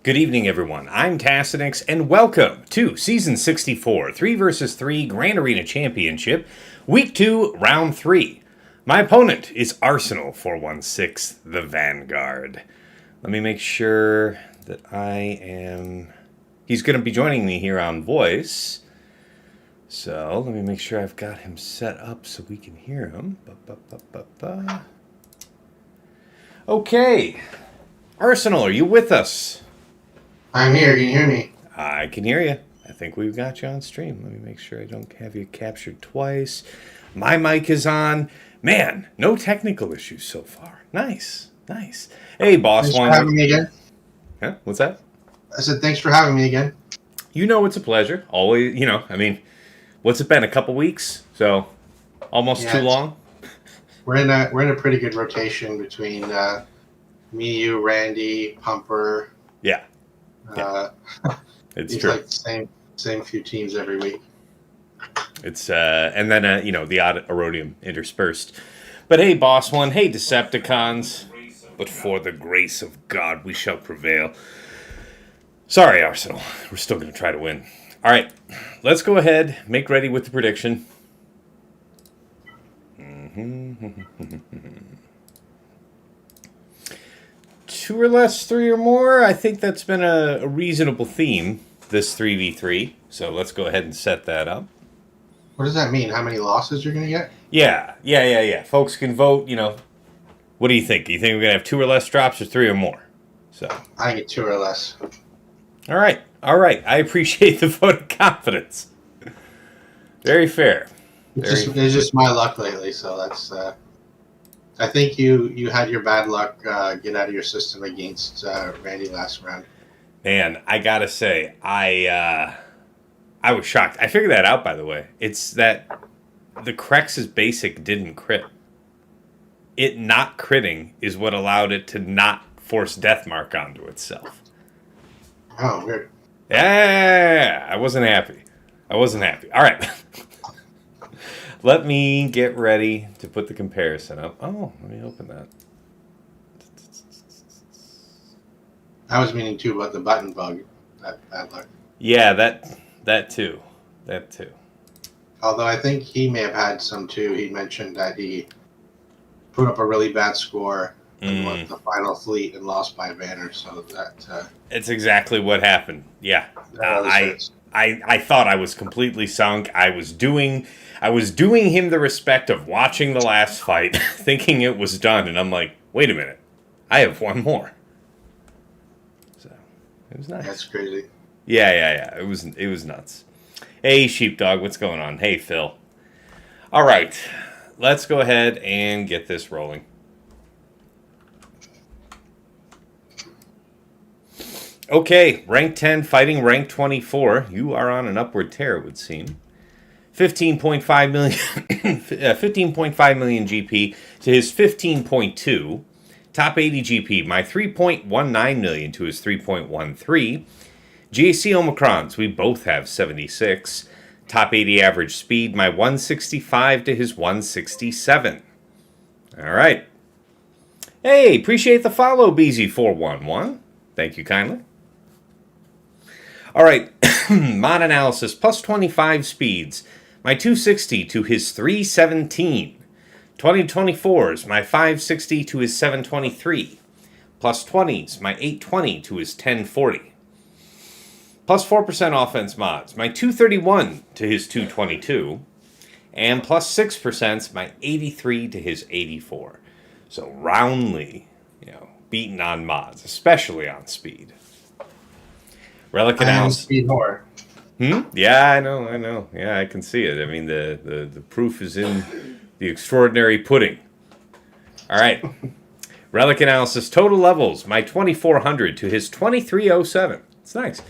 Good evening, everyone. I'm Tassinix, and welcome to Season 64, 3 vs 3 Grand Arena Championship, Week 2, Round 3. My opponent is Arsenal416, the Vanguard. Let me make sure that I am... He's going to be joining me here on voice. So, let me make sure I've got him set up so we can hear him. Okay. Arsenal, are you with us? I'm here. Can you hear me? I can hear you. I think we've got you on stream. Let me make sure I don't have you captured twice. My mic is on. Man, no technical issues so far. Nice, nice. Hey, boss Thanks one. for having me again. Huh? What's that? I said thanks for having me again. You know it's a pleasure. Always, what's it been? A couple weeks? So, almost too long? We're in a pretty good rotation between me, you, Randy, Pumper. Yeah. It's true. Like the same few teams every week. It's and then the odd Erodium interspersed. But hey, boss one, hey, Decepticons. But for the grace of God, we shall prevail. Sorry, Arsenal. We're still going to try to win. All right, let's go ahead, make ready with the prediction. Two or less, three or more. I think that's been a reasonable theme, this 3v3. So let's go ahead and set that up. What does that mean? How many losses you're going to get? Yeah. Folks can vote, What do you think? Do you think we're going to have two or less drops or three or more? So I get two or less. All right. I appreciate the vote of confidence. Very fair. It's just my luck lately, so that's... I think you had your bad luck get out of your system against Randy last round. Man, I gotta say, I was shocked. I figured that out, by the way. It's that the Crex's basic didn't crit. It not critting is what allowed it to not force Deathmark onto itself. Oh, weird. Yeah, I wasn't happy. All right. Let me get ready to put the comparison up. Oh, let me open that. I was meaning too about the button bug. That bad luck. Yeah, that too. Although I think he may have had some too. He mentioned that he put up a really bad score and won the final fleet and lost by a banner. So that it's exactly what happened. Yeah, I thought I was completely sunk. I was doing him the respect of watching the last fight, thinking it was done, and I'm like, wait a minute, I have one more. So it was nice. That's crazy. Yeah. It was nuts. Hey, Sheepdog, what's going on? Hey, Phil. All right, let's go ahead and get this rolling. Okay, rank 10 fighting rank 24. You are on an upward tear, it would seem. 15.5 million, 15.5 million GP to his 15.2. Top 80 GP, my 3.19 million to his 3.13. GAC Omicrons, we both have 76. Top 80 average speed, my 165 to his 167. All right. Hey, appreciate the follow, BZ411. Thank you kindly. All right, mod analysis, plus 25 speeds. My 260 to his 317. 2024s, my 560 to his 723. Plus 20s, my 820 to his 1040. Plus 4% offense mods, my 231 to his 222. And plus 6%, my 83 to his 84. So roundly, beaten on mods, especially on speed. Relic analysis. Speed more. Yeah, I know. Yeah, I can see it. I mean, the proof is in the extraordinary pudding. All right. Relic analysis. Total levels. My 2400 to his 2307. It's nice.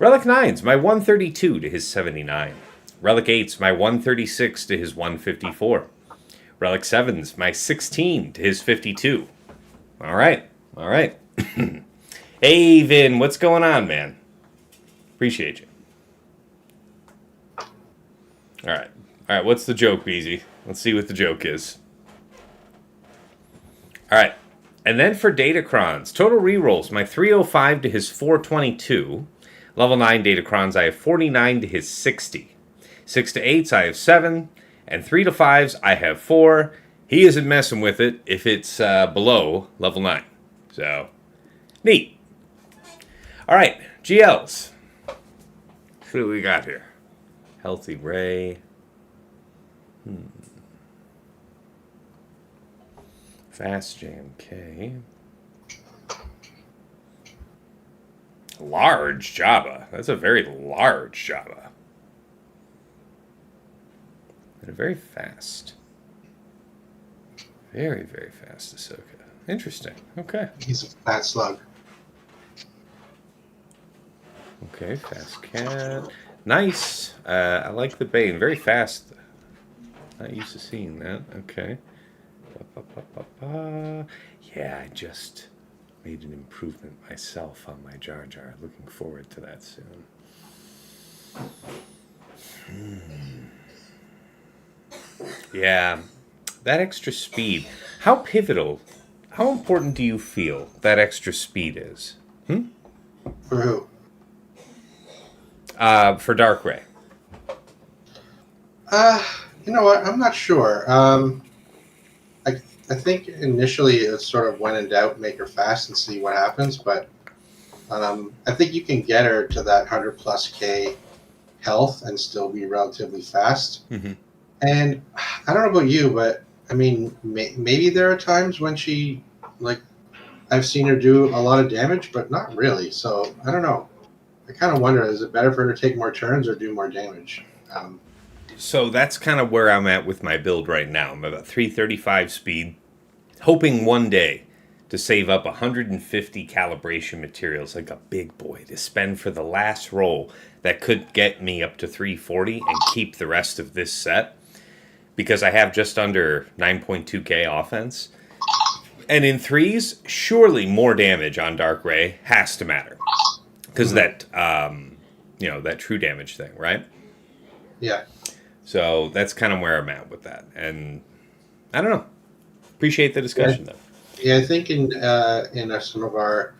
Relic 9s. My 132 to his 79. Relic 8s. My 136 to his 154. Relic 7s. My 16 to his 52. All right. Hey, Vin. What's going on, man? Appreciate you. All right. What's the joke, Beezy? Let's see what the joke is. All right. And then for Datacrons, total rerolls, my 305 to his 422. Level 9 Datacrons, I have 49 to his 60. 6 to 8s, I have 7. And 3 to 5s, I have 4. He isn't messing with it if it's below level 9. So, neat. All right, GLs. Let's see what we got here. Healthy Ray. Fast JMK. Large Jabba. That's a very large Jabba. And a very fast. Very, very fast Ahsoka. Interesting. Okay. He's a fat slug. Okay, fast cat. Nice. I like the Bane. Very fast. Not used to seeing that. Okay. Yeah, I just made an improvement myself on my Jar Jar. Looking forward to that soon. Yeah, that extra speed. How pivotal, how important do you feel that extra speed is? For who? For Dark Ray. You know what? I'm not sure. I think initially it's sort of when in doubt, make her fast and see what happens. But I think you can get her to that 100+K health and still be relatively fast. Mm-hmm. And I don't know about you, but I mean, maybe there are times when she, like, I've seen her do a lot of damage, but not really. So I don't know. I kind of wonder, is it better for her to take more turns or do more damage? So that's kind of where I'm at with my build right now. I'm about 335 speed, hoping one day to save up 150 calibration materials like a big boy to spend for the last roll that could get me up to 340 and keep the rest of this set, because I have just under 9.2k offense. And in threes, surely more damage on Dark Ray has to matter, because that that true damage thing, right? Yeah. So that's kind of where I'm at with that. And I don't know. Appreciate the discussion, though. Yeah, I think in some of our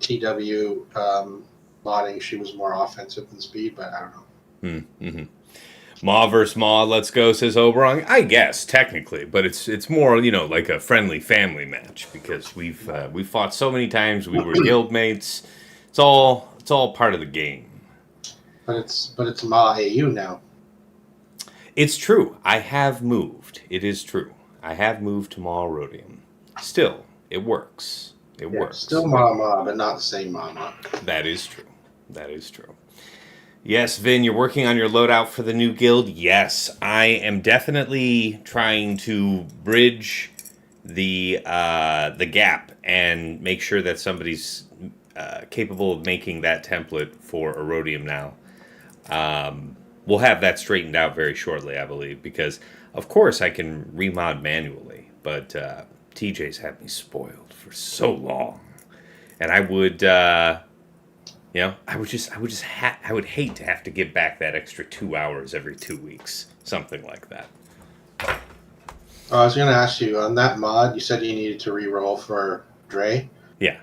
TW modding, she was more offensive than speed, but I don't know. Mm-hmm. Maw versus Maw, let's go, says Oberon. I guess, technically, but it's more, like a friendly family match, because we've fought so many times. We were guild mates. It's all part of the game. But it's Maw AU now. It's true. I have moved. It is true. I have moved to Maw Rhodium. Still, it works. It works. Still Ma, but not the same Ma. That is true. That is true. Yes, Vin, you're working on your loadout for the new guild. Yes, I am definitely trying to bridge the gap and make sure that somebody's capable of making that template for Erodium now. We'll have that straightened out very shortly, I believe, because, of course, I can remod manually, but TJ's had me spoiled for so long, and I would, I would hate to have to give back that extra 2 hours every 2 weeks, something like that. I was going to ask you, on that mod, you said you needed to re-roll for Dre. Yeah.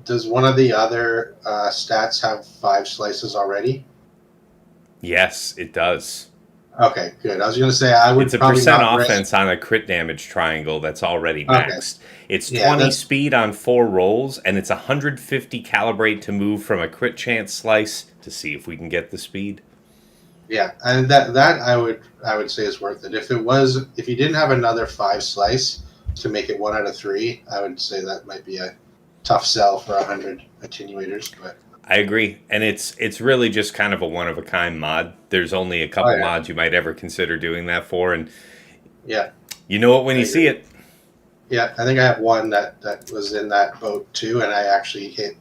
Does one of the other stats have 5 slices already? Yes, it does. Okay, good. I was going to say I would. It's a percent offense on a crit damage triangle that's already maxed. Okay. It's 20 speed on 4 rolls, and it's 150 calibrate to move from a crit chance slice to see if we can get the speed. Yeah, and that I would say is worth it. If you didn't have another 5 slice to make it 1 out of 3, I would say that might be a tough sell for 100 attenuators, but. I agree, and it's really just kind of a one-of-a-kind mod. There's only a couple mods you might ever consider doing that for, and you know it when you see it. Yeah, I think I have one that was in that boat too, and I actually hit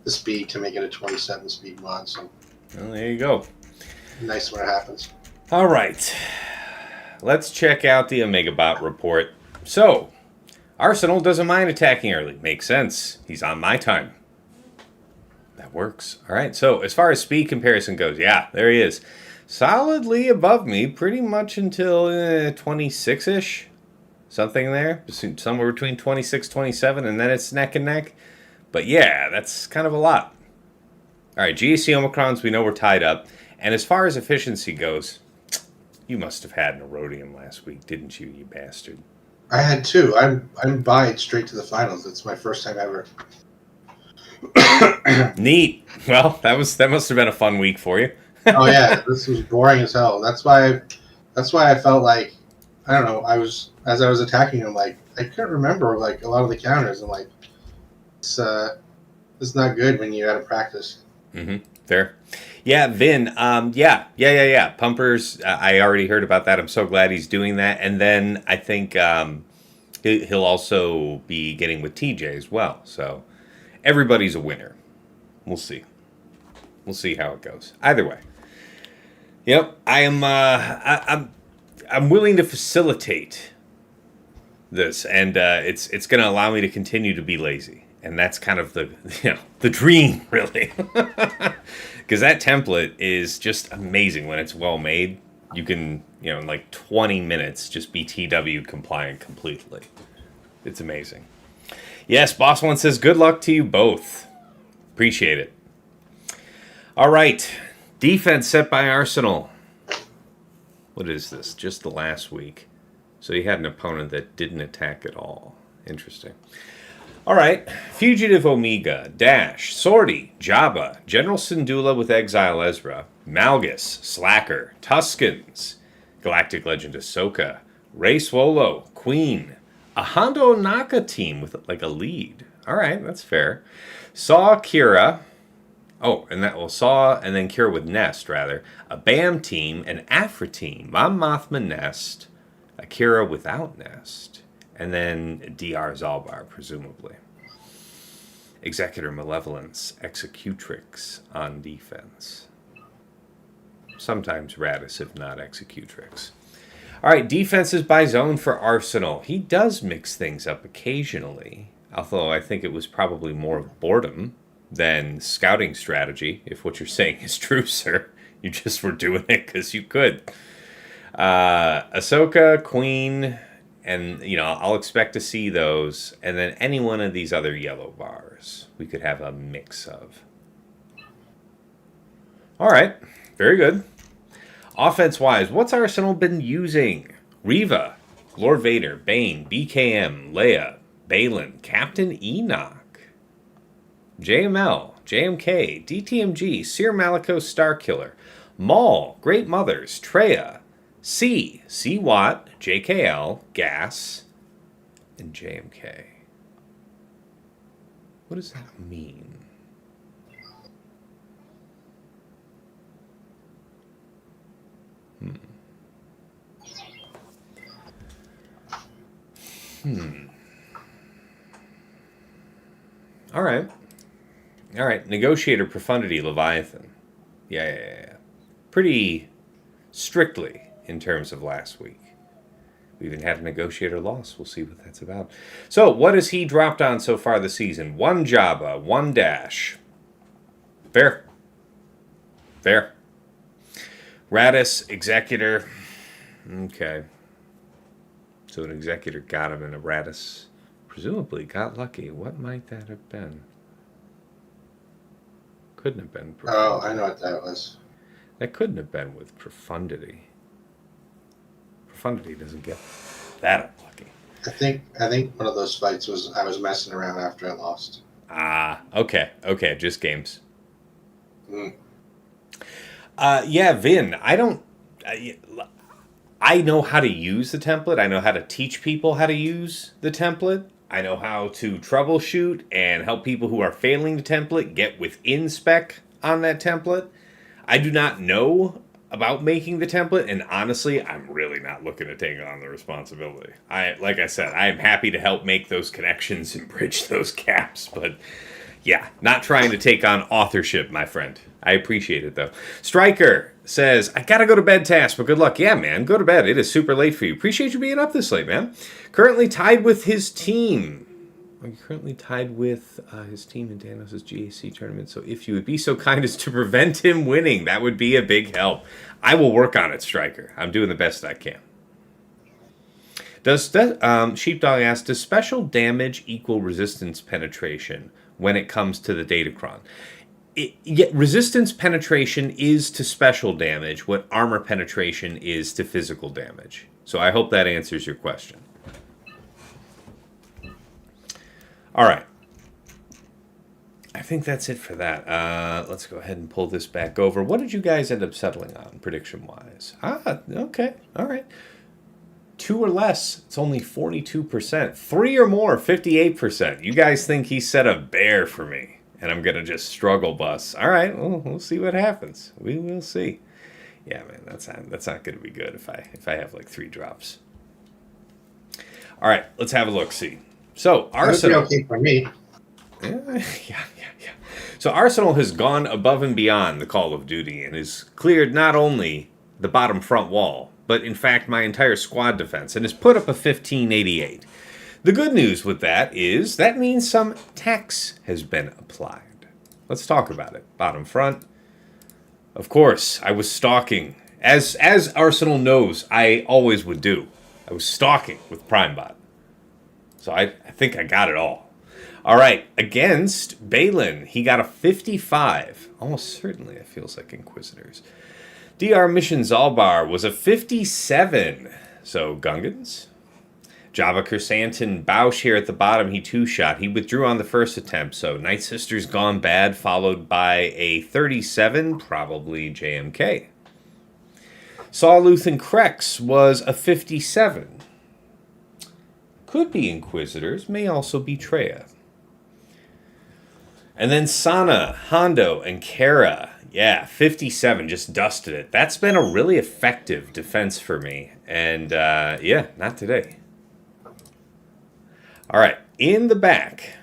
the speed to make it a 27 speed mod. So, well, there you go. Nice when it happens. All right, let's check out the Omega Bot report. So, Arsenal doesn't mind attacking early. Makes sense. He's on my time. That works. All right, so as far as speed comparison goes, yeah, there he is. Solidly above me pretty much until 26-ish. something there, somewhere between 26, 27, and then it's neck and neck. But yeah, that's kind of a lot. All right, GAC Omicrons, we know we're tied up. And as far as efficiency goes, you must have had an Erodium last week, didn't you, you bastard? I had 2. I'm buying straight to the finals. It's my first time ever. Neat. Well, that must have been a fun week for you. Oh yeah, this was boring as hell. That's why I felt like, I don't know. As I was attacking him, like I couldn't remember like a lot of the counters. I'm like, it's not good when you out of practice. Mm-hmm. Fair. Yeah, Vin. Yeah. Pumpers. I already heard about that. I'm so glad he's doing that. And then I think he'll also be getting with TJ as well. So everybody's a winner. We'll see. We'll see how it goes. Either way. Yep. I'm willing to facilitate this, and it's going to allow me to continue to be lazy. And that's kind of the dream, really. Because that template is just amazing when it's well made. You can, in like 20 minutes, just be TW compliant completely. It's amazing. Yes, Boss One says, good luck to you both. Appreciate it. All right. Defense set by Arsenal. What is this? Just the last week. So you had an opponent that didn't attack at all. Interesting. All right, Fugitive Omega, Dash, Sortie, Jabba, General Syndulla with Exile Ezra, Malgus, Slacker, Tuskens, Galactic Legend Ahsoka, Rey Swolo, Queen, a Hondo Naka team with like a lead. All right, that's fair. Saw Qira. Oh, and Saw and then Qira with Nest, rather. A BAM team, an Afra team, Mon Mothma Nest, a Qira without Nest. And then DR Zalbar, presumably. Executor Malevolence, Executrix on defense. Sometimes Raddus, if not Executrix. All right, defenses by zone for Arsenal. He does mix things up occasionally, although I think it was probably more of boredom than scouting strategy, if what you're saying is true, sir. You just were doing it because you could. Ahsoka, Queen... And, I'll expect to see those. And then any one of these other yellow bars we could have a mix of. All right. Very good. Offense-wise, what's Arsenal been using? Reva, Lord Vader, Bane, BKM, Leia, Baylan, Captain Enoch, JML, JMK, DTMG, Cere Malicos, Starkiller, Maul, Great Mothers, Traya, C Watt, JKL, Gas, and JMK. What does that mean? All right. Negotiator, Profundity, Leviathan. Yeah. Pretty strictly in terms of last week. We even had a Negotiator loss. We'll see what that's about. So, what has he dropped on so far this season? 1 Jabba, 1 Dash. Fair. Raddus, Executor. Okay. So an Executor got him, and a Raddus presumably got lucky. What might that have been? Couldn't have been Profundity. Oh, I know what that was. That couldn't have been with Profundity. Profundity doesn't get that unlucky. I think one of those fights was I was messing around after I lost. Okay, just games. Yeah, Vin, I know how to use the template. I know how to teach people how to use the template. I know how to troubleshoot and help people who are failing the template get within spec on that template. I do not know about making the template, and honestly, I'm really not looking to take on the responsibility. Like I said, I am happy to help make those connections and bridge those gaps, but yeah, not trying to take on authorship, my friend. I appreciate it, though. Stryker says, I gotta go to bed, Task, but good luck. Yeah, man, go to bed. It is super late for you. Appreciate you being up this late, man. Currently tied with his team. Currently tied with his team in Danos' GAC tournament, so if you would be so kind as to prevent him winning, that would be a big help. I will work on it, Stryker. I'm doing the best I can. Does that, Sheepdog asks, does special damage equal resistance penetration when it comes to the Datacron? Resistance penetration is to special damage what armor penetration is to physical damage. So I hope that answers your question. All right. I think that's it for that. Let's go ahead and pull this back over. What did you guys end up settling on, prediction-wise? Okay. All right. 2 or less, it's only 42%. 3 or more, 58%. You guys think he set a bear for me, and I'm going to just struggle bus. All right, well, we'll see what happens. We will see. Yeah, man, that's not going to be good if I have like 3 drops. All right, let's have a look-see. So, Arsenal... That would be okay for me. Yeah. So Arsenal has gone above and beyond the Call of Duty and has cleared not only the bottom front wall, but in fact my entire squad defense, and has put up a 1588. The good news with that is that means some tax has been applied. Let's talk about it. Bottom front. Of course, I was stalking. As Arsenal knows, I always would do. I was stalking with PrimeBot. So I think I got it all. All right, against Baylan, he got a 55. Almost certainly, it feels like Inquisitors. DR Mission Zalbar was a 57. So, Gungans. Jabba Kersantin Bausch here at the bottom, he 2-shot. He withdrew on the first attempt, so Night Sisters Gone Bad, followed by a 37, probably JMK. Sawluthan Krex was a 57. Could be Inquisitors, may also be Traya. And then Sana, Hondo, and Qira. Yeah, 57, just dusted it. That's been a really effective defense for me. And, yeah, not today. All right, in the back,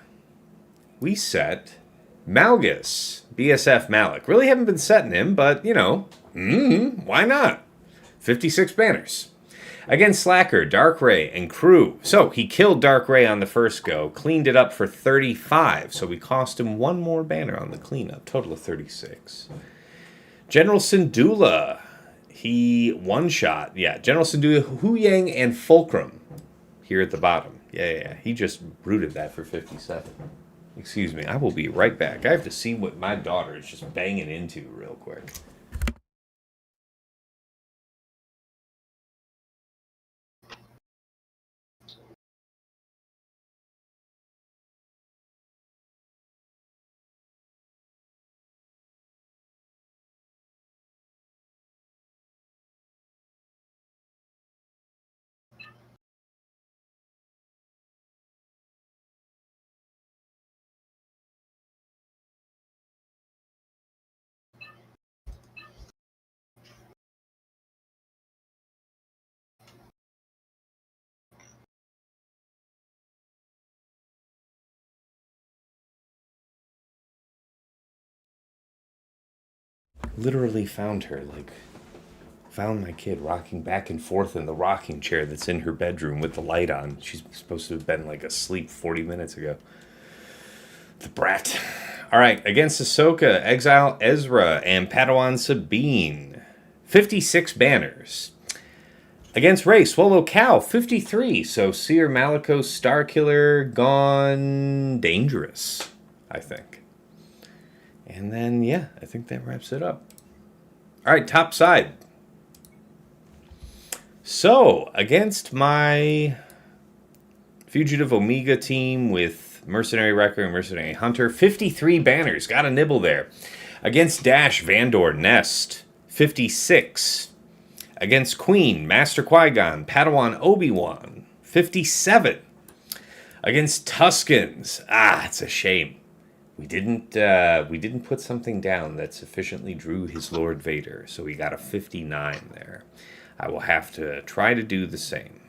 we set Malgus, BSF Malik. Really haven't been setting him, but, you know, why not? 56 banners. Against Slacker, Dark Ray, and Crew. So, he killed Dark Ray on the first go, cleaned it up for 35, so we cost him 1 more banner on the cleanup, total of 36. General Syndulla, he 1-shot. Yeah, General Syndulla, Hu Yang, and Fulcrum here at the bottom. Yeah, he just rooted that for 57. Excuse me, I will be right back. I have to see what my daughter is just banging into real quick. Literally found her, found my kid rocking back and forth in the rocking chair that's in her bedroom with the light on. She's supposed to have been asleep 40 minutes ago. The brat. All right, against Ahsoka, Exile Ezra, and Padawan Sabine. 56 banners. Against Rey, Swallow Cow, 53. So Cere, Malicos, Starkiller, gone dangerous, I think. And then, yeah, I think that wraps it up. All right, top side. So, against my Fugitive Omega team with Mercenary Wrecker and Mercenary Hunter, 53 banners. Got a nibble there. Against Dash, Vandor, Nest, 56. Against Queen, Master Qui-Gon, Padawan, Obi-Wan, 57. Against Tuskens, it's a shame. We didn't put something down that sufficiently drew his Lord Vader, so we got a 59 there. I will have to try to do the same.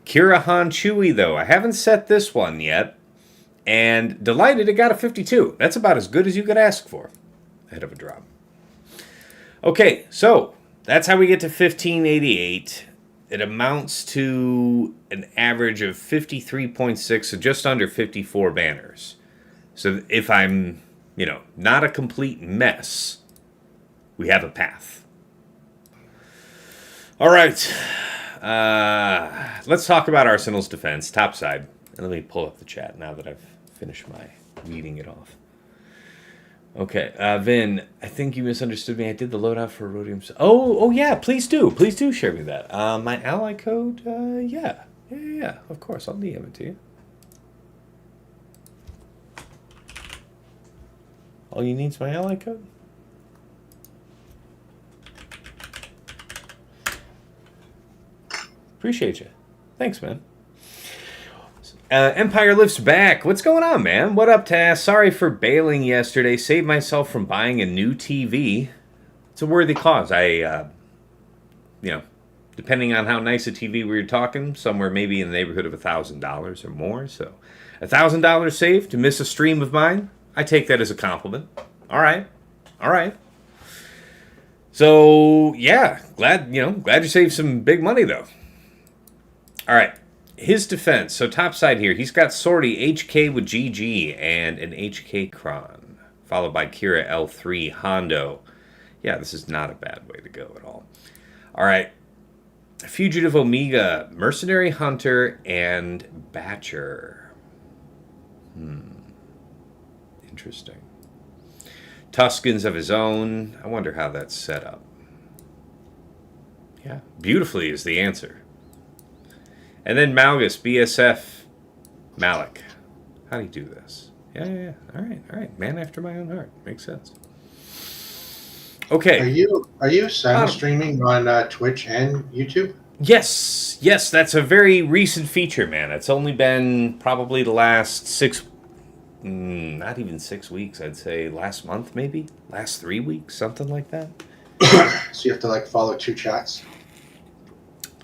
Qira Han Chewie, though, I haven't set this one yet, and delighted it got a 52. That's about as good as you could ask for ahead of a drop. Okay, so that's how we get to 1588. It amounts to an average of 53.6, so just under 54 banners. So if I'm, not a complete mess, we have a path. All right. Let's talk about Arsenal's defense, topside. And let me pull up the chat now that I've finished my reading it off. Okay, Vin, I think you misunderstood me. I did the loadout for Rhodium. Oh, yeah, please do. Please do share me that. My ally code, yeah. Yeah, of course. I'll DM it to you. All you need is my ally code? Appreciate you. Thanks, man. Empire Lifts Back. What's going on, man? What up, Tass? Sorry for bailing yesterday. Saved myself from buying a new TV. It's a worthy cause. Depending on how nice a TV we were talking, somewhere maybe in the neighborhood of $1,000 or more. So, $1,000 saved to miss a stream of mine. I take that as a compliment. All right. So, yeah, glad you saved some big money, though. All right. His defense. So, topside here, he's got Sortie, HK with GG, and an HK cron, followed by Qira L3, Hondo. Yeah, this is not a bad way to go at all. All right. Fugitive Omega, Mercenary Hunter, and Batcher. Interesting. Tuskens of his own. I wonder how that's set up. Yeah, beautifully is the answer. And then Malgus, BSF, Malik. How do you do this? Yeah. All right. Man after my own heart. Makes sense. Okay. Are you sound streaming on Twitch and YouTube? Yes. That's a very recent feature, man. It's only been probably the last not even 6 weeks, I'd say last month, maybe last 3 weeks, something like that. So you have to follow two chats?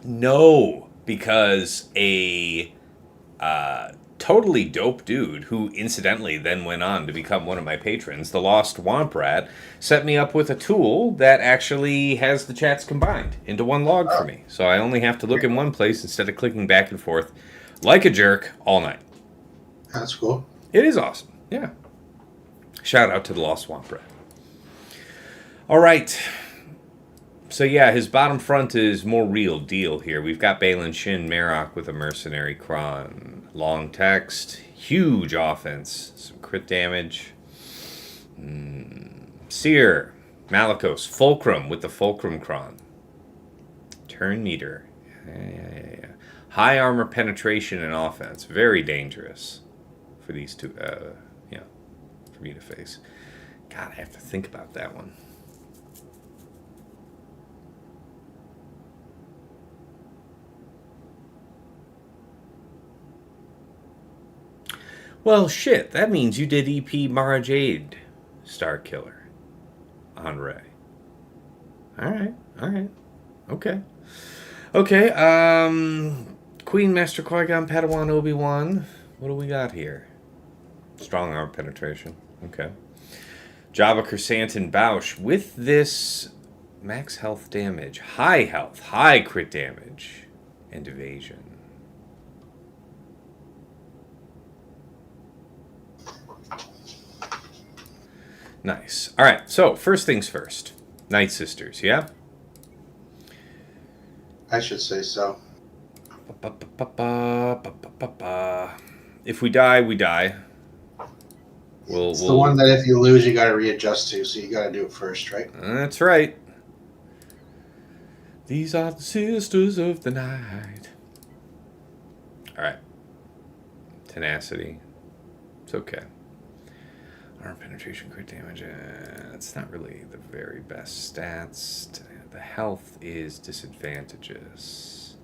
No, because a totally dope dude who incidentally then went on to become one of my patrons, the Lost Womp Rat, set me up with a tool that actually has the chats combined into one log for me. So I only have to look in one place instead of clicking back and forth like a jerk all night. That's cool. It is awesome. Yeah. Shout out to the Lost Womp Rat. All right. So yeah, his bottom front is more real deal here. We've got Baylan Shin Marok with a Mercenary Cron. Long text, huge offense, some crit damage. Cere, Malicos, Fulcrum with the Fulcrum Cron. Turn meter. Yeah. High armor penetration and offense. Very dangerous for these two, for me to face. God, I have to think about that one. Well, shit, that means you did EP Mara Jade, Star Killer, on Rey. Alright. Okay, Queen, Master Qui-Gon, Padawan, Obi-Wan. What do we got here? Strong arm penetration. Okay. Jabba, Chrysanthemum, Bausch. With this max health damage, high health, high crit damage, and evasion. Nice. All right, so first things first. Night Sisters, yeah? I should say so. If we die, we die. It's the one that if you lose, you got to readjust to, so you got to do it first, right? That's right. These are the sisters of the night. All right. Tenacity. It's okay. Arm penetration, crit damage. It's not really the very best stats. The health is disadvantageous.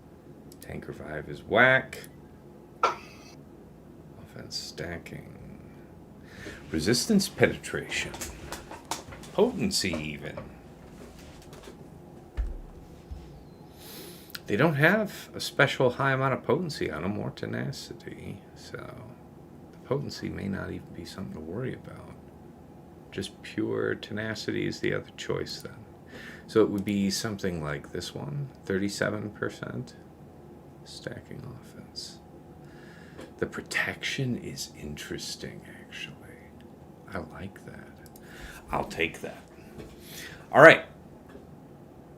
Tank revive is whack. Offense stacking. Resistance penetration. Potency even. They don't have a special high amount of potency on them or tenacity, so the potency may not even be something to worry about. Just pure tenacity is the other choice then. So it would be something like this one, 37% stacking offense. The protection is interesting, actually. I like that. I'll take that. All right.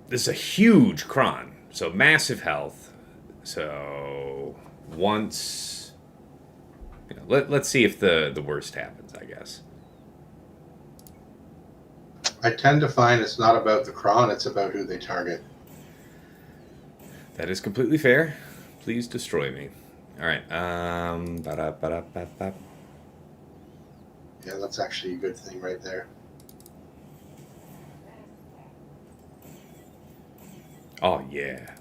This is a huge cron. So massive health, So once, let's see if the worst happens, I guess. I tend to find it's not about the cron, it's about who they target. That is completely fair. Please destroy me. All right. Yeah, that's actually a good thing right there. Oh, yeah.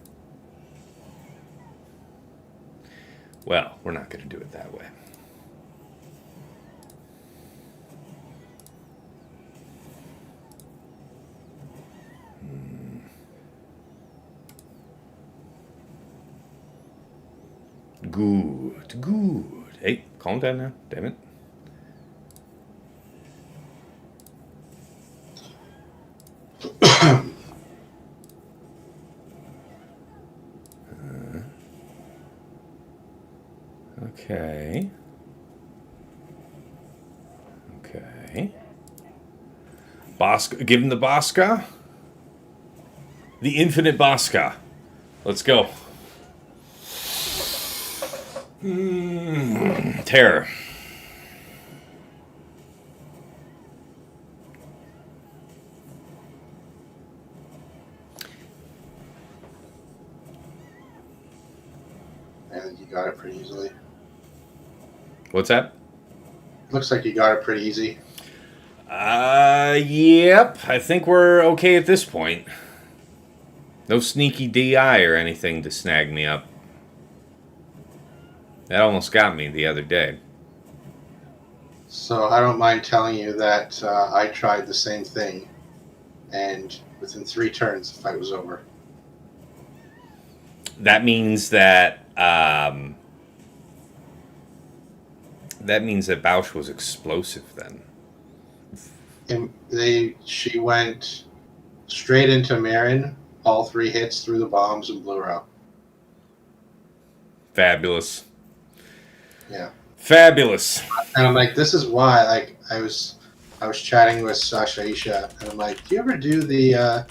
Well, we're not going to do it that way. Good, good. Hey, calm down now. Damn it. Okay. Okay. Bosca, give him the Bosca. The infinite Bosca. Let's go. Terror. And you got it pretty easily. What's that? Looks like you got it pretty easy. Yep. I think we're okay at this point. No sneaky DI or anything to snag me up. That almost got me the other day. So I don't mind telling you that I tried the same thing, and within 3 turns, the fight was over. That means that Bausch was explosive then. And she went straight into Marin, all 3 hits through the bombs and blew her up. Fabulous. Yeah. Fabulous. And I'm like, this is why. Like, I was chatting with Sasha Isha, and I'm like, do you ever do the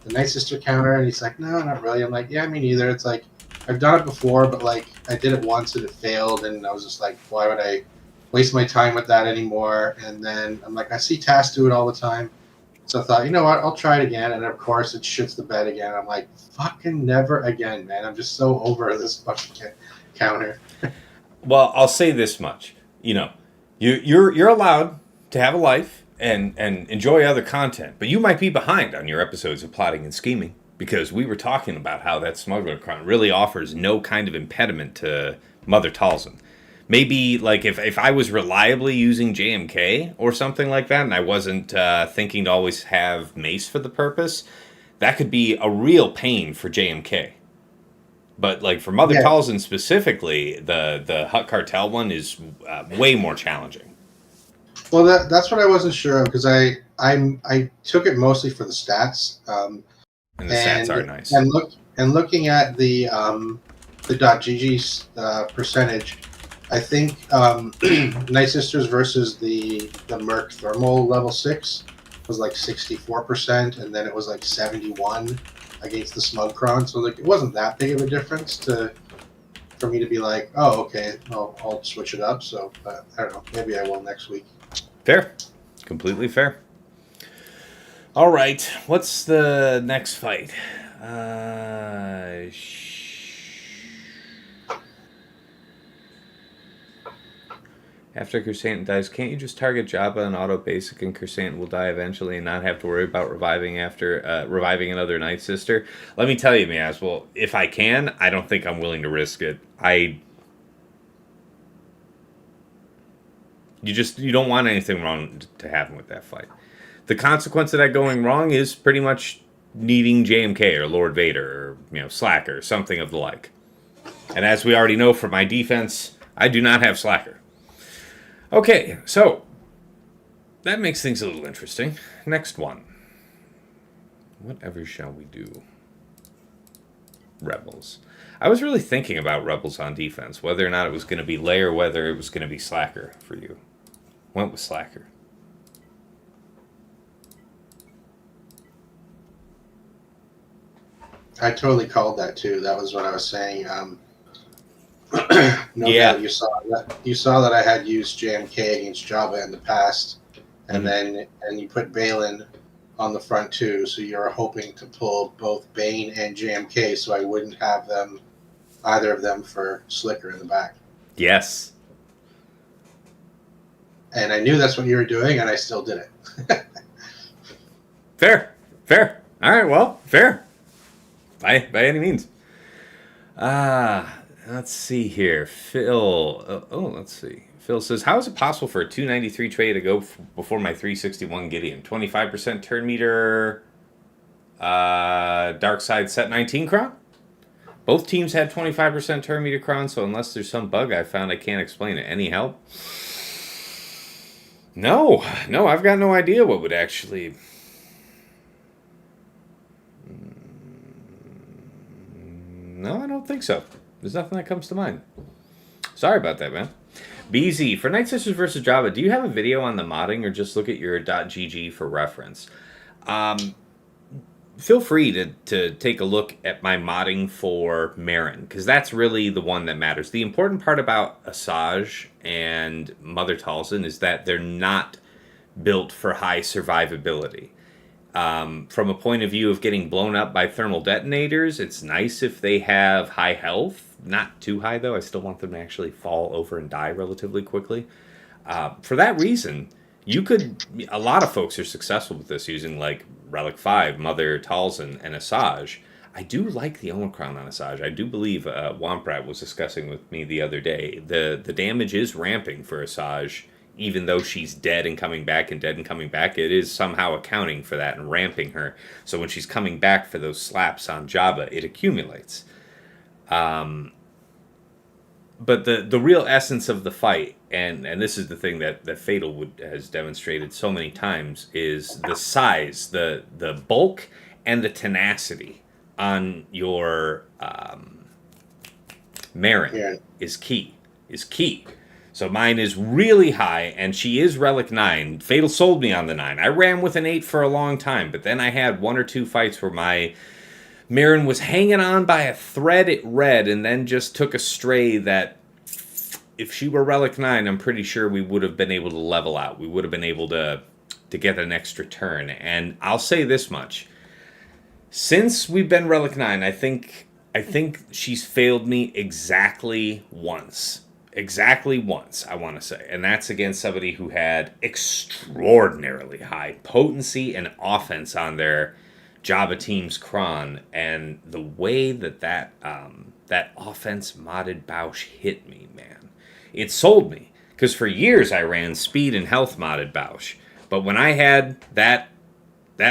Night Sister counter? And he's like, no, not really. I'm like, yeah, me neither. It's like, I've done it before, but like, I did it once and it failed, and I was just like, why would I waste my time with that anymore? And then I'm like, I see Tass do it all the time. So I thought, you know what, I'll try it again. And of course, it shits the bed again. I'm like, fucking never again, man. I'm just so over this fucking counter. Well, I'll say this much. You're allowed to have a life and enjoy other content, but you might be behind on your episodes of Plotting and Scheming, because we were talking about how that smuggler cron really offers no kind of impediment to Mother Talzin. Maybe, like, if I was reliably using JMK or something like that, and I wasn't thinking to always have Mace for the purpose, that could be a real pain for JMK. But, like, for Mother Talzin specifically, the Hutt Cartel one is way more challenging. Well, that's what I wasn't sure of, because I took it mostly for the stats. And the stats are nice. And looking at the .gg's percentage, I think Night Sisters versus the Merc Thermal level 6 was like 64%, and then it was like 71 against the Smug Cron. So like, it wasn't that big of a difference for me to be like, oh, okay, I'll switch it up. So I don't know, maybe I will next week. Fair. Completely fair. All right, what's the next fight? After Cursant dies, can't you just target Jabba and auto basic, and Cursant will die eventually and not have to worry about reviving another Night Sister? Let me tell you, Miaz, well, if I can, I don't think I'm willing to risk it. You don't want anything wrong to happen with that fight. The consequence of that going wrong is pretty much needing JMK or Lord Vader or Slacker or something of the like. And as we already know from my defense, I do not have Slacker. Okay, so that makes things a little interesting. Next one. Whatever shall we do? Rebels. I was really thinking about Rebels on defense, whether or not it was going to be Leia or whether it was going to be Slacker for you. Went with Slacker. I totally called that too. That was what I was saying. No Yeah. doubt you saw that. You saw that I had used JMK against Jabba in the past, and then you put Baylan on the front too. So you're hoping to pull both Bane and JMK, so I wouldn't have them either of them for Slicker in the back. Yes. And I knew that's what you were doing, and I still did it. Fair. All right, well, fair. By any means. Let's see here. Phil. Let's see. Phil says, how is it possible for a 293 Traya to go before my 361 Gideon? 25% turn meter, dark side set 19 cron? Both teams had 25% turn meter cron, so unless there's some bug I found, I can't explain it. Any help? No, I've got no idea what would actually... No, I don't think so. There's nothing that comes to mind. Sorry about that, man. BZ, for Night Sisters versus Jabba, do you have a video on the modding or just look at your .gg for reference? Feel free to take a look at my modding for Merrin, because that's really the one that matters. The important part about Asajj and Mother Talzin is that they're not built for high survivability. From a point of view of getting blown up by thermal detonators, it's nice if they have high health. Not too high, though. I still want them to actually fall over and die relatively quickly. For that reason, a lot of folks are successful with this using, like, Relic 5, Mother Talzin, and Asajj. I do like the Omicron on Asajj. I do believe Womprat was discussing with me the other day. The damage is ramping for Asajj. Even though she's dead and coming back, it is somehow accounting for that and ramping her. So when she's coming back for those slaps on Jabba, it accumulates. But the real essence of the fight, and this is the thing that Fatal has demonstrated so many times, is the size, the bulk, and the tenacity on your Merrin is key. So mine is really high, and she is Relic 9. Fatal sold me on the 9. I ran with an 8 for a long time, but then I had one or two fights where my Merrin was hanging on by a thread at red, and then just took a stray that, if she were Relic 9, I'm pretty sure we would have been able to level out. We would have been able to get an extra turn. And I'll say this much. Since we've been Relic 9, I think she's failed me exactly once. I want to say. And that's against somebody who had extraordinarily high potency and offense on their Jabba team's cron. And the way that offense modded Bausch hit me, man. It sold me. Because for years I ran speed and health modded Bausch. But when I had that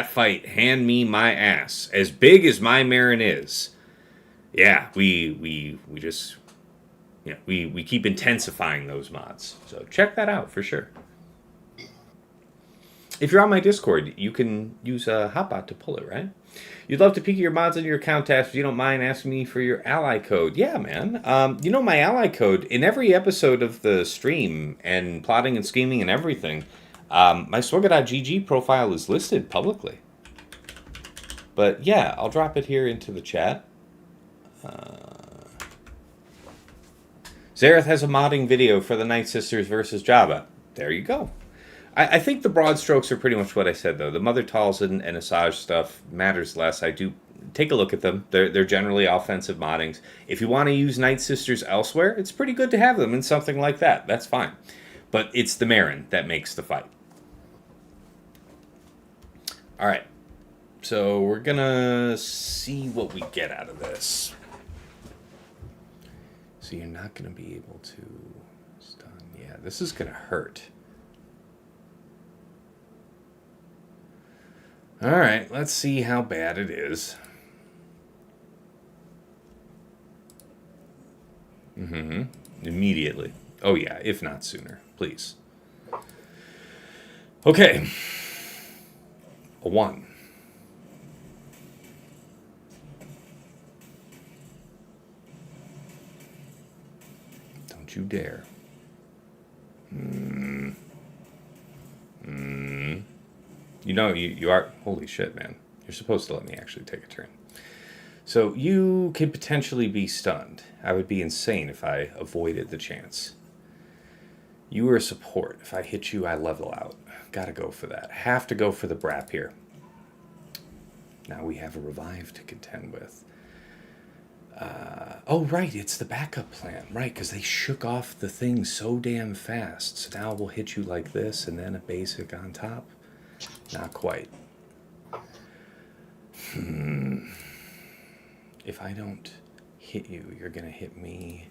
fight hand me my ass, as big as my Merrin is, yeah, we just... Yeah, we keep intensifying those mods. So check that out for sure. If you're on my Discord, you can use a Hotbot to pull it, right? You'd love to peek at your mods on your account tabs if you don't mind asking me for your ally code. Yeah, man. My ally code, in every episode of the stream and plotting and scheming and everything, my swagger.gg profile is listed publicly. But yeah, I'll drop it here into the chat. Zareth has a modding video for the Night Sisters versus Jabba. There you go. I think the broad strokes are pretty much what I said, though. The Mother Talzin and Asajj stuff matters less. I do take a look at them. They're generally offensive moddings. If you want to use Night Sisters elsewhere, it's pretty good to have them in something like that. That's fine. But it's the Merrin that makes the fight. All right. So we're going to see what we get out of this. So you're not going to be able to stun. Yeah, this is going to hurt. All right, let's see how bad it is. Immediately. Oh, yeah, if not sooner. Please. Okay. A 1. Don't you dare. You know, you are... Holy shit, man. You're supposed to let me actually take a turn. So you could potentially be stunned. I would be insane if I avoided the chance. You are a support. If I hit you, I level out. Gotta go for that. Have to go for the Brap here. Now we have a revive to contend with. Oh, right, it's the backup plan. Right, because they shook off the thing so damn fast. So now we'll hit you like this and then a basic on top. Not quite. If I don't hit you, you're going to hit me.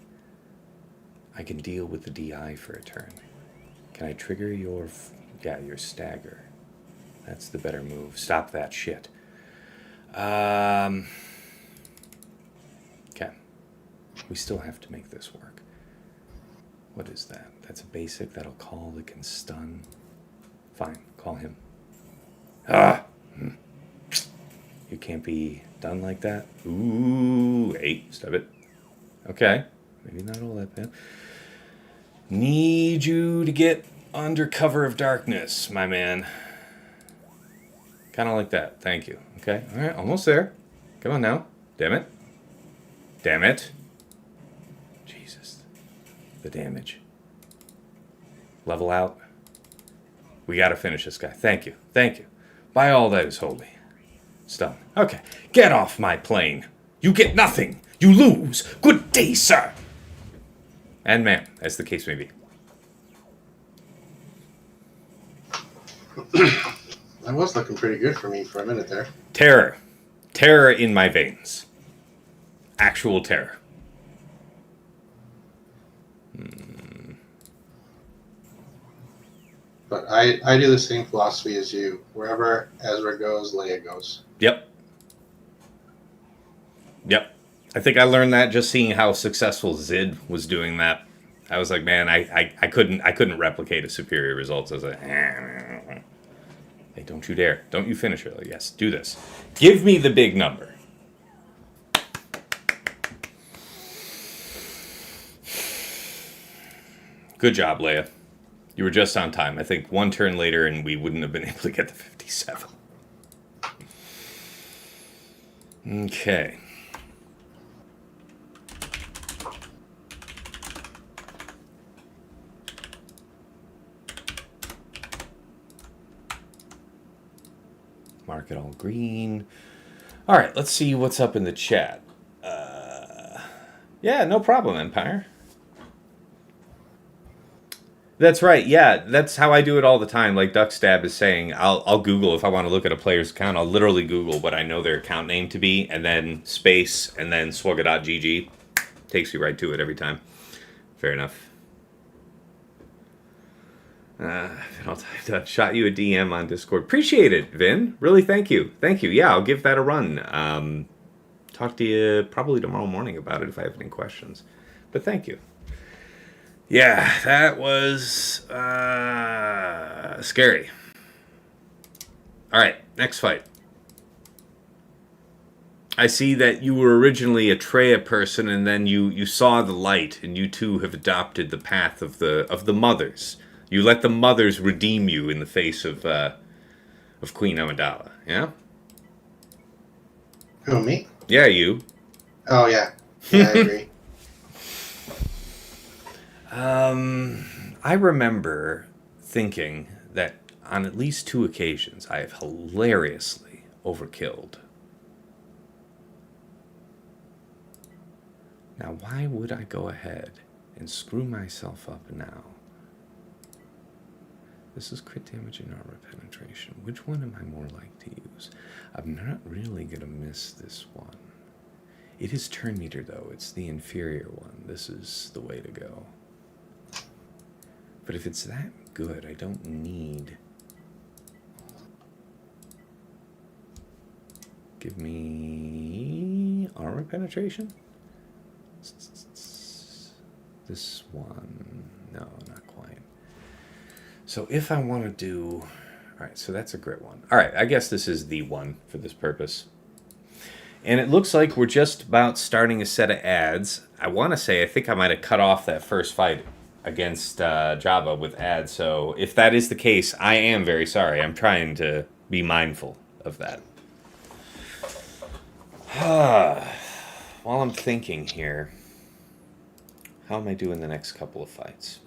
I can deal with the DI for a turn. Can I trigger your... Yeah, your stagger. That's the better move. Stop that shit. Okay. We still have to make this work. What is that? That's a basic that'll call that can stun. Fine, call him. You can't be done like that. Ooh, 8, stop it. Okay, maybe not all that bad. Need you to get under cover of darkness, my man. Kind of like that, thank you. Okay, all right, almost there. Come on now. Damn it. Damn it. Jesus. The damage. Level out. We got to finish this guy. Thank you. Thank you. By all that is holy. Stun. Okay. Get off my plane. You get nothing. You lose. Good day, sir. And ma'am, as the case may be. That was looking pretty good for me for a minute there. Terror. Terror in my veins. Actual terror. But I do the same philosophy as you. Wherever Ezra goes, Leia goes. Yep. Yep. I think I learned that just seeing how successful Zid was doing that. I was like, man, I couldn't replicate a superior result. I was like, hey, don't you dare. Don't you finish her. Like, yes, do this. Give me the big number. Good job, Leia. You were just on time. I think one turn later and we wouldn't have been able to get the 57. Okay. Mark it all green. All right, let's see what's up in the chat. Yeah, no problem, Empire. That's right. Yeah, that's how I do it all the time. Like Duckstab is saying, I'll Google if I want to look at a player's account. I'll literally Google what I know their account name to be, and then space, and then swugga.gg. Takes you right to it every time. Fair enough. I'll shot you a DM on Discord. Appreciate it, Vin. Really, thank you. Thank you. Yeah, I'll give that a run. Talk to you probably tomorrow morning about it if I have any questions. But thank you. Yeah, that was scary. All right, next fight. I see that you were originally a Traya person, and then you saw the light, and you too have adopted the path of the mothers. You let the mothers redeem you in the face of Queen Amidala. Yeah. Who, me? Yeah, you. Oh yeah, yeah, I agree. I remember thinking that on at least 2 occasions I have hilariously overkilled. Now, why would I go ahead and screw myself up now? This is crit damage and armor penetration. Which one am I more like to use? I'm not really going to miss this one. It is turn meter, though. It's the inferior one. This is the way to go. But if it's that good, I don't need... Give me... armor penetration? This one... No, not quite. So if I want to do... Alright, so that's a grit one. Alright, I guess this is the one for this purpose. And it looks like we're just about starting a set of ads. I want to say, I think I might have cut off that first fight against Jabba with ads. So if that is the case, I am very sorry. I'm trying to be mindful of that. While I'm thinking here, how am I doing the next couple of fights?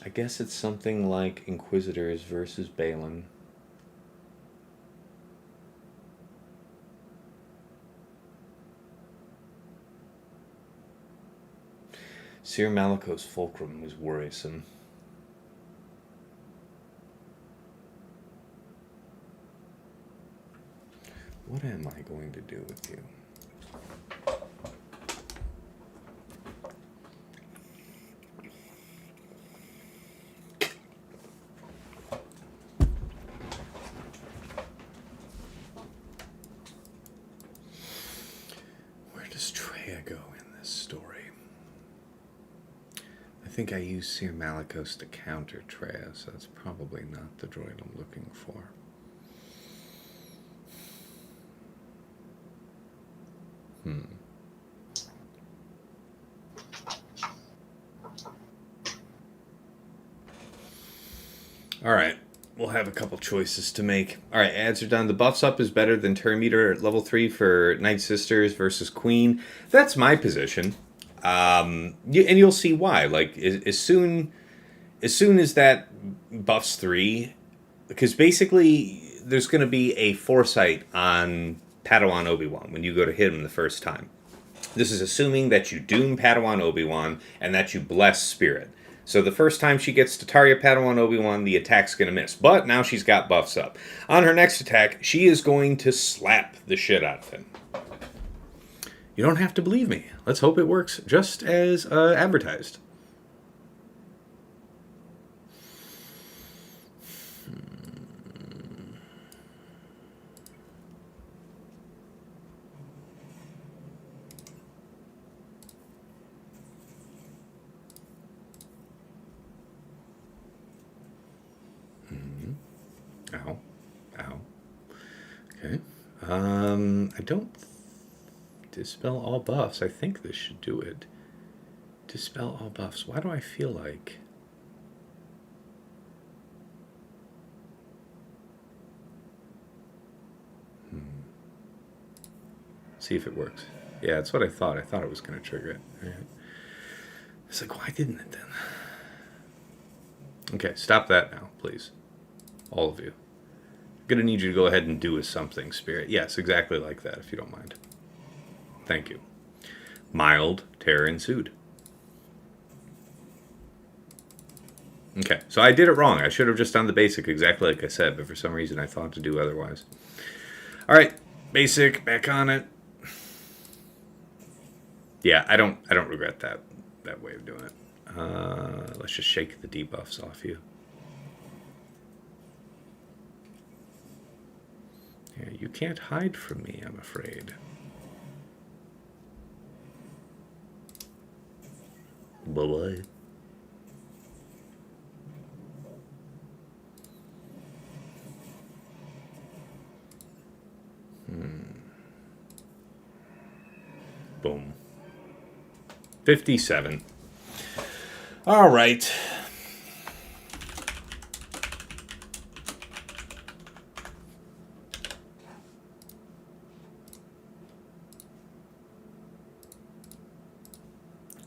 I guess it's something like Inquisitors versus Baylan. Cere Malicos Fulcrum was worrisome. What am I going to do with you? Where does Traya go in this story? I think I use Cere Malicos to counter Traya, so that's probably not the droid I'm looking for. All right, we'll have a couple choices to make. All right, ads are done. The buffs up is better than turn meter at level 3 for Night Sisters versus Queen. That's my position. And you'll see why. Like, as soon as that buffs 3, because basically there's going to be a foresight on Padawan Obi-Wan when you go to hit him the first time. This is assuming that you doom Padawan Obi-Wan and that you bless Spirit. So the first time she gets to target Padawan Obi-Wan, the attack's going to miss. But now she's got buffs up. On her next attack, she is going to slap the shit out of him. You don't have to believe me. Let's hope it works just as advertised. Ow. Ow. Okay. I don't... Dispel all buffs. I think this should do it. Dispel all buffs. Why do I feel like... See if it works. Yeah, that's what I thought. I thought it was going to trigger it. All right. It's like, why didn't it then? Okay, stop that now, please. All of you. I'm going to need you to go ahead and do a something, Spirit. Yes, exactly like that, if you don't mind. Thank you. Mild terror ensued. Okay, so I did it wrong. I should have just done the basic exactly like I said, but for some reason I thought to do otherwise. All right, basic, back on it. Yeah, I don't regret that way of doing it. Let's just shake the debuffs off you. Yeah, you can't hide from me, I'm afraid. Bye-bye. Boom. 57. All right.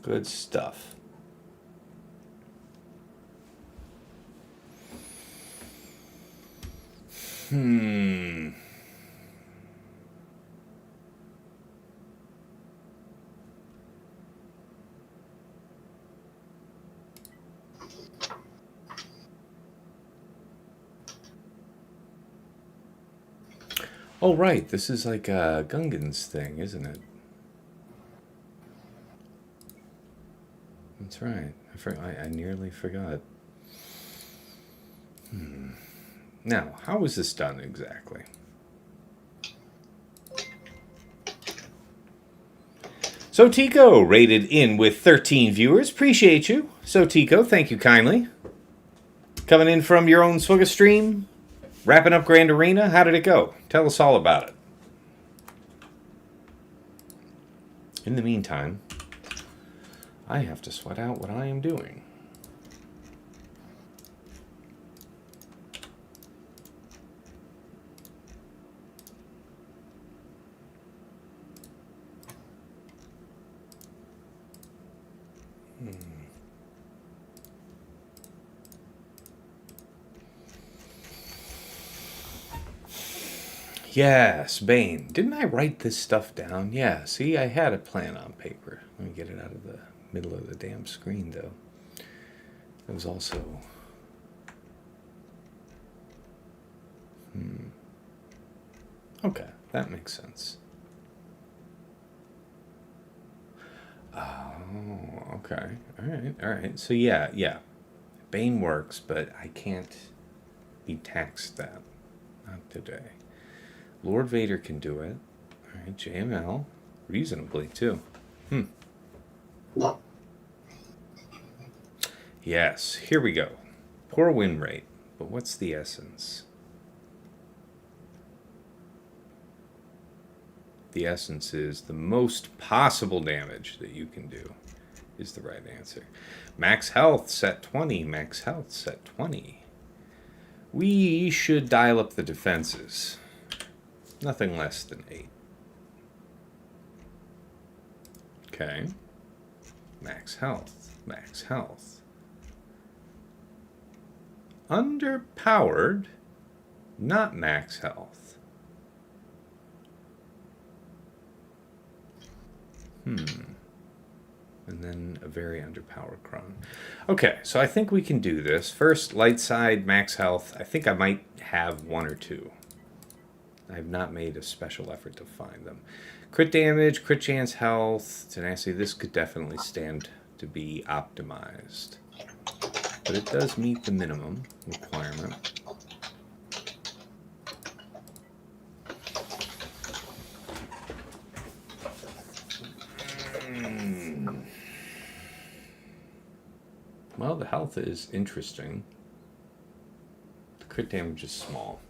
Good stuff. Oh, right. This is like a Gungans thing, isn't it? That's right. I nearly forgot. Now, how is this done exactly? So Tico rated in with 13 viewers. Appreciate you. So Tico, thank you kindly. Coming in from your own Swigga stream. Wrapping up Grand Arena. How did it go? Tell us all about it. In the meantime, I have to sweat out what I am doing. Yes, Bane. Didn't I write this stuff down? Yeah, see, I had a plan on paper. Let me get it out of the middle of the damn screen, though. It was also... Okay, that makes sense. Oh, okay. All right. So, yeah. Bane works, but I can't be taxed that. Not today. Lord Vader can do it. All right, JML. Reasonably, too. Yes, here we go. Poor win rate. But what's the essence? The essence is the most possible damage that you can do is the right answer. Max health set 20. Max health set 20. We should dial up the defenses. Nothing less than 8. Okay. Max health. Max health. Underpowered. Not max health. And then a very underpowered cron. Okay, so I think we can do this. First, light side, max health. I think I might have 1 or 2. I have not made a special effort to find them. Crit damage, crit chance, health, tenacity. This could definitely stand to be optimized. But it does meet the minimum requirement. Well, the health is interesting. The crit damage is small.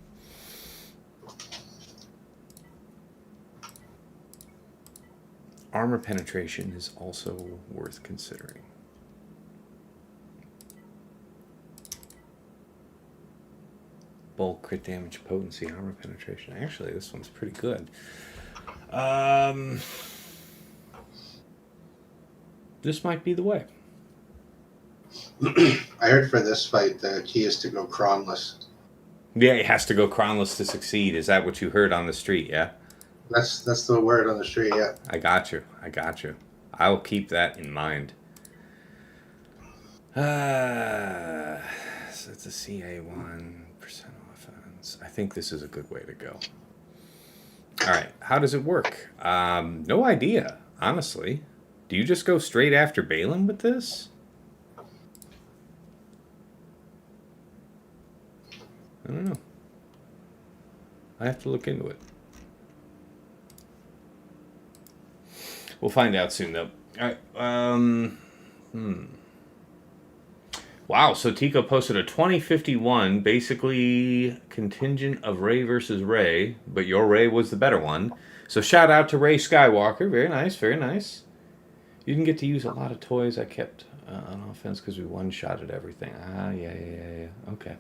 Armor penetration is also worth considering. Bulk, crit damage, potency, armor penetration. Actually, this one's pretty good. This might be the way. I heard for this fight the key is to go cronless. Yeah, it has to go cronless to succeed. Is that what you heard on the street? Yeah. That's the word on the street. Yeah. I got you. I will keep that in mind. So it's a CA 1% offense. I think this is a good way to go. All right. How does it work? No idea, honestly. Do you just go straight after Baylan with this? I don't know. I have to look into it. We'll find out soon, though. All right. Wow, so Tico posted a 2051, basically contingent of Rey versus Rey, but your Rey was the better one. So shout out to Rey Skywalker. Very nice, very nice. You didn't get to use a lot of toys I kept on offense because we one-shotted everything. Yeah. Okay.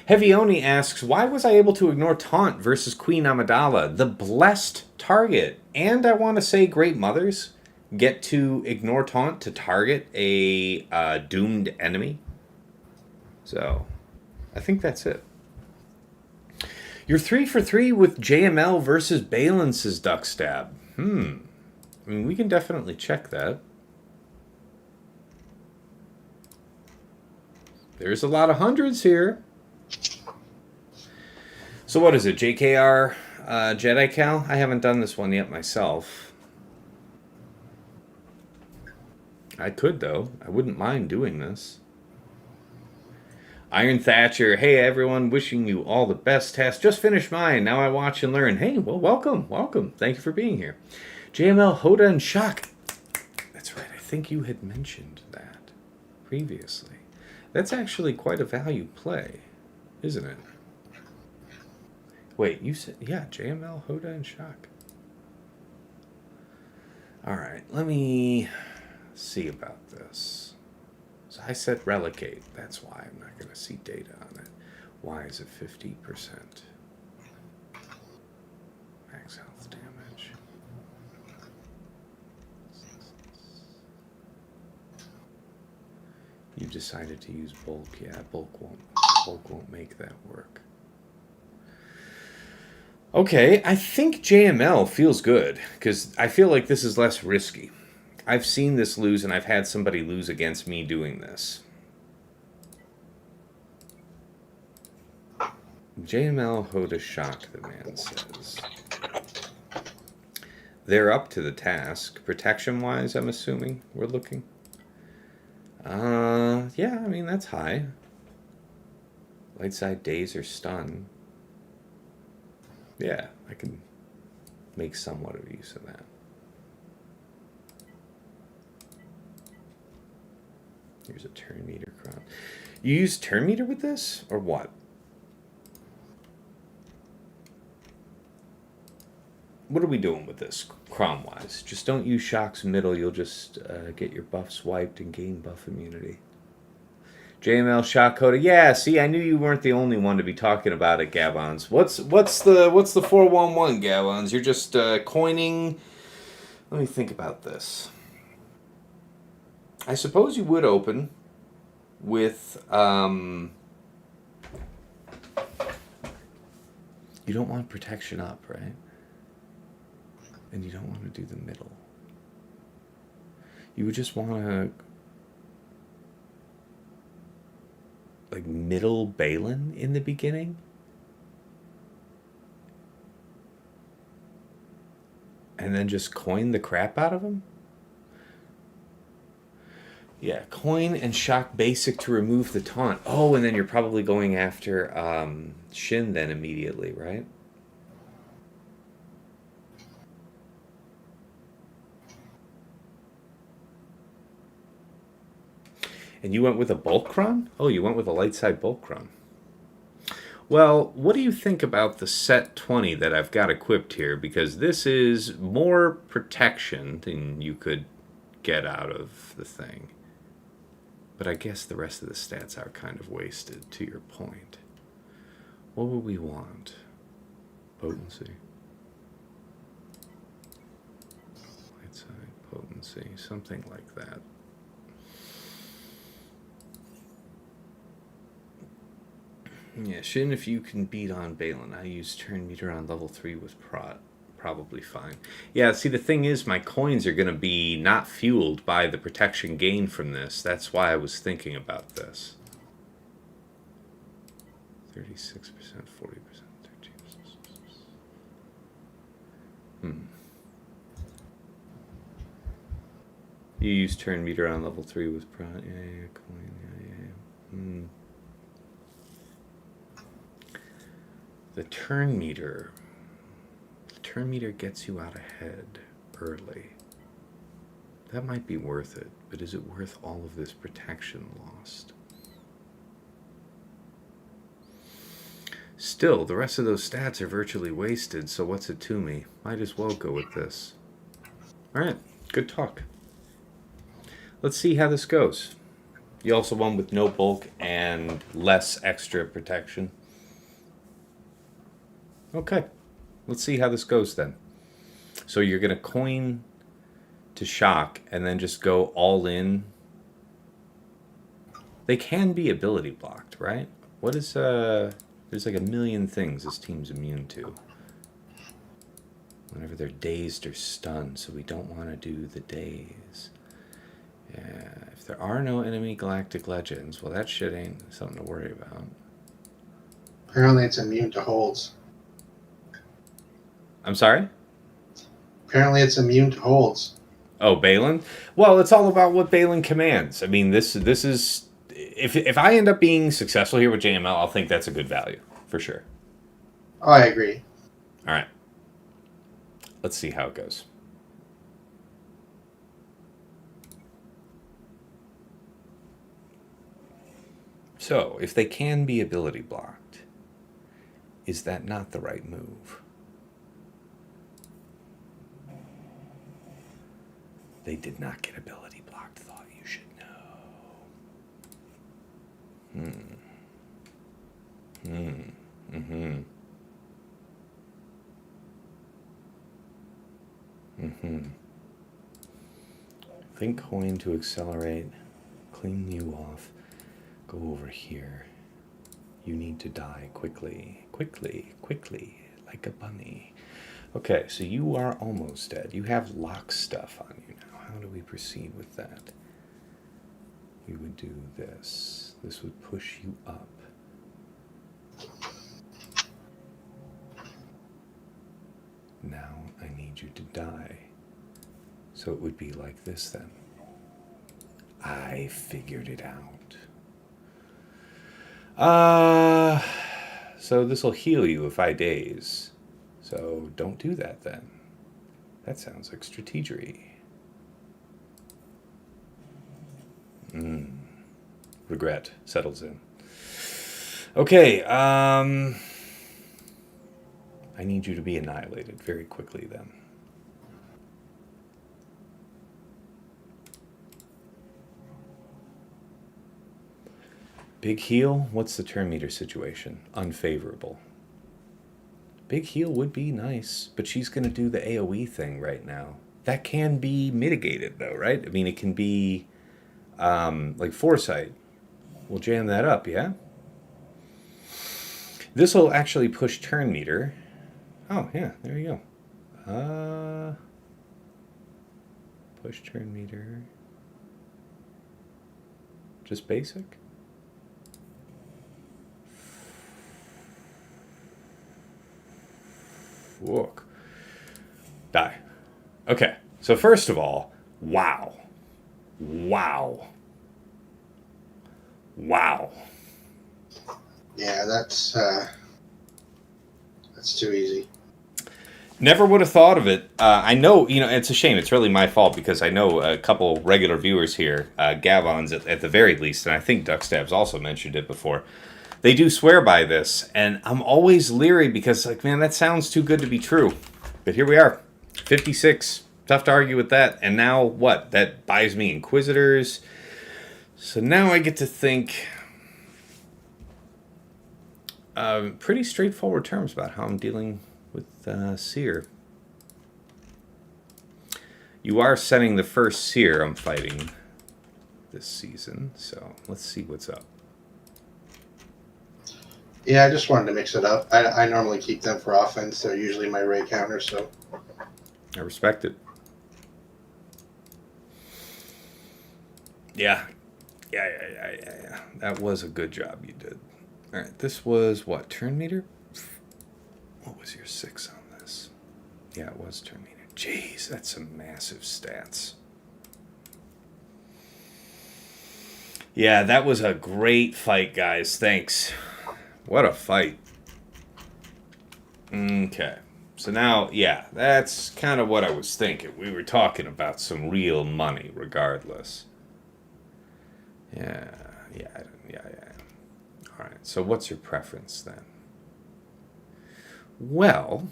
Heavy Oni asks, why was I able to ignore Taunt versus Queen Amidala? The blessed target. And I want to say Great Mothers get to ignore Taunt to target a doomed enemy. So, I think that's it. You're 3 for 3 with JML versus Baylan, says Duckstab. I mean, we can definitely check that. There's a lot of hundreds here. So what is it, JKR Jedi Cal? I haven't done this one yet myself. I could, though. I wouldn't mind doing this. Iron Thatcher, hey everyone, wishing you all the best. Test just finished mine. Now I watch and learn. Hey, well, welcome. Thank you for being here. JML, Hoda, and Shock. That's right. I think you had mentioned that previously. That's actually quite a value play, isn't it? Wait, you said, yeah, JML, Hoda, and Shock. All right, let me see about this. So I said relegate. That's why I'm not going to see data on it. Why is it 50%? Max health damage. You decided to use bulk. Yeah, bulk won't make that work. Okay, I think JML feels good because I feel like this is less risky. I've seen this lose, and I've had somebody lose against me doing this. JML Hoda Shock, the man says. They're up to the task. Protection-wise, I'm assuming we're looking. Yeah, I mean, that's high. Light side daze or stun. Yeah, I can make somewhat of use of that. Here's a turn meter cron. You use turn meter with this, or what? What are we doing with this, cron-wise? Just don't use Shock's middle. You'll just get your buffs wiped and gain buff immunity. JML Shock Coda. Yeah, see, I knew you weren't the only one to be talking about it, Gabons. What's the 411, Gabons? You're just coining. Let me think about this. I suppose you would open with you don't want protection up, right? And you don't want to do the middle. You would just want to like middle Baylan in the beginning. And then just coin the crap out of him? Yeah, coin and shock basic to remove the taunt. Oh, and then you're probably going after Shin then immediately, right? And you went with a bulk cron? Oh, you went with a light side bulk cron. Well, what do you think about the set 20 that I've got equipped here? Because this is more protection than you could get out of the thing. But I guess the rest of the stats are kind of wasted, to your point. What would we want? Potency. Light side, potency, something like that. Yeah, Shin, if you can beat on Baylan. I use turn meter on level 3 with probably fine. Yeah, see, the thing is, my coins are going to be not fueled by the protection gain from this. That's why I was thinking about this. 36%, 40%, 13%. You use turn meter on level 3 with coin, yeah. The turn meter gets you out ahead early. That might be worth it, but is it worth all of this protection lost? Still, the rest of those stats are virtually wasted, so what's it to me? Might as well go with this. Alright, good talk. Let's see how this goes. You also won with no bulk and less extra protection. Okay, let's see how this goes then. So you're going to coin to shock and then just go all in. They can be ability blocked, right? What is, there's like a million things this team's immune to. Whenever they're dazed or stunned, so we don't want to do the daze. Yeah, if there are no enemy galactic legends, well, that shit ain't something to worry about. Apparently it's immune to holds. I'm sorry? Apparently it's immune to holds. Oh, Baylan? Well, it's all about what Baylan commands. I mean, this is... If I end up being successful here with JML, I'll think that's a good value, for sure. Oh, I agree. All right. Let's see how it goes. So, if they can be ability blocked, is that not the right move? They did not get ability blocked, thought you should know. Think coin to accelerate, clean you off, go over here. You need to die quickly, quickly, quickly, like a bunny. Okay, so you are almost dead. You have lock stuff on you now. How do we proceed with that? We would do this. This would push you up. Now I need you to die. So it would be like this then. I figured it out. So this will heal you if I daze. So don't do that then. That sounds like strategery. Regret settles in. Okay, I need you to be annihilated very quickly then. Big heal? What's the turn meter situation? Unfavorable. Big heal would be nice, but she's going to do the AoE thing right now. That can be mitigated though, right? I mean, it can be like Foresight. We'll jam that up, yeah? This will actually push turn meter. Oh, yeah, there you go. Push turn meter. Just basic? Look. Die. Okay, so first of all, wow. Wow. Wow. Yeah, that's too easy. Never would have thought of it. I know, it's a shame. It's really my fault because I know a couple regular viewers here, Gavons at the very least, and I think Duckstab's also mentioned it before. They do swear by this, and I'm always leery because, like, man, that sounds too good to be true. But here we are, 56. Tough to argue with that. And now what? That buys me Inquisitors. So now I get to think pretty straightforward terms about how I'm dealing with Cere. You are setting the first Cere I'm fighting this season, so let's see what's up. Yeah, I just wanted to mix it up. I normally keep them for offense. They're usually my Ray counter, so. I respect it. Yeah. That was a good job you did. All right, this was what? Turn meter? What was your 6 on this? Yeah, it was turn meter. Jeez, that's some massive stats. Yeah, that was a great fight, guys. Thanks. What a fight. Okay. So now, yeah, that's kind of what I was thinking. We were talking about some real money regardless. Yeah. All right, so what's your preference then? Well,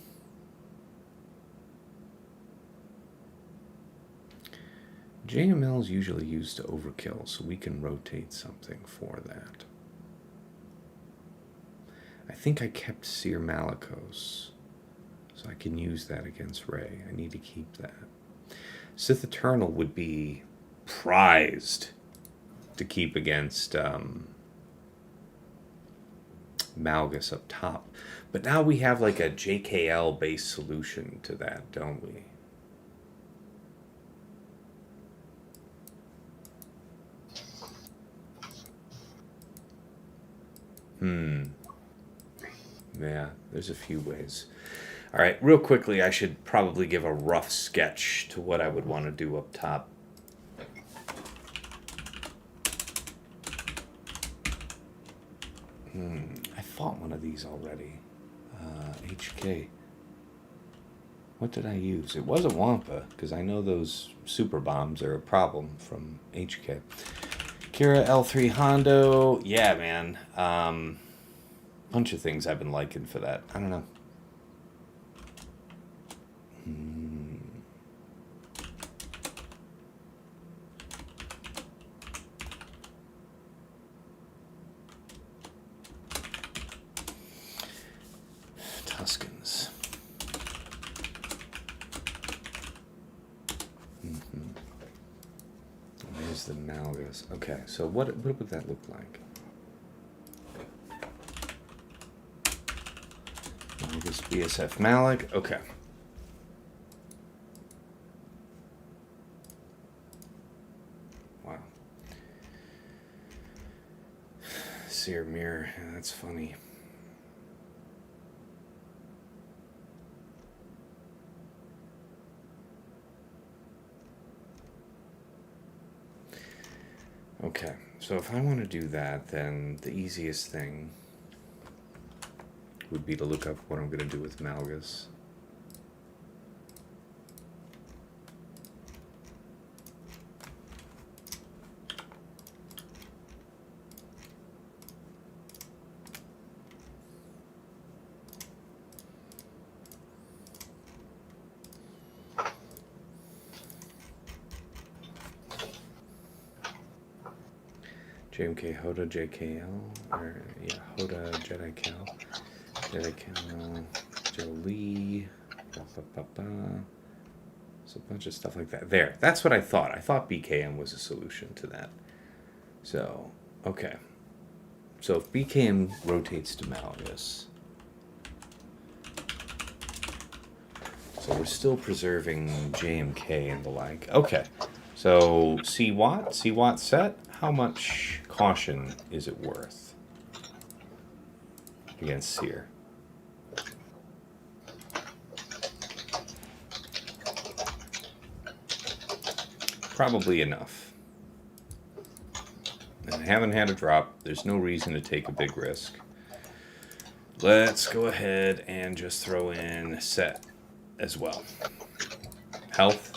JML is usually used to overkill, so we can rotate something for that. I think I kept Cere Malgus, so I can use that against Rey. I need to keep that. Sith Eternal would be prized to keep against Malgus up top. But now we have like a JKL-based solution to that, don't we? Yeah, there's a few ways. All right, real quickly, I should probably give a rough sketch to what I would want to do up top. I fought one of these already. HK. What did I use? It wasn't Wampa, because I know those super bombs are a problem from HK. Qira L3 Hondo. Yeah, man. Bunch of things I've been liking for that. I don't know. Tuskens. There's the Malgus. Okay, so what would that look like? Malgus B. BSF Malik. Okay. Wow. Cere mirror. Yeah, that's funny. Okay, so if I want to do that, then the easiest thing would be to look up what I'm going to do with Malgus. JMK Hoda JKL, or yeah, Hoda Jedi Cal, Jolie, so a bunch of stuff like that. There, that's what I thought. I thought BKM was a solution to that. So, okay. So if BKM rotates to Malgus, so we're still preserving JMK and the like. Okay, so C-Watt set. How much caution is it worth against Cere? Probably enough. And I haven't had a drop. There's no reason to take a big risk. Let's go ahead and just throw in set as well. Health.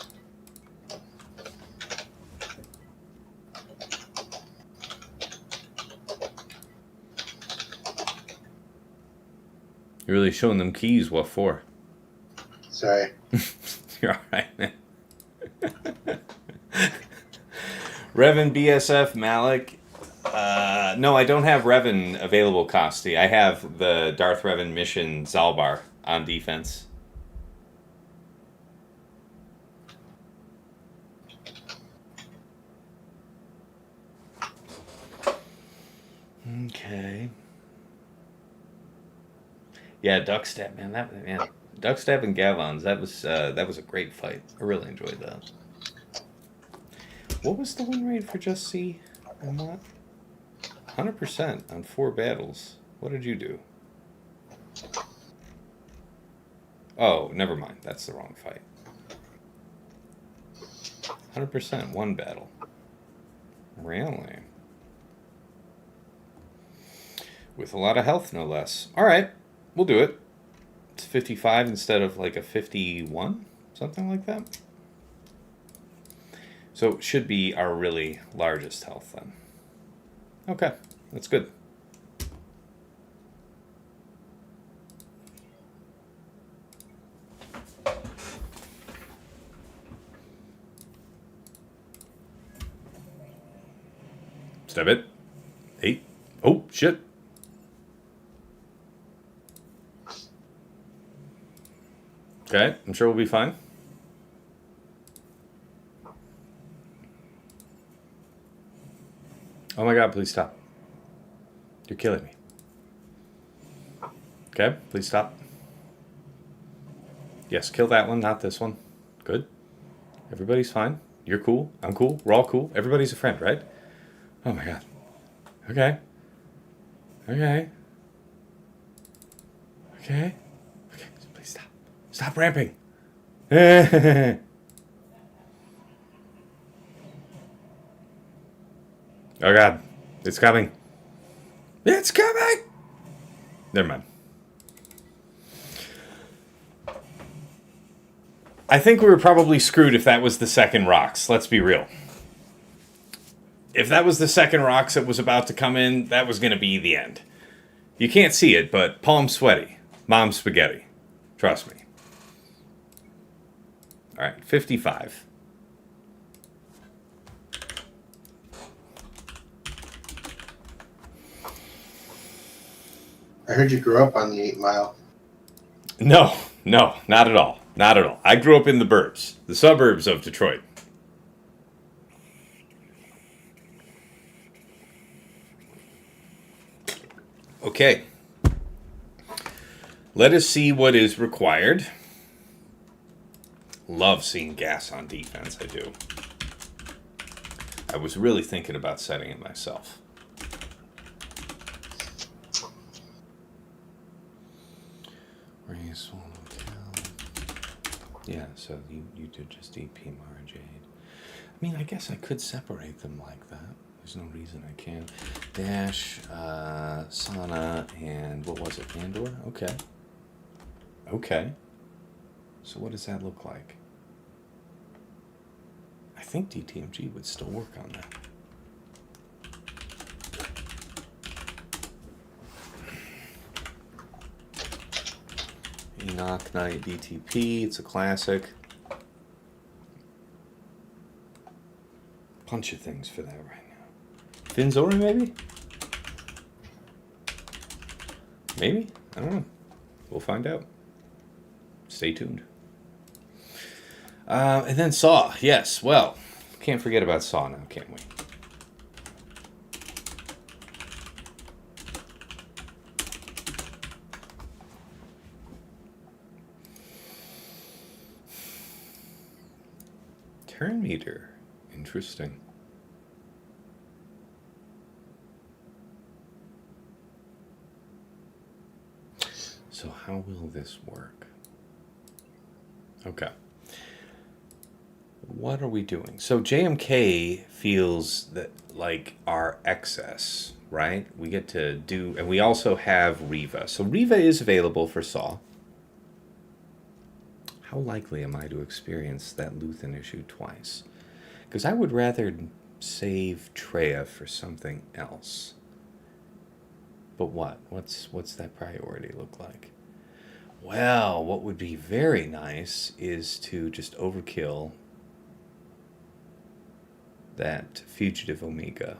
You're really showing them keys. What for? Sorry. You're alright, man. Revan BSF Malik. No, I don't have Revan available, Costi. I have the Darth Revan mission Zalbar on defense. Okay. Yeah, Duckstab, man. Duckstab and Gavons. That was a great fight. I really enjoyed that. What was the win rate for Just C on that? 100% on 4 battles. What did you do? Oh, never mind. That's the wrong fight. 100% 1 battle. Really? With a lot of health, no less. All right. We'll do it. It's 55 instead of like a 51, something like that. So it should be our really largest health then. Okay, that's good. Step it. 8. Oh, shit. Okay, I'm sure we'll be fine. Oh my god, please stop. You're killing me. Okay, please stop. Yes, kill that one, not this one. Good. Everybody's fine. You're cool. I'm cool. We're all cool. Everybody's a friend, right? Oh my god. Okay. Okay. Okay. Okay, please stop. Stop ramping. Oh god. It's coming. It's coming! Never mind. I think we were probably screwed if that was the second Rox. Let's be real. If that was the second Rox that was about to come in, that was going to be the end. You can't see it, but palms sweaty. Mom's spaghetti. Trust me. All right, 55. I heard you grew up on the 8 Mile. No, not at all. Not at all. I grew up in the burbs, the suburbs of Detroit. Okay. Let us see what is required. Love seeing gas on defense, I do. I was really thinking about setting it myself. Yeah, so you did just EP Mara Jade. I mean, I guess I could separate them like that. There's no reason I can't. Dash, Sana, and what was it? Andor? Okay. Okay. So what does that look like? I think DTMG would still work on that. Enoch, Knight, DTP, it's a classic. Bunch of things for that right now. Finzora, maybe? Maybe? I don't know. We'll find out. Stay tuned. And then Saw. Yes, well, can't forget about Saw now, can we? Turn meter. Interesting. So how will this work? Okay. What are we doing? So JMK feels that like our excess, right? We get to do, and we also have Reva. So Reva is available for Saw. How likely am I to experience that Luthen issue twice? Because I would rather save Traya for something else. But what? What's that priority look like? Well, what would be very nice is to just overkill that fugitive Omega.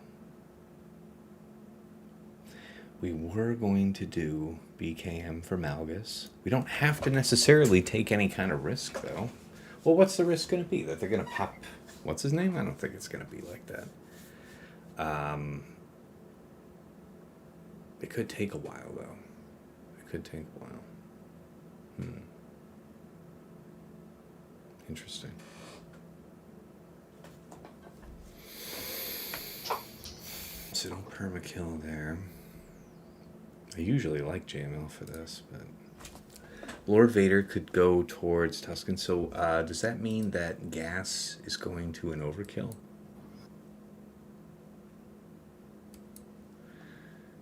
We were going to do BKM for Malgus. We don't have to necessarily take any kind of risk, though. Well, what's the risk going to be? That they're going to pop... What's his name? I don't think it's going to be like that. It could take a while, though. It could take a while. Interesting. So don't permakill there. I usually like JML for this, but... Lord Vader could go towards Tuskens. So does that mean that gas is going to an overkill?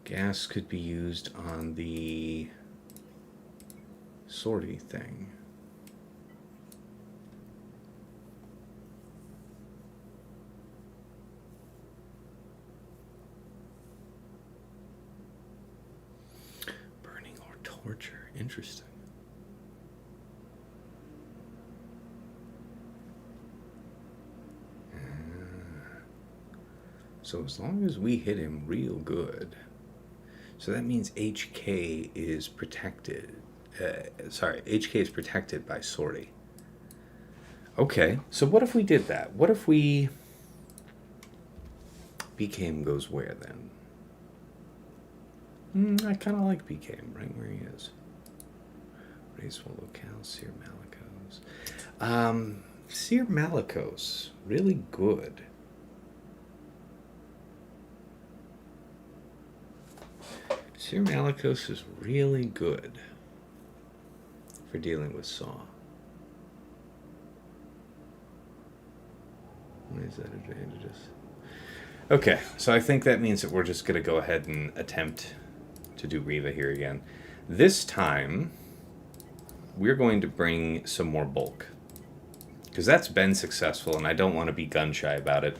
Gas could be used on the sortie thing. Burning or torture. Interesting. So as long as we hit him real good, so that means HK is protected. HK is protected by sortie. Okay, so what if we did that? What if we... BKM goes where then? I kind of like BKM right where he is. Racewell Locale, Cere Malicos. Cere Malicos, really good. Cere Malicos is really good for dealing with Saw. What is that advantages? Okay, so I think that means that we're just going to go ahead and attempt to do Reva here again. This time, we're going to bring some more bulk. Because that's been successful, and I don't want to be gun-shy about it.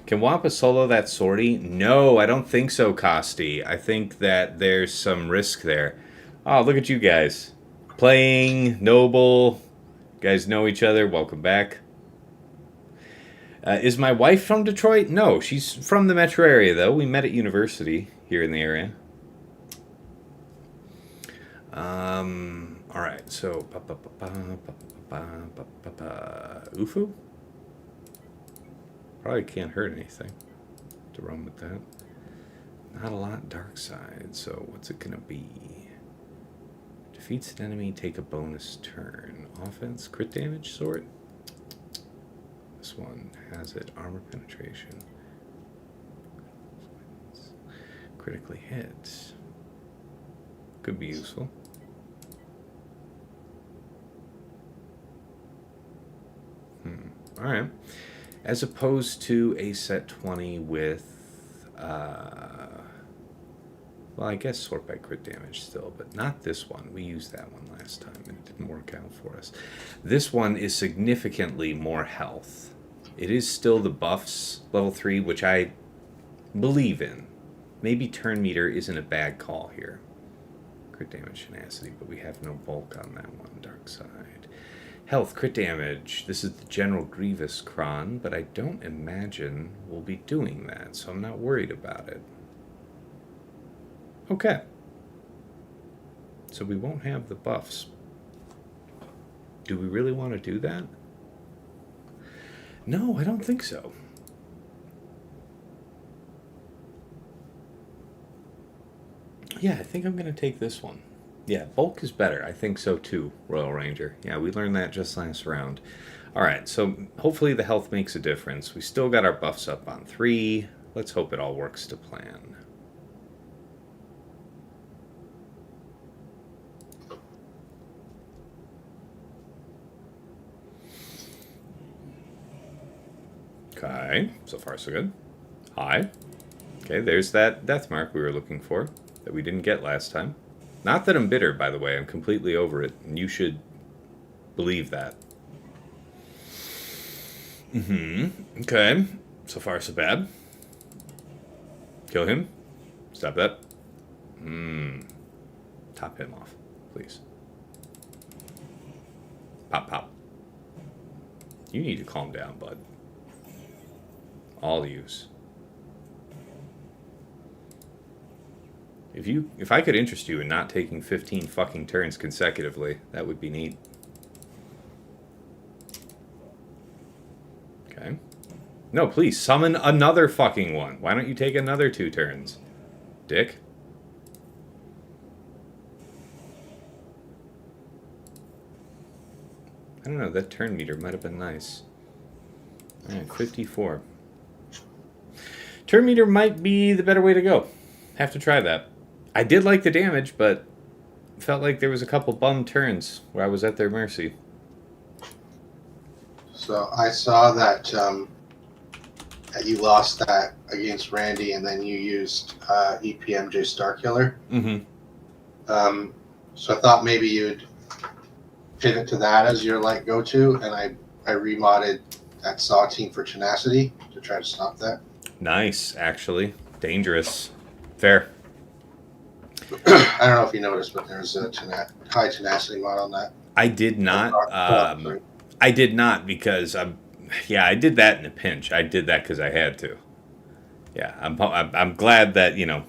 Can Wampa solo that sortie? No, I don't think so, Costi. I think that there's some risk there. Oh, look at you guys. Playing, Noble. You guys know each other. Welcome back. Is my wife from Detroit? No, she's from the metro area, though. We met at university here in the area. All right, so... Ufu? Probably can't hurt anything to run with that. Not a lot dark side, so what's it gonna be? Defeats an enemy, take a bonus turn. Offense, crit damage sort. This one has it. Armor penetration. Critically hit. Could be useful. Alright. As opposed to a set 20 with, well, I guess sort by crit damage still, but not this one. We used that one last time and it didn't work out for us. This one is significantly more health. It is still the buffs, level 3, which I believe in. Maybe turn meter isn't a bad call here. Crit damage, tenacity, but we have no bulk on that one. Dark side. Health, crit damage. This is the General Grievous cron, but I don't imagine we'll be doing that, so I'm not worried about it. Okay. So we won't have the buffs. Do we really want to do that? No, I don't think so. Yeah, I think I'm going to take this one. Yeah, bulk is better. I think so too, Royal Ranger. Yeah, we learned that just last round. Alright, so hopefully the health makes a difference. We still got our buffs up on 3. Let's hope it all works to plan. Okay, so far so good. High. Okay, there's that death mark we were looking for that we didn't get last time. Not that I'm bitter, by the way. I'm completely over it, and you should believe that. Okay, so far so bad. Kill him. Stop that. Top him off, please. Pop, pop. You need to calm down, bud. All use. If I could interest you in not taking 15 fucking turns consecutively, that would be neat. Okay. No, please, summon another fucking one. Why don't you take another 2 turns? Dick. I don't know, that turn meter might have been nice. Alright, 54. Turn meter might be the better way to go. Have to try that. I did like the damage, but felt like there was a couple bum turns where I was at their mercy. So I saw that that you lost that against Randy, and then you used EPMJ Starkiller. So I thought maybe you'd pivot to that as your like go-to, and I remodded that Saw team for Tenacity to try to stop that. Nice, actually. Dangerous. Fair. I don't know if you noticed, but there's a high tenacity mod on that. I did not. I did not because yeah, I did that in a pinch. I did that because I had to. Yeah, I'm glad that, you know.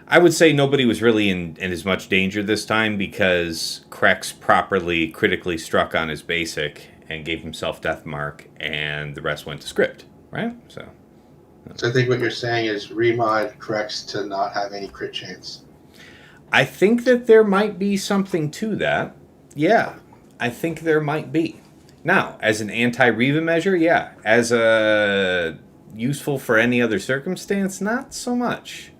I would say nobody was really in as much danger this time because Krex properly critically struck on his basic and gave himself death mark, and the rest went to script, right? So I think what you're saying is remod Krex to not have any crit chance. I think that there might be something to that. Yeah, I think there might be. Now, as an anti-Reva measure, yeah. As a useful for any other circumstance, not so much.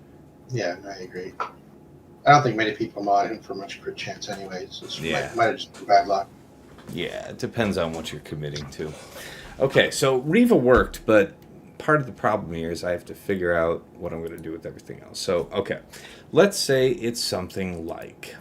Yeah, I agree. I don't think many people mod him for much crit chance anyway, so it might have just been bad luck. Yeah, it depends on what you're committing to. Okay, so Reva worked, but part of the problem here is I have to figure out what I'm going to do with everything else. So, okay, let's say it's something like...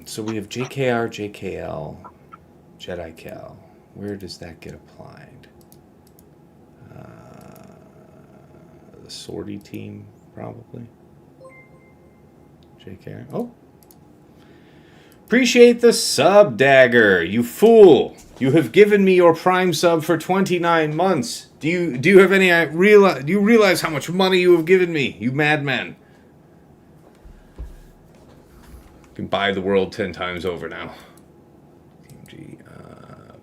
So we have JKR, JKL, Jedi Cal. Where does that get applied? The sortie team, probably. JKR. Oh. Appreciate the sub, Dagger. You fool. You have given me your Prime sub for 29 months. Do you have any do you realize how much money you have given me, you madman? You can buy the world 10 times over now. DTMG.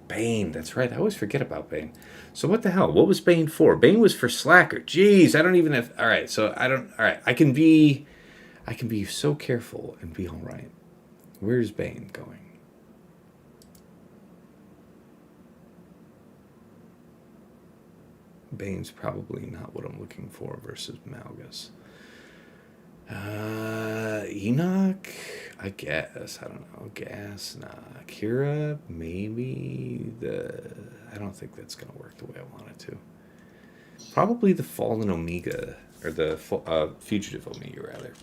Bane, that's right. I always forget about Bane. So what the hell? What was Bane for? Bane was for Slacker. Jeez, I don't even have... All right, so I don't... All right, I can be so careful and be all right. Where's Bane going? Bane's probably not what I'm looking for versus Malgus. Enoch, I guess. I don't know. Gas, nah. Qira, maybe. I don't think that's going to work the way I want it to. Probably the Fallen Omega, or the Fugitive Omega, rather.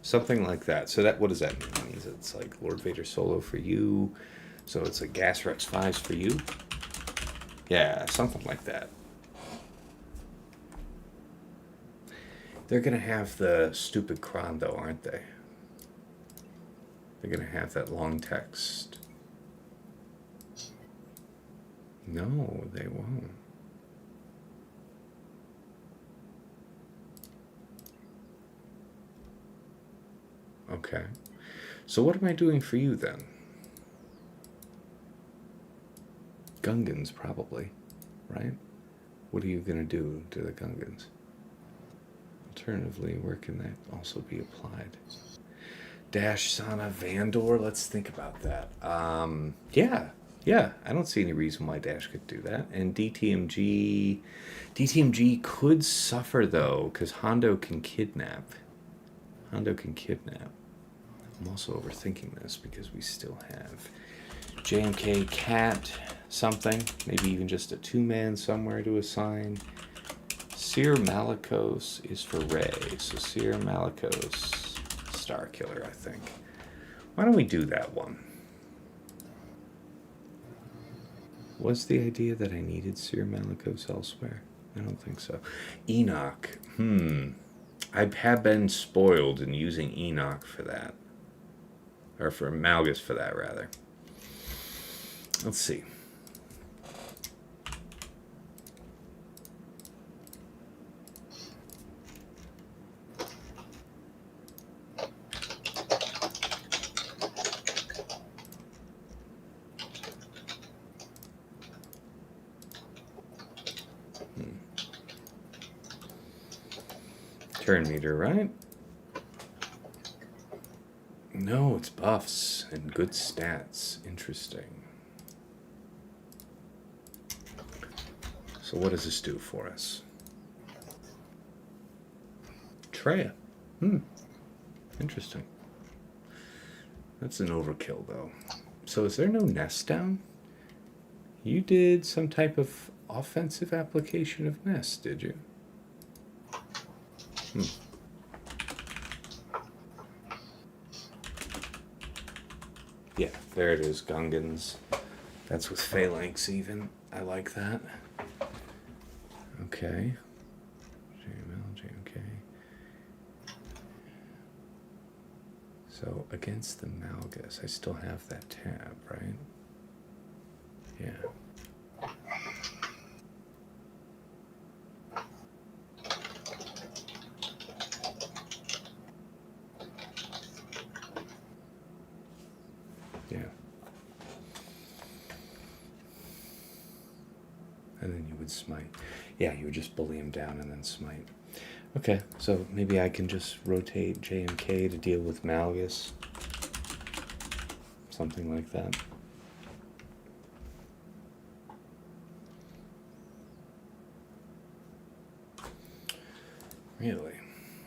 Something like that. So that, what does that mean? It means it's like Lord Vader solo for you. So it's like Gas Rex 5s for you. Yeah, something like that. They're going to have the stupid cron, though, aren't they? They're going to have that long text. No, they won't. Okay. So what am I doing for you, then? Gungans, probably. Right? What are you going to do to the Gungans? Alternatively, where can that also be applied? Dash, Sana, Vandor, let's think about that. Yeah, I don't see any reason why Dash could do that. And DTMG could suffer, though, because Hondo can kidnap. I'm also overthinking this because we still have JMK, Cat, something. Maybe even just a 2-man somewhere to assign. Cere Malicos is for Rey, so Cere Malicos, Star Killer, I think. Why don't we do that one? Was the idea that I needed Cere Malicos elsewhere? I don't think so. Enoch, I have been spoiled in using Enoch for that. Or for Malgus for that, rather. Let's see. Turn meter, right? No, it's buffs and good stats. Interesting. So what does this do for us? Traya. Interesting. That's an overkill, though. So is there no nest down? You did some type of offensive application of nest, did you? Yeah, there it is, Gungans. That's with phalanx even. I like that. Okay. JML, JMK. So against the Malgus, I still have that tab, right? Yeah. Yeah. And then you would smite. Yeah, you would just bully him down and then smite. Okay, so maybe I can just rotate JMK to deal with Malgus. Something like that. Really?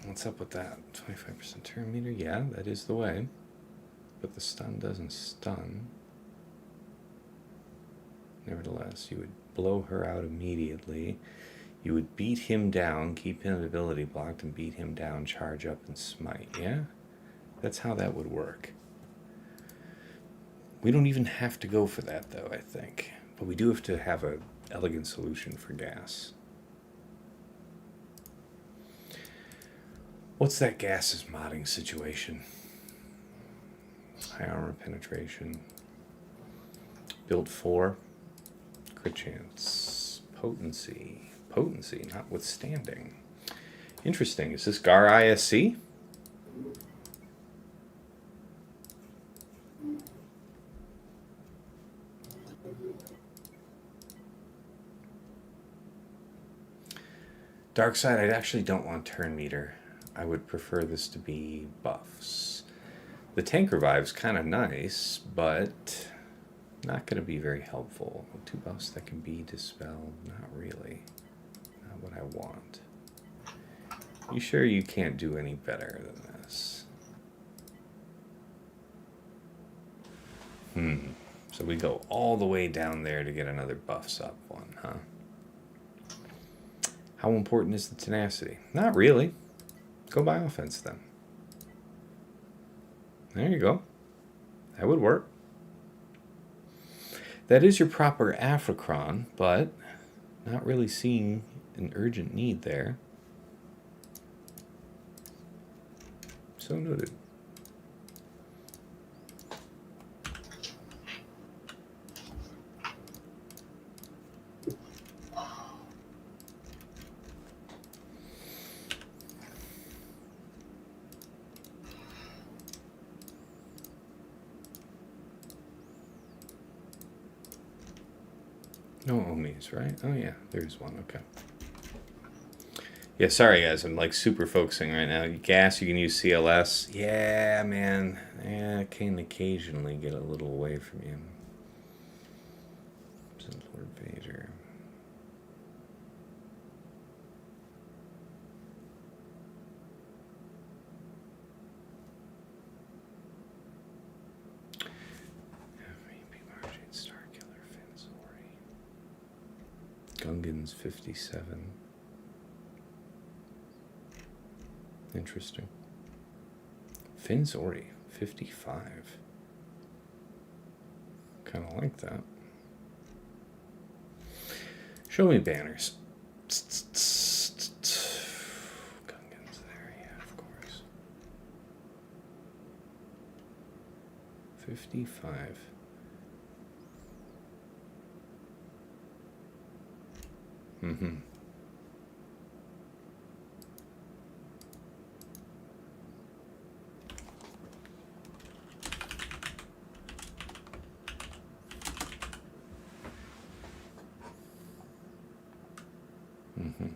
What's up with that? 25% turn meter? Yeah, that is the way. But the stun doesn't stun. Nevertheless, you would blow her out immediately. You would beat him down, keep him ability blocked, and beat him down, charge up, and smite. Yeah? That's how that would work. We don't even have to go for that, though, I think. But we do have to have an elegant solution for gas. What's that gases modding situation? High armor penetration. Build 4. Crit chance. Potency. Potency, notwithstanding. Interesting. Is this Gar ISC? 'Cause Dark side, I actually don't want turn meter. I would prefer this to be buffs. The tank revive's kind of nice, but not going to be very helpful. 2 buffs that can be dispelled, not really. Not what I want. You sure you can't do any better than this? So we go all the way down there to get another buffs up one, huh? How important is the tenacity? Not really. Go by offense then. There you go. That would work. That is your proper Afrocron, but not really seeing an urgent need there. So noted. No Omis, right? Oh yeah, there's one, okay. Yeah, sorry guys, I'm like super focusing right now. Gas, you can use CLS. Yeah, man. Yeah, I can occasionally get a little away from you. Lord Vader. Gungans 57. Interesting. Finzori 55. Kind of like that. Show me banners. Gungans there, yeah, of course. 55. Mm-hmm. Mm-hmm.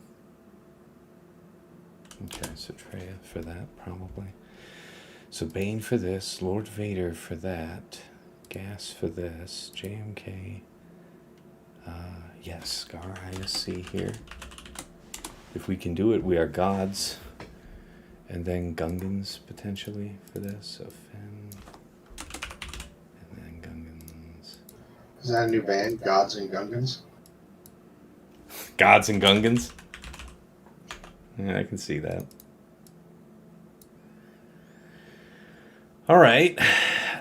Okay, so Traya for that, probably. So Bane for this, Lord Vader for that, Gas for this, JMK. Yes, Scar ISC here. If we can do it, we are gods. And then Gungans potentially for this. So Finn. And then Gungans. Is that a new band? Gods and Gungans? Gods and Gungans? Yeah, I can see that. All right.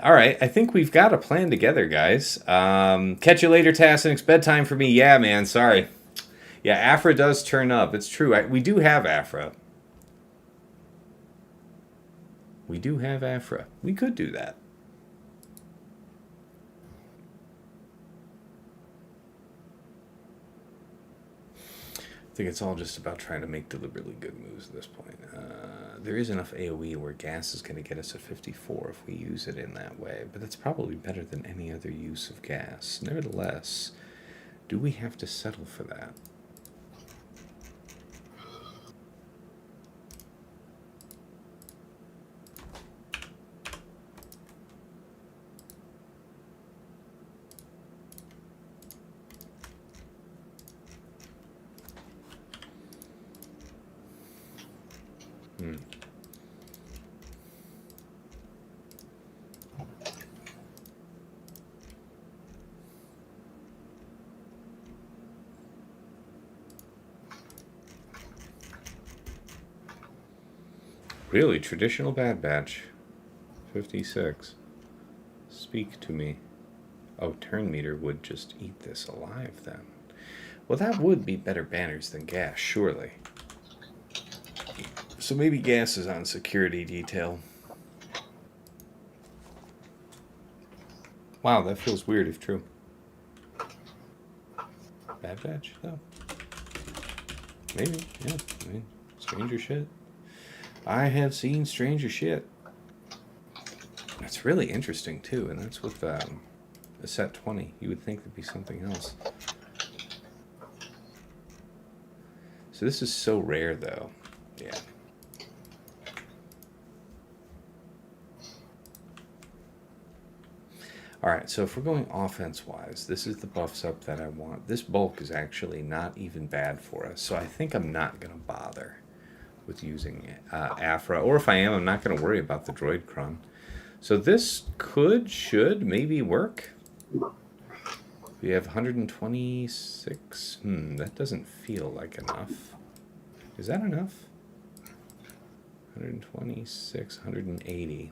All right, I think we've got a plan together, guys. Catch you later, Tassinix. Bedtime for me. Yeah, man, sorry. Yeah, Afra does turn up. It's true. We do have Afra. We do have Afra. We could do that. I think it's all just about trying to make deliberately good moves at this point. There is enough AoE where gas is going to get us at 54 if we use it in that way, but that's probably better than any other use of gas. Nevertheless, do we have to settle for that? Really? Traditional Bad Batch. 56. Speak to me. Oh, turn meter would just eat this alive then. Well, that would be better banners than gas, surely. So maybe gas is on security detail. Wow, that feels weird if true. Bad Batch, though? Maybe, yeah. I mean, stranger shit. I have seen stranger shit. That's really interesting, too, and that's with a set 20. You would think it'd be something else. So this is so rare, though. Yeah. Alright, so if we're going offense-wise, this is the buffs up that I want. This bulk is actually not even bad for us, so I think I'm not going to bother with using Afra. Or if I am, I'm not going to worry about the droid cron. So this should maybe work. We have 126. That doesn't feel like enough. Is that enough? 126, 180.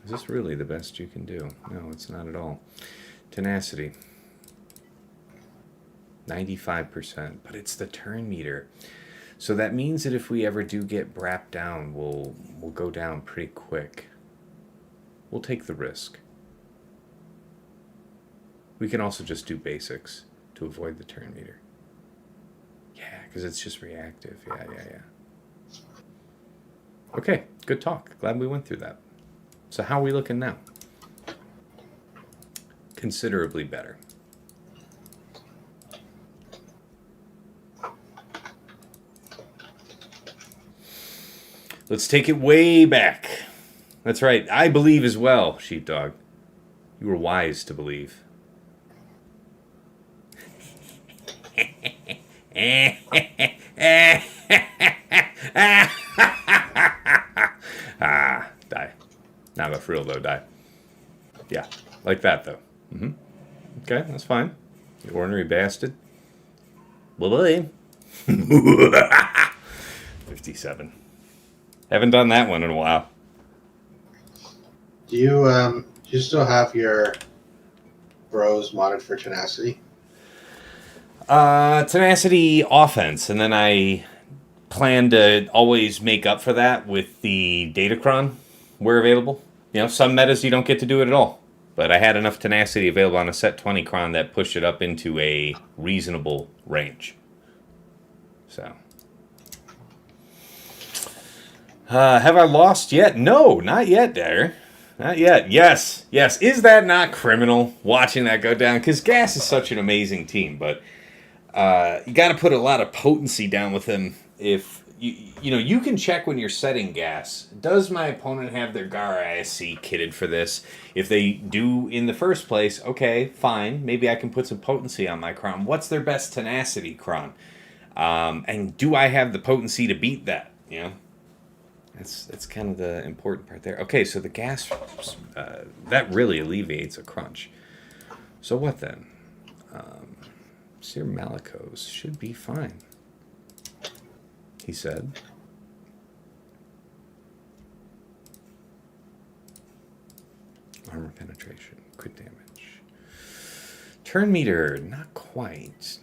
Is this really the best you can do? No, it's not at all. Tenacity. 95%, but it's the turn meter. So that means that if we ever do get brapped down, we'll go down pretty quick. We'll take the risk. We can also just do basics to avoid the turn meter. Yeah, because it's just reactive. Yeah. Okay, good talk. Glad we went through that. So how are we looking now? Considerably better. Let's take it way back. That's right. I believe as well, Sheepdog. You were wise to believe. Die. Not a for real, though. Die. Yeah, like that, though. Okay, that's fine. You ornery bastard. Bye-bye. 57. Haven't done that one in a while. Do you still have your bros modded for tenacity? Tenacity offense, and then I plan to always make up for that with the Datacron where available. You know, some metas you don't get to do it at all. But I had enough tenacity available on a set 20 cron that pushed it up into a reasonable range. So. Have I lost yet? No, not yet, Dare. Not yet. Yes. Is that not criminal, watching that go down? Because Gas is such an amazing team, but you got to put a lot of potency down with him. If you can check when you're setting Gas. Does my opponent have their Gar ISC kitted for this? If they do in the first place, okay, fine. Maybe I can put some potency on my cron. What's their best tenacity cron? And do I have the potency to beat that? You know, that's kind of the important part there. Okay, so the Gas that really alleviates a crunch. So what then? Cere Malicos should be fine, he said. Armor penetration, crit damage. Turn meter, not quite.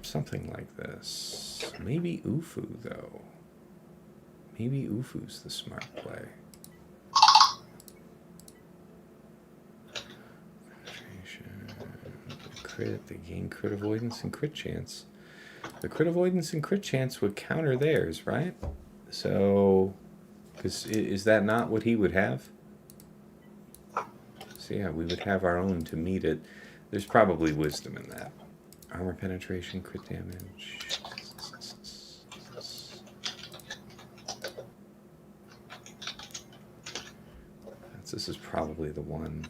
Something like this. Maybe Ufu, though. Maybe Ufu's the smart play. Crit, they gain crit avoidance and crit chance. The crit avoidance and crit chance would counter theirs, right? So, because is that not what he would have? So yeah, we would have our own to meet it. There's probably wisdom in that. Armor penetration, crit damage. This is probably the one.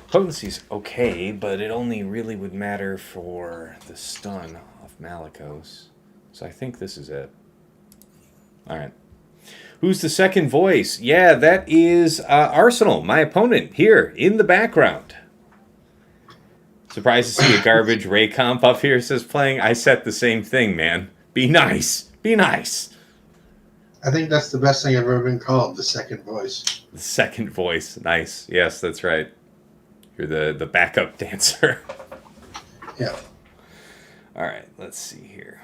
Potency's okay, but it only really would matter for the stun off Malicos. So I think this is it. Alright. Who's the second voice? Yeah, that is Arsenal, my opponent, here in the background. Surprised to see a garbage Ray comp up here, says playing. I set the same thing, man. Be nice. Be nice. I think that's the best thing I've ever been called, the second voice. The second voice. Nice. Yes, that's right. You're the backup dancer. Yeah. All right, let's see here.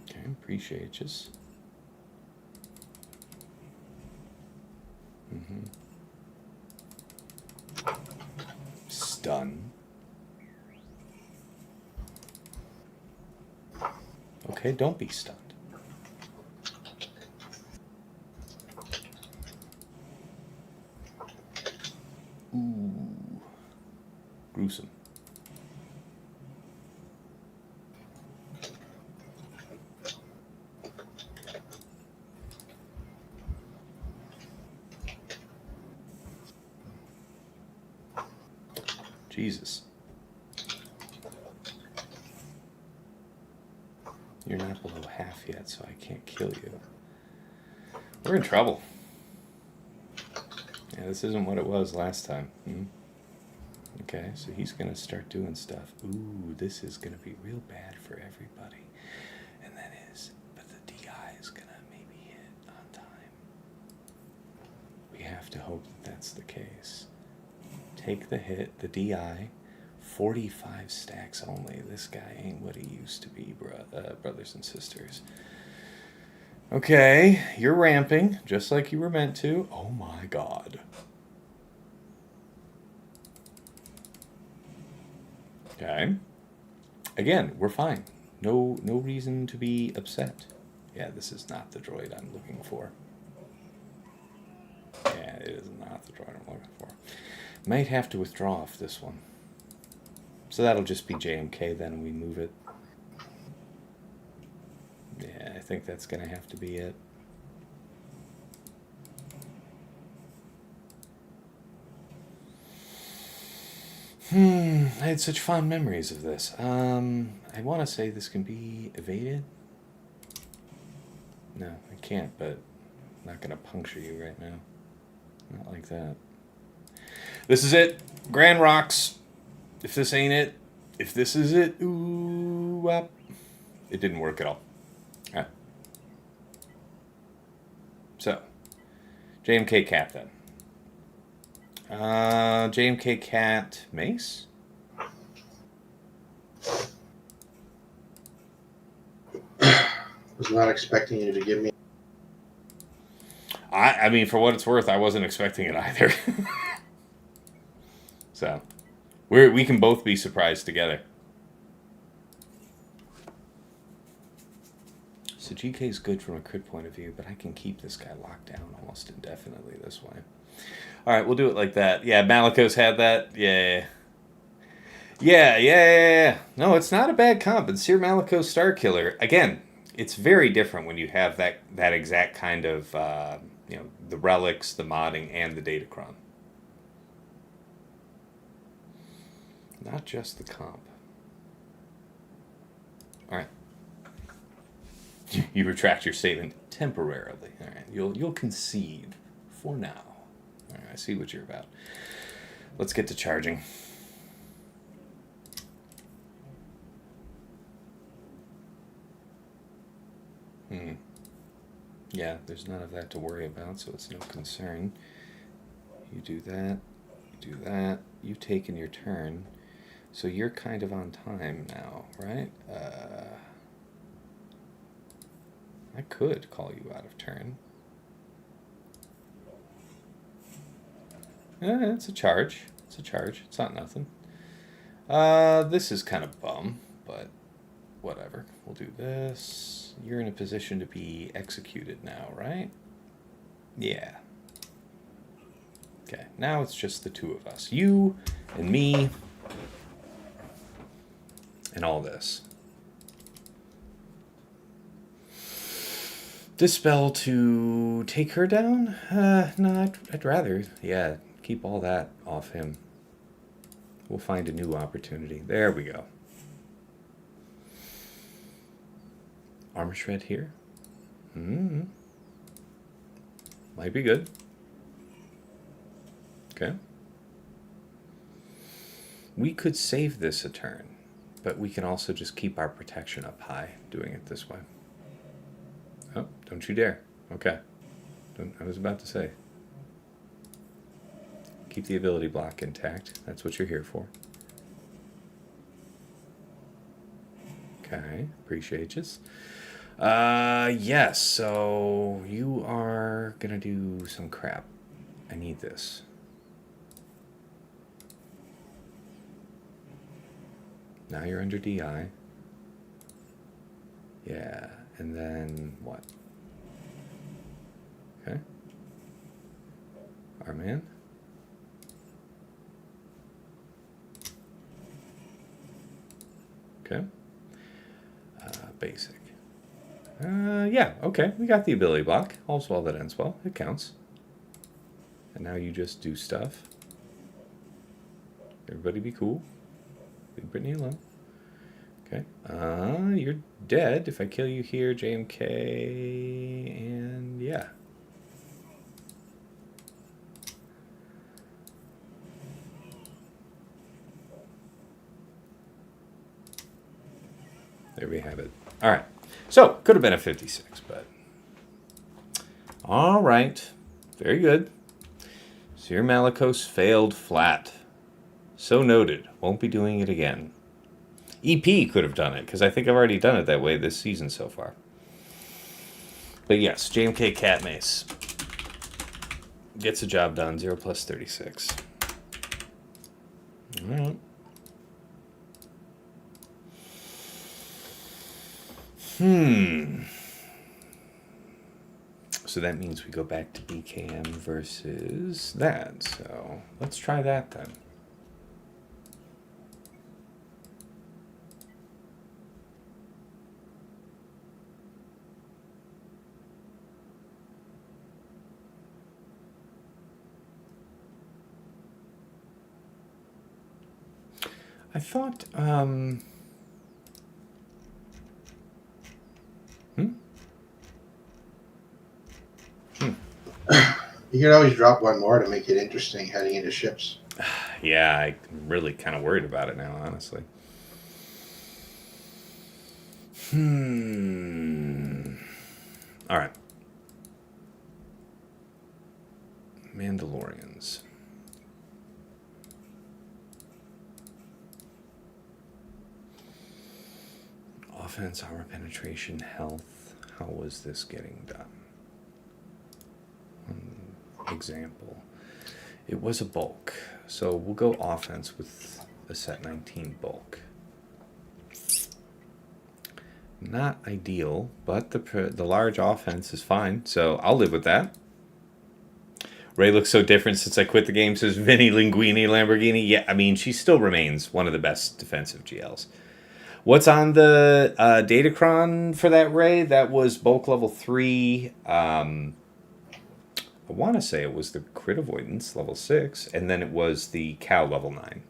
Okay, appreciate you. stun. Okay, don't be stunned. Ooh. Gruesome. Jesus. You're not below half yet, so I can't kill you. We're in trouble. Yeah, this isn't what it was last time. Okay, so he's going to start doing stuff. Ooh, this is going to be real bad for everybody. And that is, but the DI is going to maybe hit on time. We have to hope that that's the case. Take the hit, the DI, 45 stacks only. This guy ain't what he used to be, brothers and sisters. Okay, you're ramping, just like you were meant to. Oh my god. Okay. Again, we're fine. No reason to be upset. Yeah, this is not the droid I'm looking for. Yeah, it is not the droid I'm looking for. Might have to withdraw off this one. So that'll just be JMK then, and we move it. Yeah, I think that's going to have to be it. I had such fond memories of this. I want to say this can be evaded. No, I can't, but I'm not going to puncture you right now. Not like that. This is it. Grand Rocks. If this ain't it, if this is it, ooh, wop. It didn't work at all. All right. So, JMK Cat then. JMK Cat Mace? Was not expecting you to give me. I mean, for what it's worth, I wasn't expecting it either. So, we can both be surprised together. So GK is good from a crit point of view, but I can keep this guy locked down almost indefinitely this way. All right, we'll do it like that. Yeah, Malicos had that. Yeah. No, it's not a bad comp. It's Cere Malicos Star Killer. Again, it's very different when you have that exact kind of, the relics, the modding, and the datacron. Not just the comp. All right. You retract your statement temporarily. All right. You'll concede for now. All right. I see what you're about. Let's get to charging. Yeah, there's none of that to worry about, so it's no concern. You do that. You do that. You've taken your turn. So you're kind of on time now, right? I could call you out of turn. It's a charge. It's a charge. It's not nothing. This is kind of bum, but whatever. We'll do this. You're in a position to be executed now, right? Yeah. Okay, now it's just the two of us. You and me and all this. Dispel to take her down? No, I'd rather, keep all that off him. We'll find a new opportunity. There we go. Armor shred here. Might be good. Okay. We could save this a turn, but we can also just keep our protection up high doing it this way. Oh, don't you dare. Okay. I was about to say. Keep the ability block intact. That's what you're here for. Okay, appreciate you. Yes, so you are gonna do some crap. I need this. Now you're under DI. Yeah, and then what? Okay. Our man. Okay. Basic. Yeah, okay. We got the ability block. All's well that ends well. It counts. And now you just do stuff. Everybody be cool. Leave Brittany alone. Okay. You're dead if I kill you here, JMK, and yeah. There we have it. All right. So, could have been a 56, but... All right. Very good. Cere Malicos failed flat. So noted. Won't be doing it again. EP could have done it, because I think I've already done it that way this season so far. But yes, JMK Cat Mace. Gets the job done. 0 plus 36. All right. So that means we go back to BKM versus that. So let's try that then. I thought, You could always drop one more to make it interesting heading into ships. Yeah, I'm really kind of worried about it now, honestly. All right. Mandalorians. Offense, armor penetration, health. How was this getting done? Example. It was a bulk. So we'll go offense with a set 19 bulk. Not ideal, but the large offense is fine. So I'll live with that. Ray looks so different since I quit the game, says Vinny Linguini Lamborghini. Yeah, I mean, she still remains one of the best defensive GLs. What's on the Datacron for that, Ray? That was bulk level 3. I want to say it was the crit avoidance level 6, and then it was the cow level 9.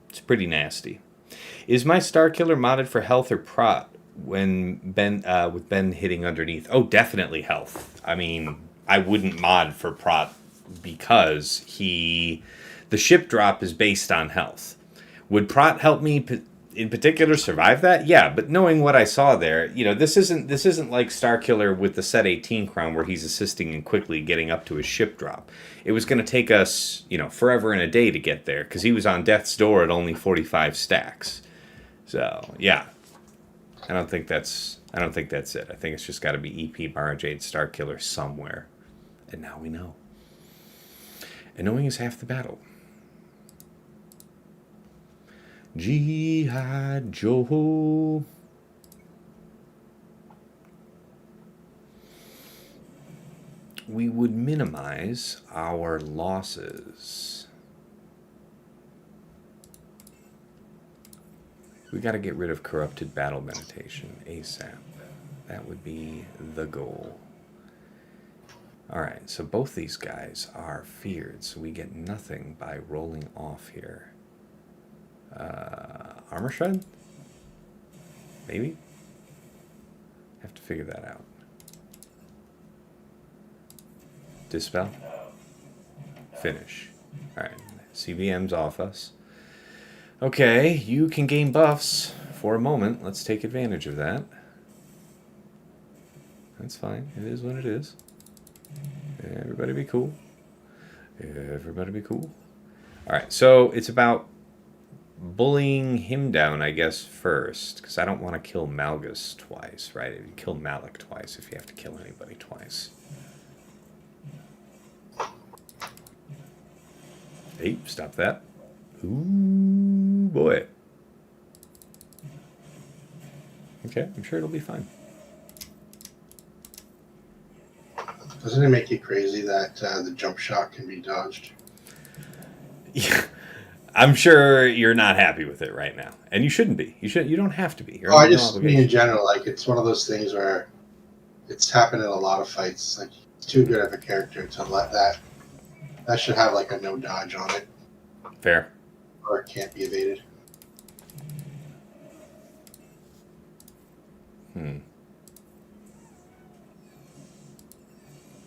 It's pretty nasty. Is my Star Killer modded for health or prot when with Ben hitting underneath? Oh, definitely health. I mean, I wouldn't mod for prot because the ship drop is based on health. Would prot help me in particular survive that? Yeah, but knowing what I saw there, this isn't like Starkiller with the set 18 crown where he's assisting and quickly getting up to his ship drop. It was going to take us, forever and a day to get there because he was on death's door at only 45 stacks. So, yeah. I don't think that's it. I think it's just got to be EP Mara Jade Starkiller somewhere. And now we know. And knowing is half the battle. G.I. Joe. We would minimize our losses. We got to get rid of corrupted battle meditation ASAP. That would be the goal. Alright, so both these guys are feared, so we get nothing by rolling off here. Armor shred? Maybe? Have to figure that out. Dispel? Finish. Alright, CBM's off us. Okay, you can gain buffs for a moment. Let's take advantage of that. That's fine. It is what it is. Everybody be cool. Everybody be cool. Alright, so it's about bullying him down, I guess, first. Because I don't want to kill Malgus twice, right? You kill Malik twice if you have to kill anybody twice. Hey, stop that. Ooh, boy. Okay, I'm sure it'll be fine. Doesn't it make you crazy that the jump shot can be dodged? Yeah. I'm sure you're not happy with it right now, and you shouldn't be. You don't have to be. You're Oh, I under no just mean in obligation. general, like it's one of those things where it's happened in a lot of fights. Like it's too good of a character to let that. That should have like a no dodge on it, Fair. or it can't be evaded.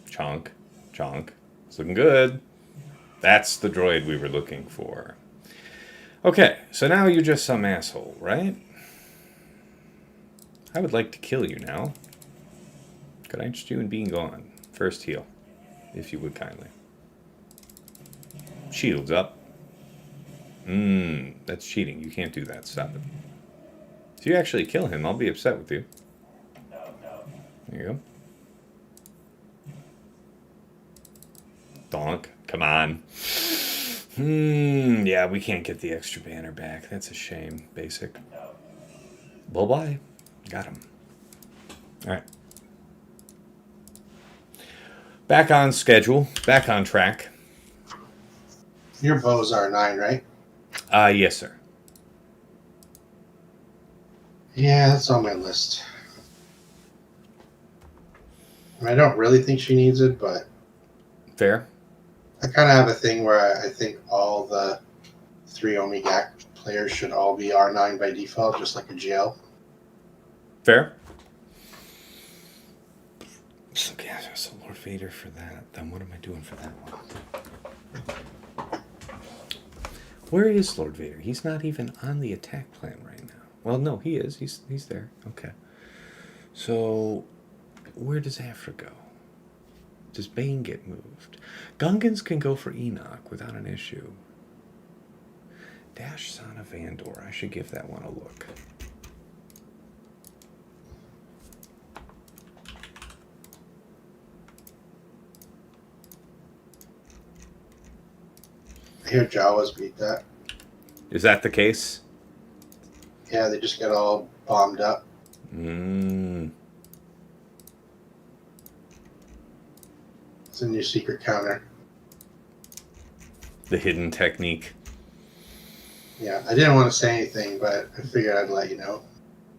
Chonk. Chonk. It's looking good. That's the droid we were looking for. Okay, so now you're just some asshole, right? I would like to kill you now. Could I interest you in being gone? First heal, if you would kindly. Shields up. That's cheating. You can't do that. Stop it. If you actually kill him, I'll be upset with you. There you go. Donk. Come on. Yeah, we can't get the extra banner back. That's a shame. Basic. Bye-bye. Got him. Alright. Back on schedule. Back on track. Your bows are 9, right? Yes, sir. Yeah, that's on my list. I don't really think she needs it, but Fair. I kind of have a thing where I think all the 3 Omega players should all be R9 by default, just like a GL. Fair. So, yeah, so Lord Vader for that. Then what am I doing for that one? Where is Lord Vader? He's not even on the attack plan right now. Well, no, he is. He's there. Okay. So, where does Afra go? Does Bane get moved? Gungans can go for Enoch without an issue. Dash Son of Vandor. I should give that one a look. I hear Jawas beat that. Is that the case? Yeah, they just get all bombed up. It's a new secret counter. The hidden technique. Yeah, I didn't want to say anything, but I figured I'd let you know.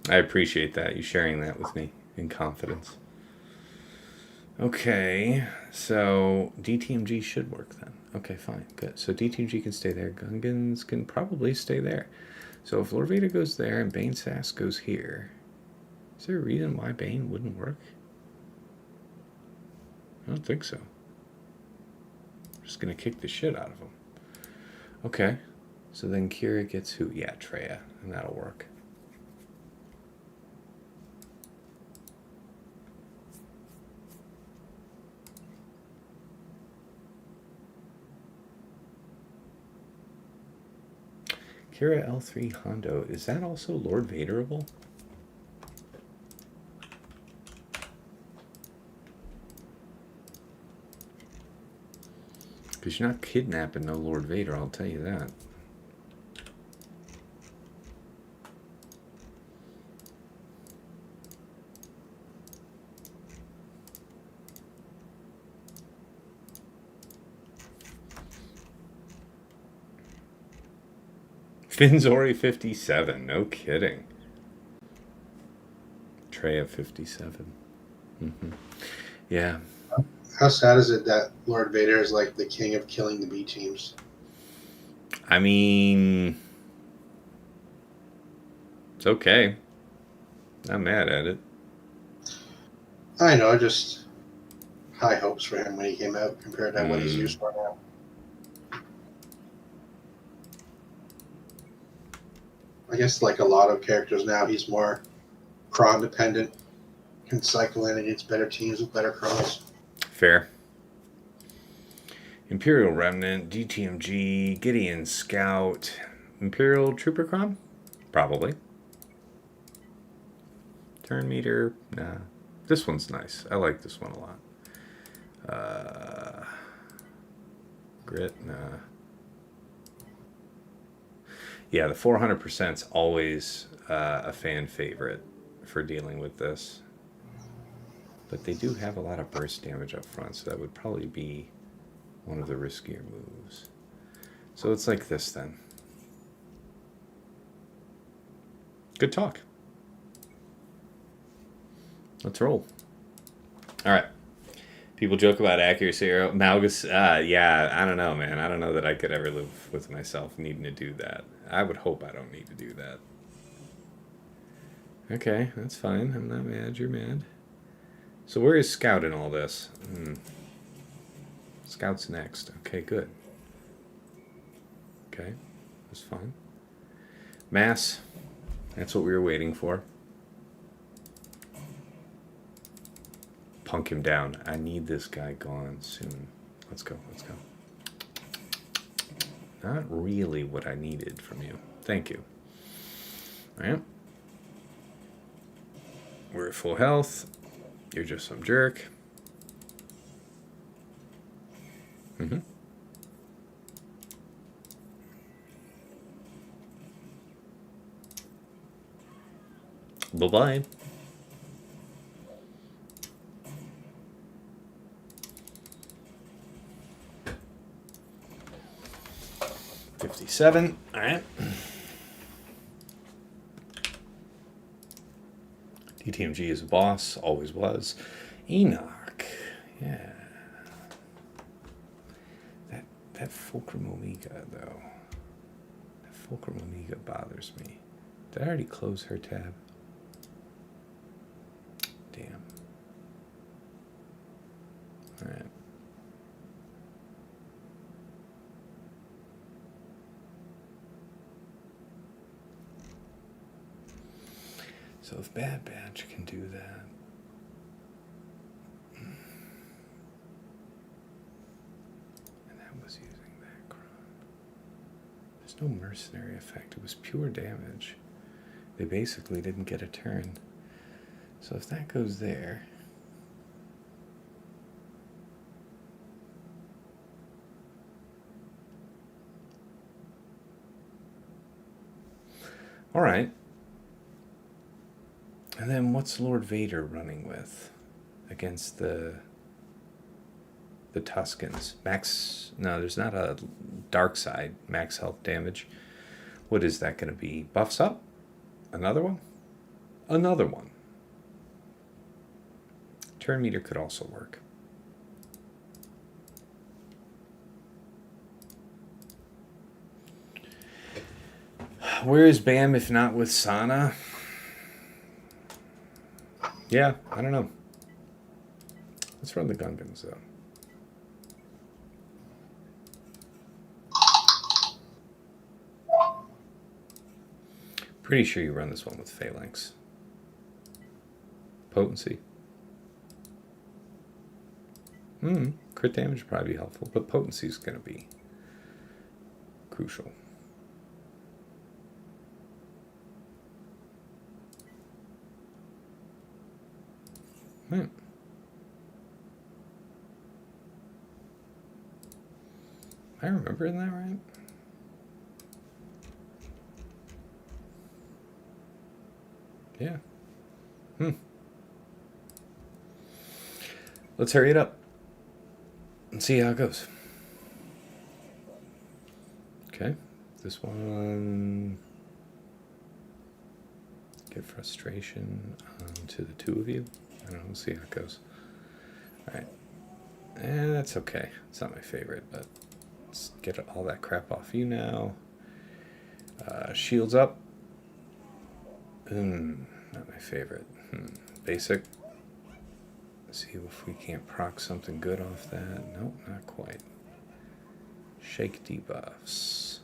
I appreciate that, you sharing that with me in confidence. Okay, so DTMG should work then. Okay, fine, good. So DTMG can stay there. Gungans can probably stay there. So if Lord Vader goes there and Bane Sass goes here, is there a reason why Bane wouldn't work? I don't think so. I'm just going to kick the shit out of him. Okay, so then Qira gets who? Yeah, Traya, and that'll work. Qira L3 Hondo, is that also Lord Vaderable? Because you're not kidnapping no Lord Vader, I'll tell you that. Finzori 57, no kidding. Traya 57. Yeah. How sad is it that Lord Vader is like the king of killing the B teams? I mean, it's okay. Not mad at it. I know, just high hopes for him when he came out compared to what he's used for now. I guess like a lot of characters now, he's more cron dependent, can cycle in against better teams with better crons. Fair. Imperial Remnant, DTMG, Gideon Scout, Imperial Trooper Cron? Probably. Turn meter? Nah. This one's nice. I like this one a lot. Grit? Nah. Yeah, the 400%'s always a fan favorite for dealing with this. But they do have a lot of burst damage up front, so that would probably be one of the riskier moves. So it's like this then. Good talk. Let's roll. All right. People joke about accuracy. Malgus, yeah, I don't know, man. I don't know that I could ever live with myself needing to do that. I would hope I don't need to do that. Okay, that's fine. I'm not mad. You're mad. So where is Scout in all this? Scout's next. Okay, good. Okay, that's fine. Mass. That's what we were waiting for. Punk him down. I need this guy gone soon. Let's go. Let's go. Not really what I needed from you. Thank you. All right. We're at full health. You're just some jerk. Mm-hmm. Bye-bye. $57. All right. DTMG is a boss. Always was. Enoch. Yeah. That Fulcrum Omega, though. That Fulcrum Omega bothers me. Did I already close her tab? Damn. All right. So if Bad Batch can do that, and that was using that cron. There's no mercenary effect. It was pure damage. They basically didn't get a turn. So if that goes there, all right. And then what's Lord Vader running with against the Tuskens? Max, no, there's not a dark side. Max health damage. What is that going to be? Buffs up? Another one? Another one. Turn meter could also work. Where is Bam if not with Sana? Yeah, I don't know. Let's run the Gungans, though. Pretty sure you run this one with Phalanx. Potency. Crit damage would probably be helpful, but potency is going to be crucial. Am I remembering that right? Yeah. Let's hurry it up and see how it goes. Okay. This one. Get frustration to the two of you. I don't know. We'll see how it goes. All right. And that's okay. It's not my favorite, but let's get all that crap off you now. Shields up. Not my favorite. Basic. See if we can't proc something good off that. Nope, not quite. Shake debuffs.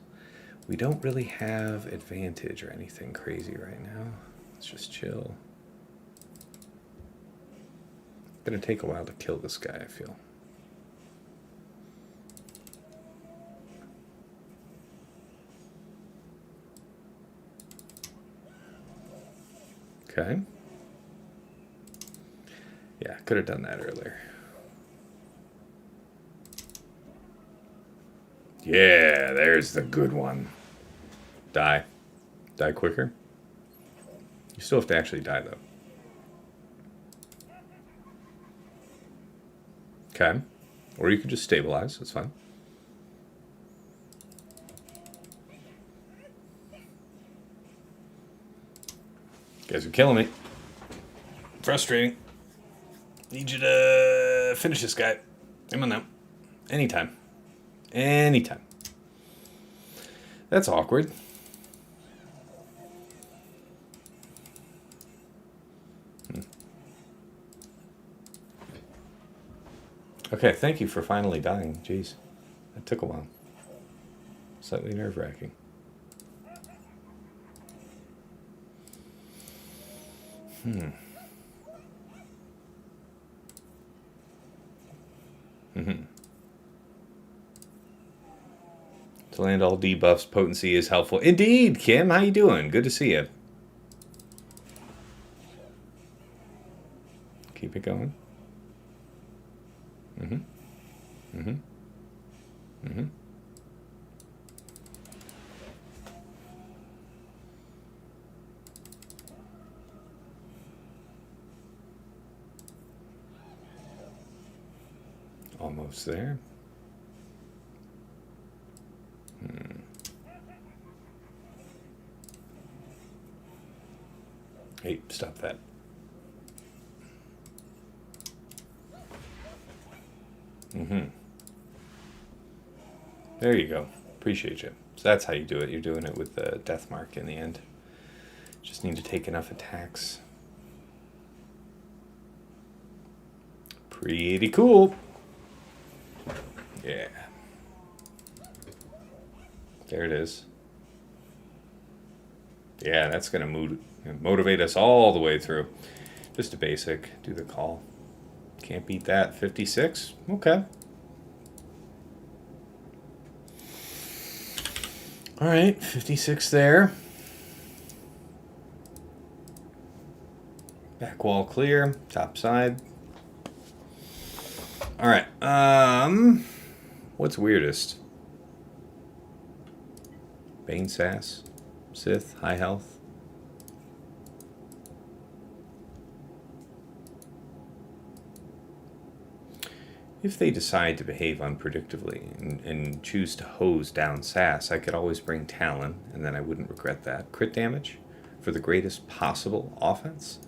We don't really have advantage or anything crazy right now. Let's just chill. It's gonna take a while to kill this guy, I feel. Okay. Yeah, could have done that earlier. Yeah, there's the good one. Die. Die quicker. You still have to actually die, though. Okay. Or you could just stabilize. That's fine. You guys are killing me. Frustrating. Need you to finish this guy. Come on now. Anytime. Anytime. That's awkward. Okay, thank you for finally dying. Jeez. That took a while. Slightly nerve-wracking. To land all debuffs, potency is helpful. Indeed, Kim. How you doing? Good to see you. Keep it going. Almost there. Hey, stop that. There you go. Appreciate you. So that's how you do it. You're doing it with the death mark in the end. Just need to take enough attacks. Pretty cool. Yeah. There it is. Yeah, that's going to motivate us all the way through. Just a basic. Do the call. Can't beat that. 56. Okay. All right. 56 there. Back wall clear. Top side. All right. What's weirdest? Bane Sass. Sith. High health. If they decide to behave unpredictably and choose to hose down Sass, I could always bring Talon, and then I wouldn't regret that. Crit damage for the greatest possible offense.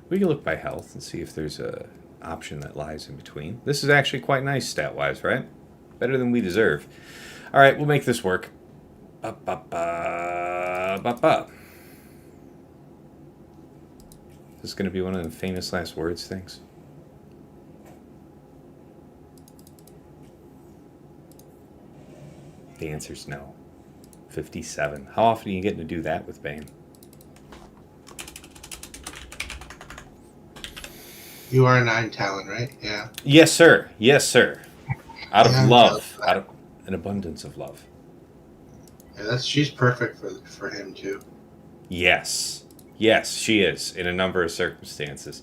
We can look by health and see if there's a option that lies in between. This is actually quite nice stat-wise, right? Better than we deserve. All right, we'll make this work. This is going to be one of the famous last words things. The answer's no. 57. How often are you getting to do that with Bane? You are a 9 Talon, right? Yeah. Yes, sir. Yes, sir. Out of love. Out of an abundance of love. Yeah, she's perfect for him, too. Yes. Yes, she is, in a number of circumstances.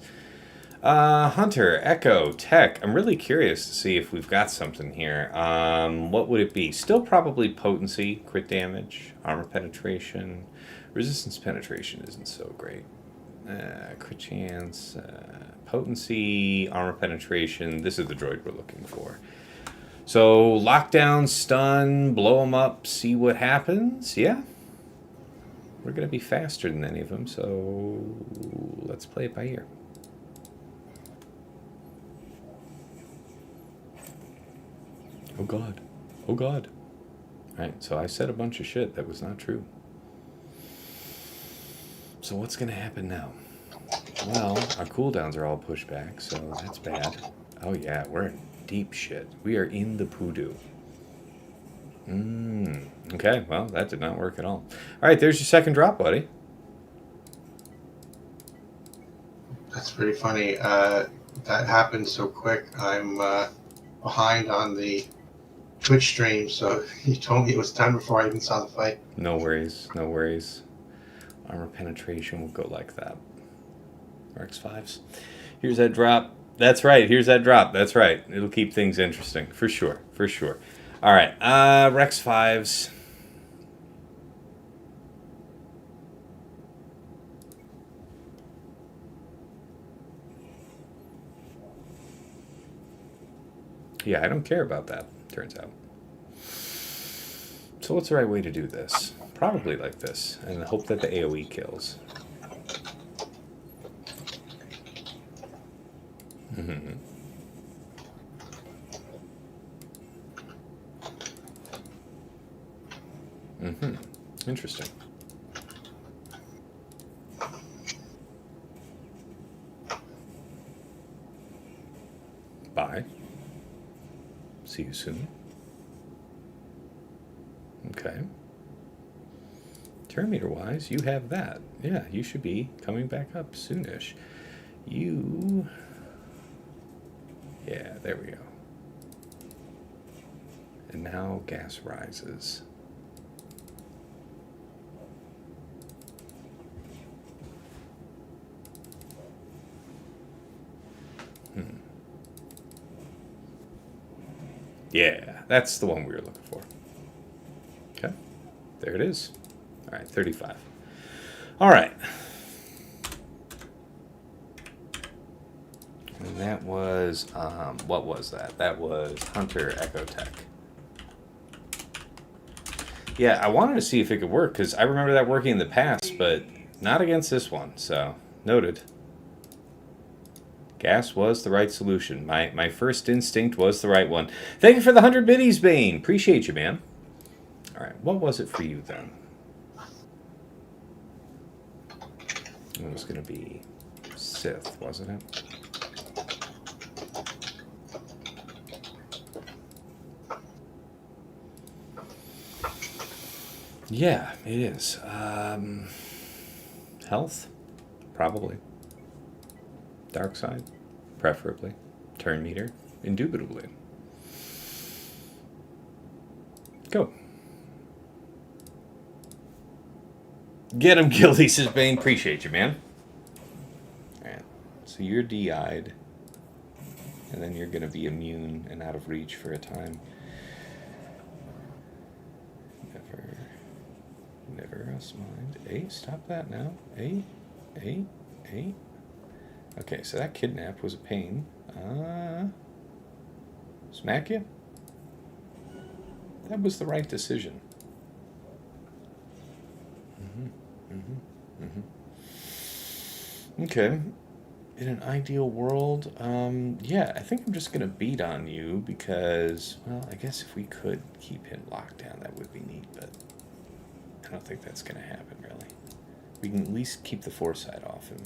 Hunter, Echo, Tech. I'm really curious to see if we've got something here. What would it be? Still probably potency, crit damage, armor penetration. Resistance penetration isn't so great. Crit chance, potency, armor penetration. This is the droid we're looking for. So, lockdown, stun, blow them up, see what happens. Yeah. We're going to be faster than any of them, so let's play it by ear. Oh God. Oh God. Alright, so I said a bunch of shit that was not true. So what's going to happen now? Well, our cooldowns are all pushed back, so that's bad. Oh yeah, we're in deep shit. We are in the poodoo. Okay, well, that did not work at all. Alright, there's your second drop, buddy. That's pretty funny. That happened so quick. I'm behind on the Twitch stream, so he told me it was done before I even saw the fight. No worries, no worries. Armor penetration will go like that. RX5s. Here's that drop. That's right, here's that drop. That's right. It'll keep things interesting. For sure, for sure. Alright, Rex 5s. Yeah, I don't care about that, turns out. So what's the right way to do this? Probably like this, and hope that the AoE kills. Mm-hmm. Mm-hmm. Interesting. Bye. See you soon. Okay. Turn meter wise, you have that. Yeah, you should be coming back up soonish. You... Yeah, there we go. And now gas rises. Yeah, that's the one we were looking for. Okay, there it is. All right, 35. All right. And that was, what was that? That was Hunter Echo Tech. Yeah, I wanted to see if it could work, because I remember that working in the past, but not against this one, so noted. Gas was the right solution. My first instinct was the right one. Thank you for the 100 biddies, Bane. Appreciate you, man. All right, what was it for you, then? It was going to be Sith, wasn't it? Yeah, it is. Health? Probably. Dark side? Preferably. Turn meter? Indubitably. Go. Get him, Gildy, says Bane. Appreciate you, man. Alright. So you're DI'd. And then you're going to be immune and out of reach for a time. Never else mind. Hey, stop that now. Hey. Okay, so that kidnap was a pain. Smack you? That was the right decision. Okay. In an ideal world, yeah, I think I'm just going to beat on you because, well, I guess if we could keep him locked down, that would be neat, but I don't think that's going to happen, really. We can at least keep the foresight off him.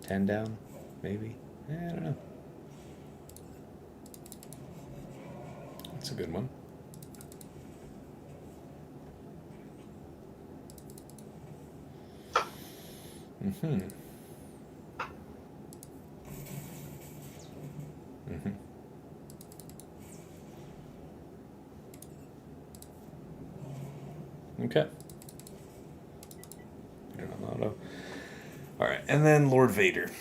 10 down, maybe? I don't know. That's a good one. Okay. All right, and then Lord Vader.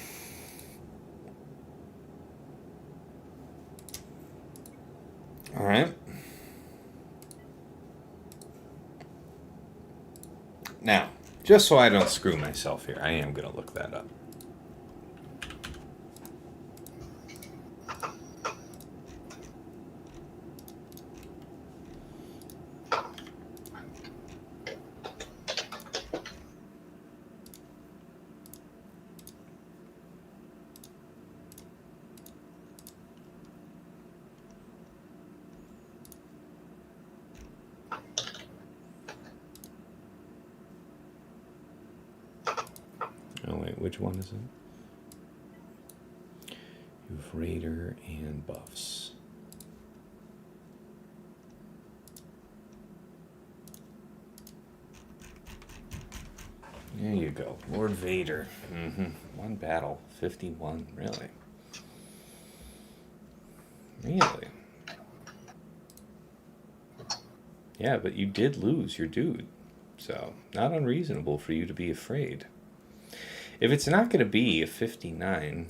All right. Now, just so I don't screw myself here, I am going to look that up. Which one is it? You have Raider and buffs. There you go. Lord Vader. One battle. 51. Really? Really? Yeah, but you did lose your dude. So, not unreasonable for you to be afraid. If it's not going to be a 59...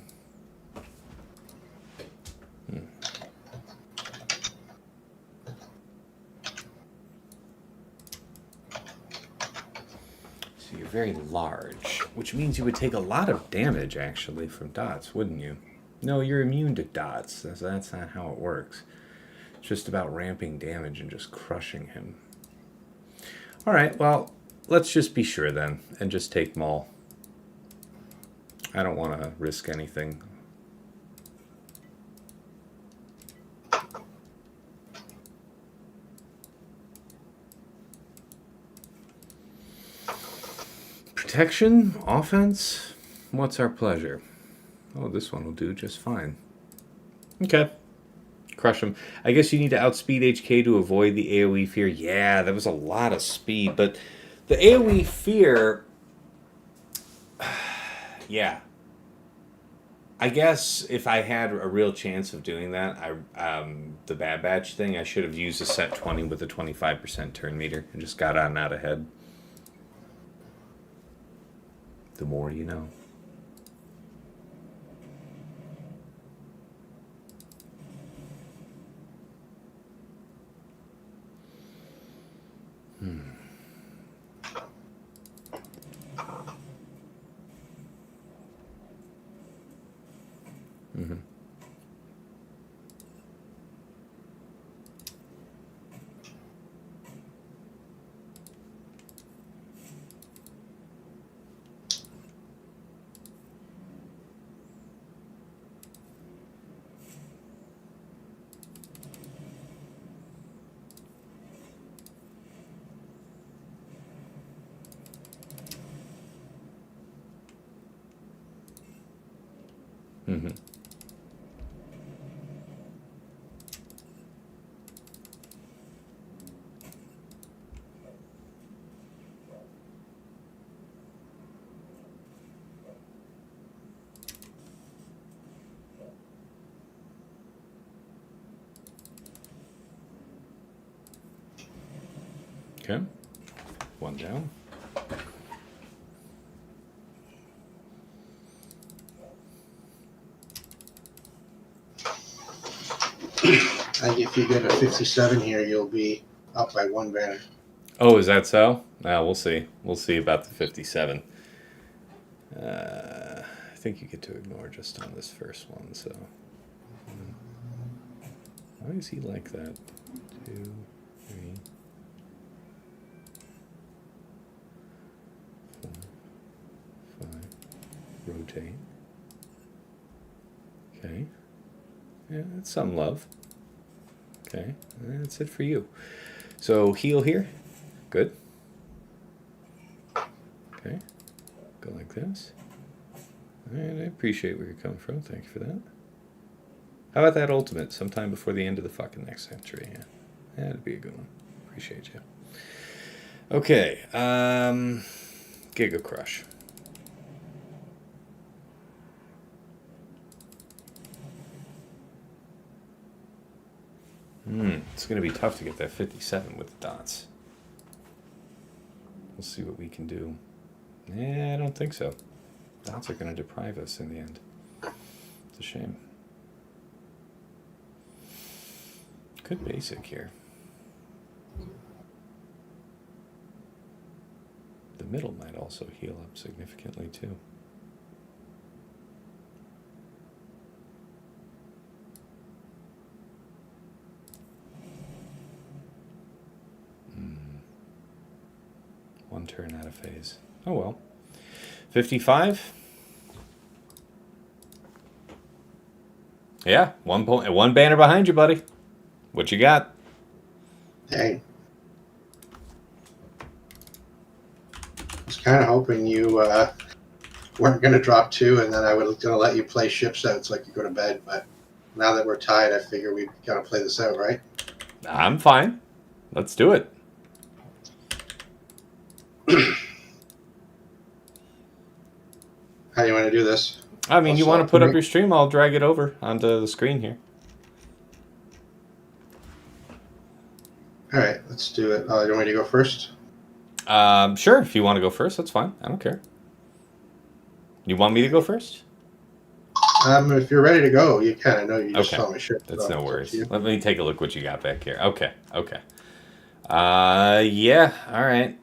So you're very large, which means you would take a lot of damage, actually, from dots, wouldn't you? No, you're immune to dots. That's not how it works. It's just about ramping damage and just crushing him. All right, well, let's just be sure then and just take Maul. I don't want to risk anything. Protection, offense, what's our pleasure? Oh, this one will do just fine. Okay. Crush him. I guess you need to outspeed HK to avoid the AoE fear. Yeah, that was a lot of speed, but the AoE fear... yeah. I guess if I had a real chance of doing that, the Bad Batch thing, I should have used a set 20 with a 25% turn meter and just got on out ahead. The more you know. Mm-hmm. Okay. One down. If you get a 57 here, you'll be up by 1 banner. Oh, is that so? We'll see. We'll see about the 57. I think you get to ignore just on this first one, so... Why is he like that? 2, 3... 4, 5. Rotate. Okay. Yeah, that's some love. Okay, that's it for you. So heal here. Good. Okay. Go like this. And I appreciate where you're coming from. Thank you for that. How about that ultimate sometime before the end of the fucking next century? Yeah. That'd be a good one. Appreciate you. Okay. Giga Crush. It's going to be tough to get that 57 with the dots. We'll see what we can do. I don't think so. Dots are going to deprive us in the end. It's a shame. Good basic here. The middle might also heal up significantly too. One turn out of phase. Oh well. 55. Yeah, 1 point, 1 banner behind you, buddy. What you got? Dang. I was kind of hoping you weren't going to drop 2, and then I was going to let you play ships out so I could go to bed. But now that we're tied, I figure we've got to play this out, right? I'm fine. Let's do it. How do you want to do this? I mean, you want to put up your stream, I'll drag it over onto the screen here. All right, let's do it. You want me to go first? Sure, if you want to go first, that's fine. I don't care. You want me to go first? If you're ready to go, you kind of know you just saw my ship. That's so no worries. Let me take a look what you got back here. Okay. Yeah, all right.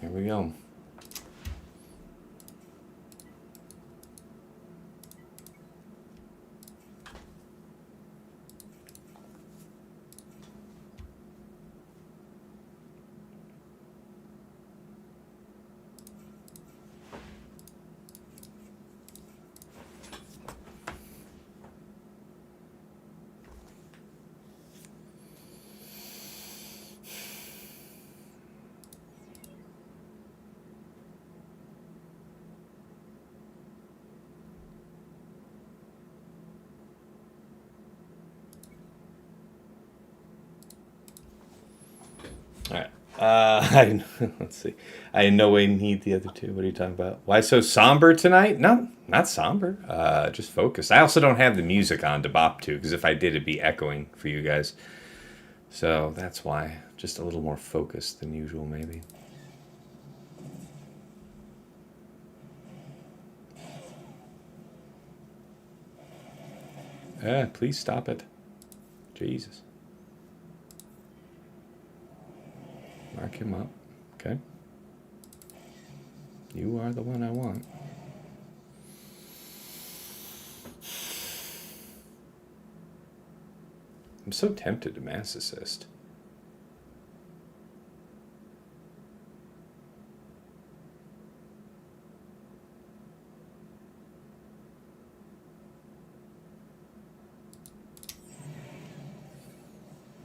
Here we go. All right. Let's see. I in no way need the other two. What are you talking about? Why so somber tonight? No, not somber. Just focused. I also don't have the music on to bop to, because if I did, it'd be echoing for you guys. So that's why. Just a little more focused than usual, maybe. Please stop it. Jesus. Mark him up. Okay. You are the one I want. I'm so tempted to mass assist.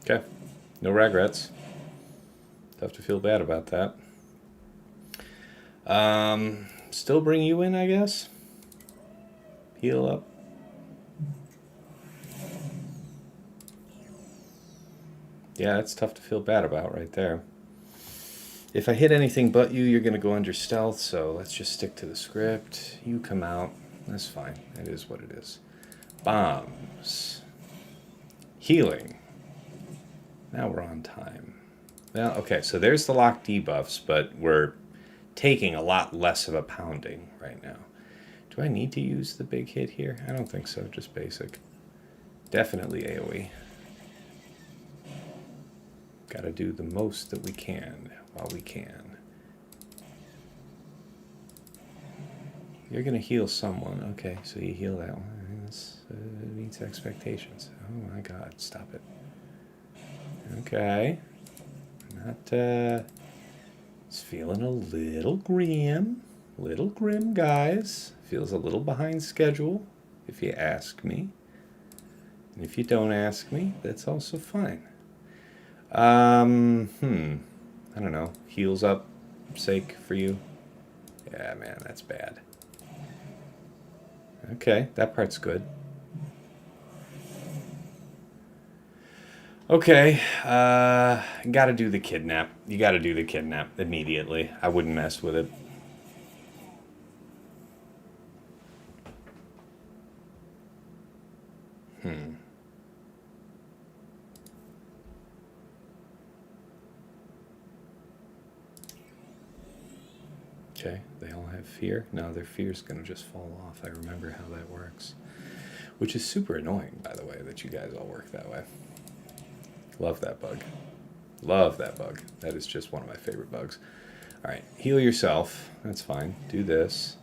Okay. No regrets. Tough to feel bad about that. Still bring you in, I guess. Heal up. Yeah, that's tough to feel bad about right there. If I hit anything but you, you're going to go under stealth, so let's just stick to the script. You come out. That's fine. It is what it is. Bombs. Healing. Now we're on time. Well, okay, so there's the lock debuffs, but we're taking a lot less of a pounding right now. Do I need to use the big hit here? I don't think so, just basic. Definitely AoE. Gotta do the most that we can while we can. You're gonna heal someone. Okay, so you heal that one. This meets expectations. Oh my god, stop it. Okay. Not, it's feeling a little grim. Little grim, guys. Feels a little behind schedule, if you ask me. And if you don't ask me, that's also fine. I don't know. Heals up sake for you. Yeah, man, that's bad. Okay, that part's good. Okay, gotta do the kidnap. You gotta do the kidnap immediately. I wouldn't mess with it. Okay, they all have fear. No, their fear's gonna just fall off. I remember how that works. Which is super annoying, by the way, that you guys all work that way. Love that bug. Love that bug. That is just one of my favorite bugs. All right, heal yourself. That's fine. Do this.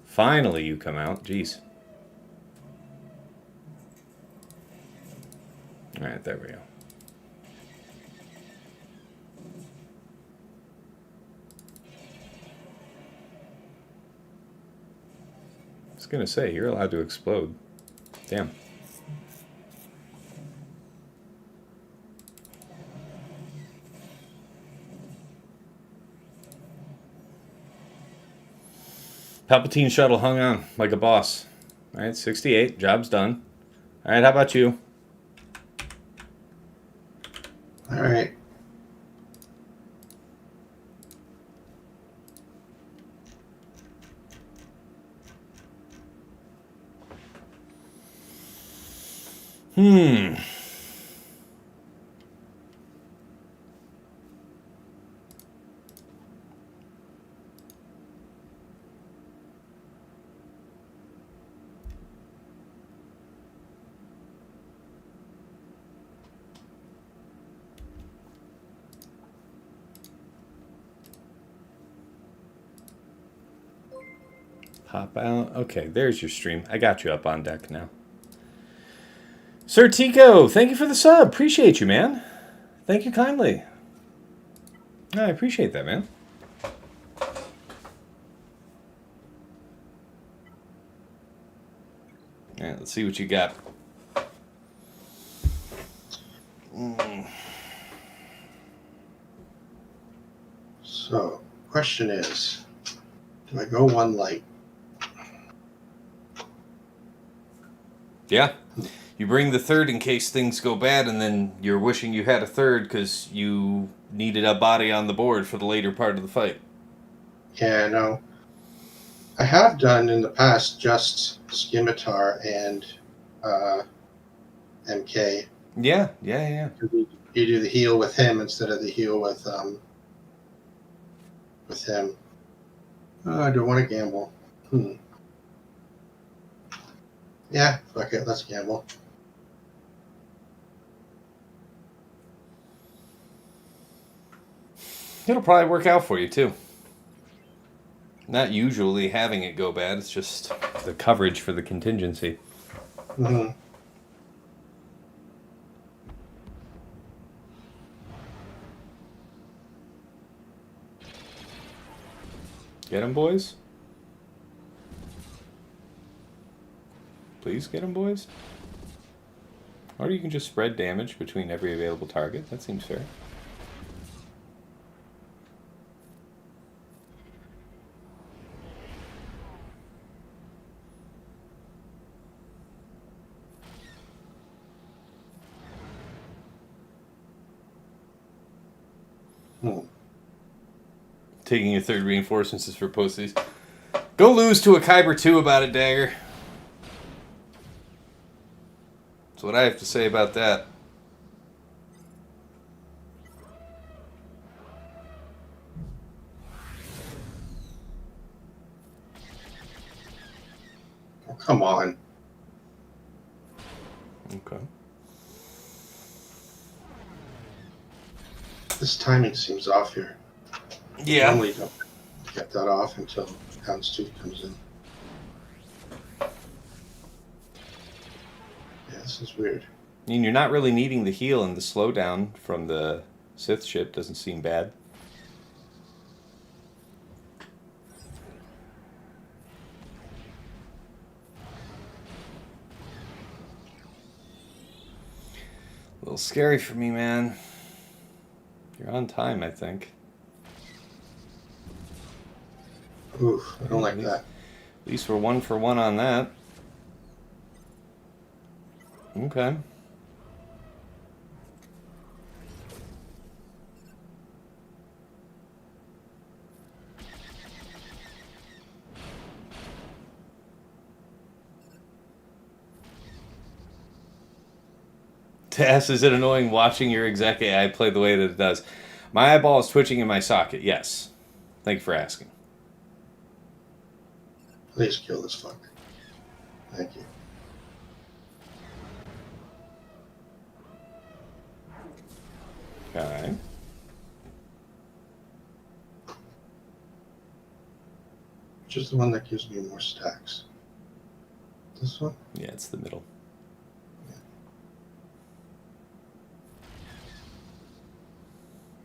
Finally, you come out. Jeez. All right, there we go. I was gonna say, you're allowed to explode. Damn. Palpatine shuttle hung on like a boss. All right, 68. Job's done. All right, how about you? All right. Pop out. Okay, there's your stream. I got you up on deck now. Sir Tico, thank you for the sub. Appreciate you, man. Thank you kindly. I appreciate that, man. All right, let's see what you got. So, question is, do I go one light? Yeah. You bring the third in case things go bad, and then you're wishing you had a third because you needed a body on the board for the later part of the fight. Yeah, no. I have done in the past just Scimitar and MK. Yeah. You do the heal with him instead of the heal with him. Oh, I don't want to gamble. Yeah, fuck it, let's gamble. It'll probably work out for you, too. Not usually having it go bad, it's just the coverage for the contingency. Mm-hmm. Get him, boys. Please get him, boys. Or you can just spread damage between every available target. That seems fair. Taking your third reinforcements is for pussies. Go lose to a Kyber 2 about it, Dagger. That's what I have to say about that. Oh, come on. Okay. This timing seems off here. Yeah. Normally don't get that off until Houndstooth comes in. Yeah, this is weird. I mean, you're not really needing the heal, and the slowdown from the Sith ship doesn't seem bad. A little scary for me, man. You're on time, I think. Oof, I don't like that. At least we're 1 for 1 on that. Okay. Tess, is it annoying watching your exec AI play the way that it does? My eyeball is twitching in my socket, yes. Thank you for asking. Please kill this fuck. Thank you. Okay. Which is the one that gives me more stacks? This one? Yeah, it's the middle.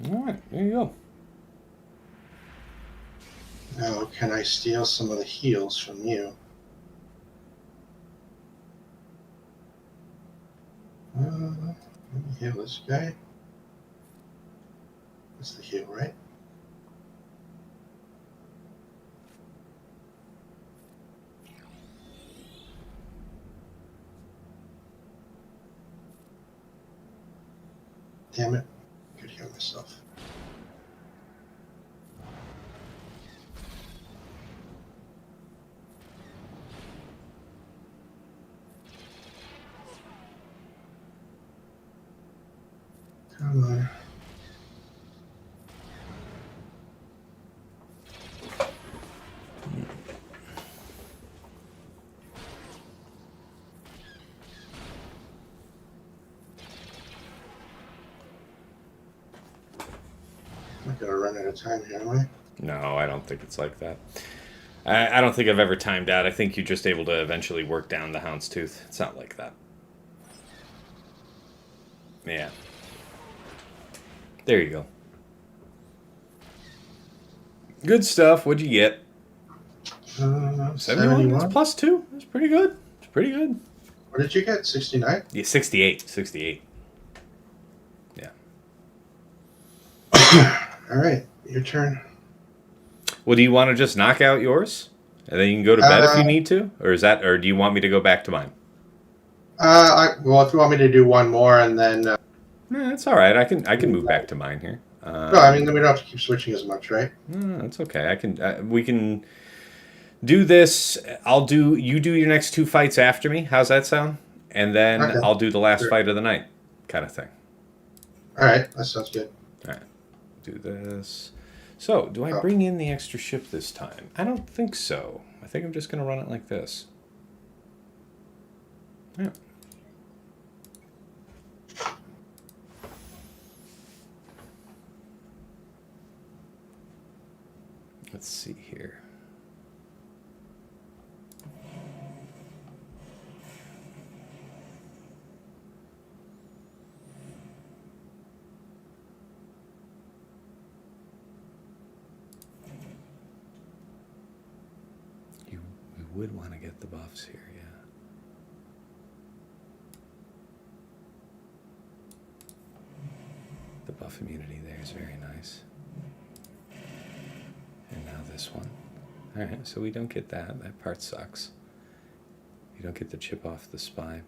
Alright, there you go. Now, can I steal some of the heals from you? Let me heal this guy. That's the heal, right? Damn it. I could heal myself. Come on. I'm not gonna run out of time here, am I? No, I don't think it's like that. I don't think I've ever timed out. I think you're just able to eventually work down the Houndstooth. It's not like that. Yeah. There you go. Good stuff. What'd you get? 71? That's +2. That's pretty good. It's pretty good. What did you get? 69? Yeah, 68. 68. Yeah. All right, your turn. Well, do you want to just knock out yours? And then you can go to bed if you need to? Or do you want me to go back to mine? Well, if you want me to do one more and then... That's all right. I can move back to mine here. No, I mean, then we don't have to keep switching as much, right? No, that's okay. I can. We can do this. You do your next 2 fights after me. How's that sound? And then okay. I'll do the last fight of the night, kind of thing. All right, that sounds good. All right, do this. So, do I bring in the extra ship this time? I don't think so. I think I'm just going to run it like this. Yeah. Let's see here. You would want to get the buffs here, yeah. The buff immunity there is very nice. And now this one. Alright, so we don't get that. That part sucks. You don't get the chip off the spy.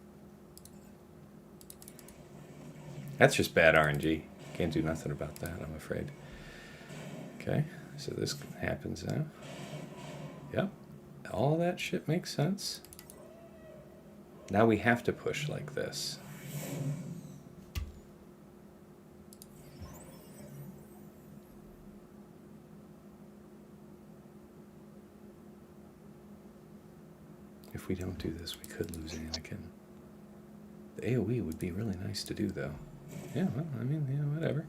That's just bad RNG. Can't do nothing about that, I'm afraid. Okay, so this happens now. Yep, all that shit makes sense. Now we have to push like this. If we don't do this, we could lose Anakin. The AoE would be really nice to do, though. Yeah, well, I mean, yeah, whatever.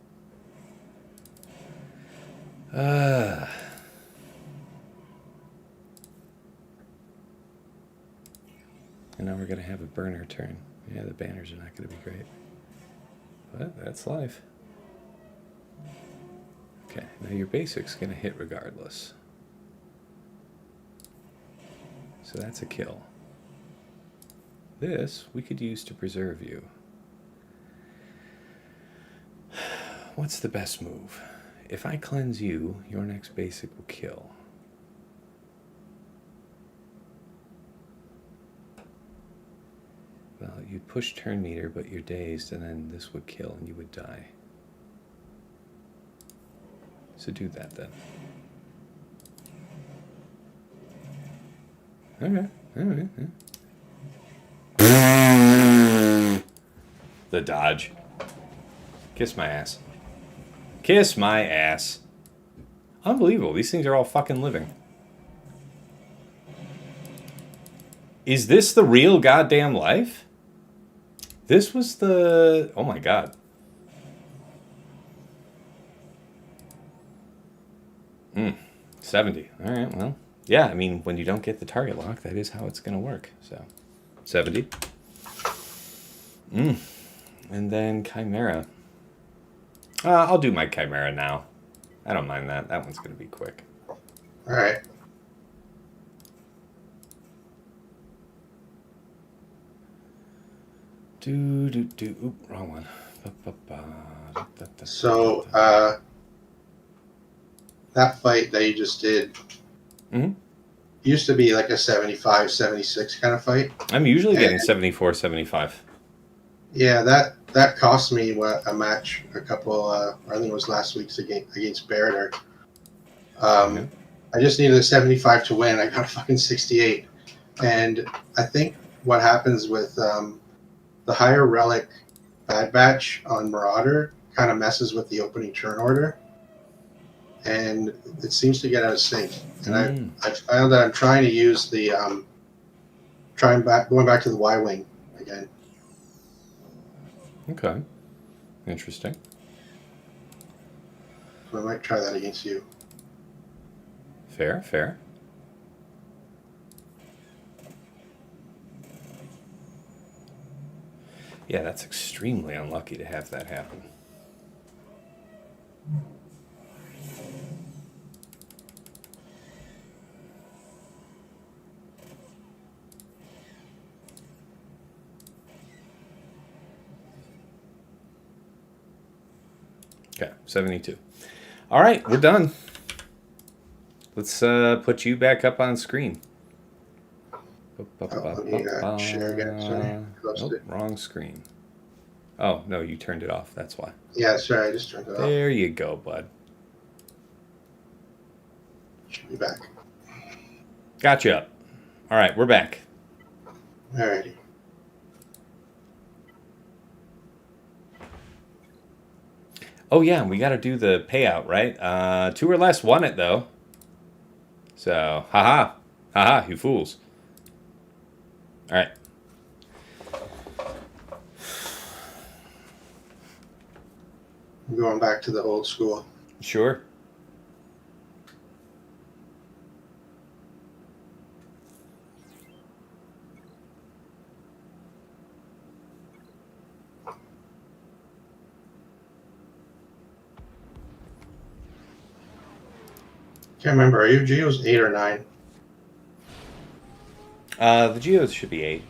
And now we're going to have a burner turn. Yeah, the banners are not going to be great. But that's life. Okay, now your basic's going to hit regardless. So that's a kill. This we could use to preserve you. What's the best move? If I cleanse you, your next basic will kill. Well, you'd push turn meter, but you're dazed, and then this would kill and you would die. So do that then. Okay, alright. Yeah. The dodge. Kiss my ass. Kiss my ass. Unbelievable. These things are all fucking living. Is this the real goddamn life? This was the... Oh my god. 70. Alright, well... Yeah, I mean, when you don't get the target lock, that is how it's going to work. So, 70. And then Chimera. I'll do my Chimera now. I don't mind that. That one's going to be quick. All right. Oop, wrong one. So, that fight that you just did... used to be like a 75, 76 kind of fight. I'm usually getting 74, 75. Yeah, that cost me a match a couple, I think it was last week's against Barrett. I just needed a 75 to win. I got a fucking 68. And I think what happens with the higher relic Bad Batch on Marauder kind of messes with the opening turn order. And it seems to get out of sync. And I found that I'm trying to use the going back to the Y-wing again. Okay, interesting. So I might try that against you. Fair. Yeah, that's extremely unlucky to have that happen. Okay, 72. All right, we're done. Let's put you back up on screen. Let me share again. Sorry. Nope, wrong screen. Oh, no, you turned it off. That's why. Yeah, sorry. I just turned it off. There you go, bud. Should be back. Got you up. All right, we're back. Alrighty. Oh, yeah, we got to do the payout, right? 2 or less won it, though. So, haha. Haha, you fools. All right. I'm going back to the old school. Sure. Can't remember. Are you Geo's 8 or 9? The Geos should be 8.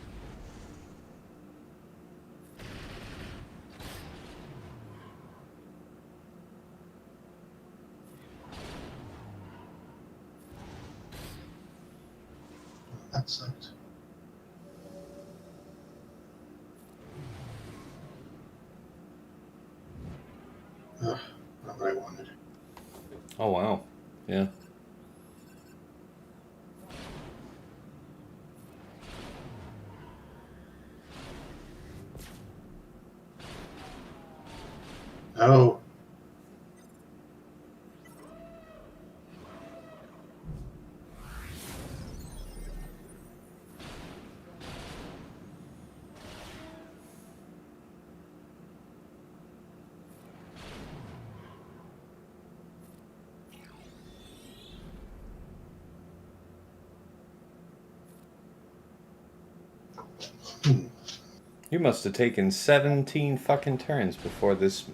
That sucked. Ugh, not what I wanted. Oh, wow. Yeah. Oh. You must have taken 17 fucking turns before this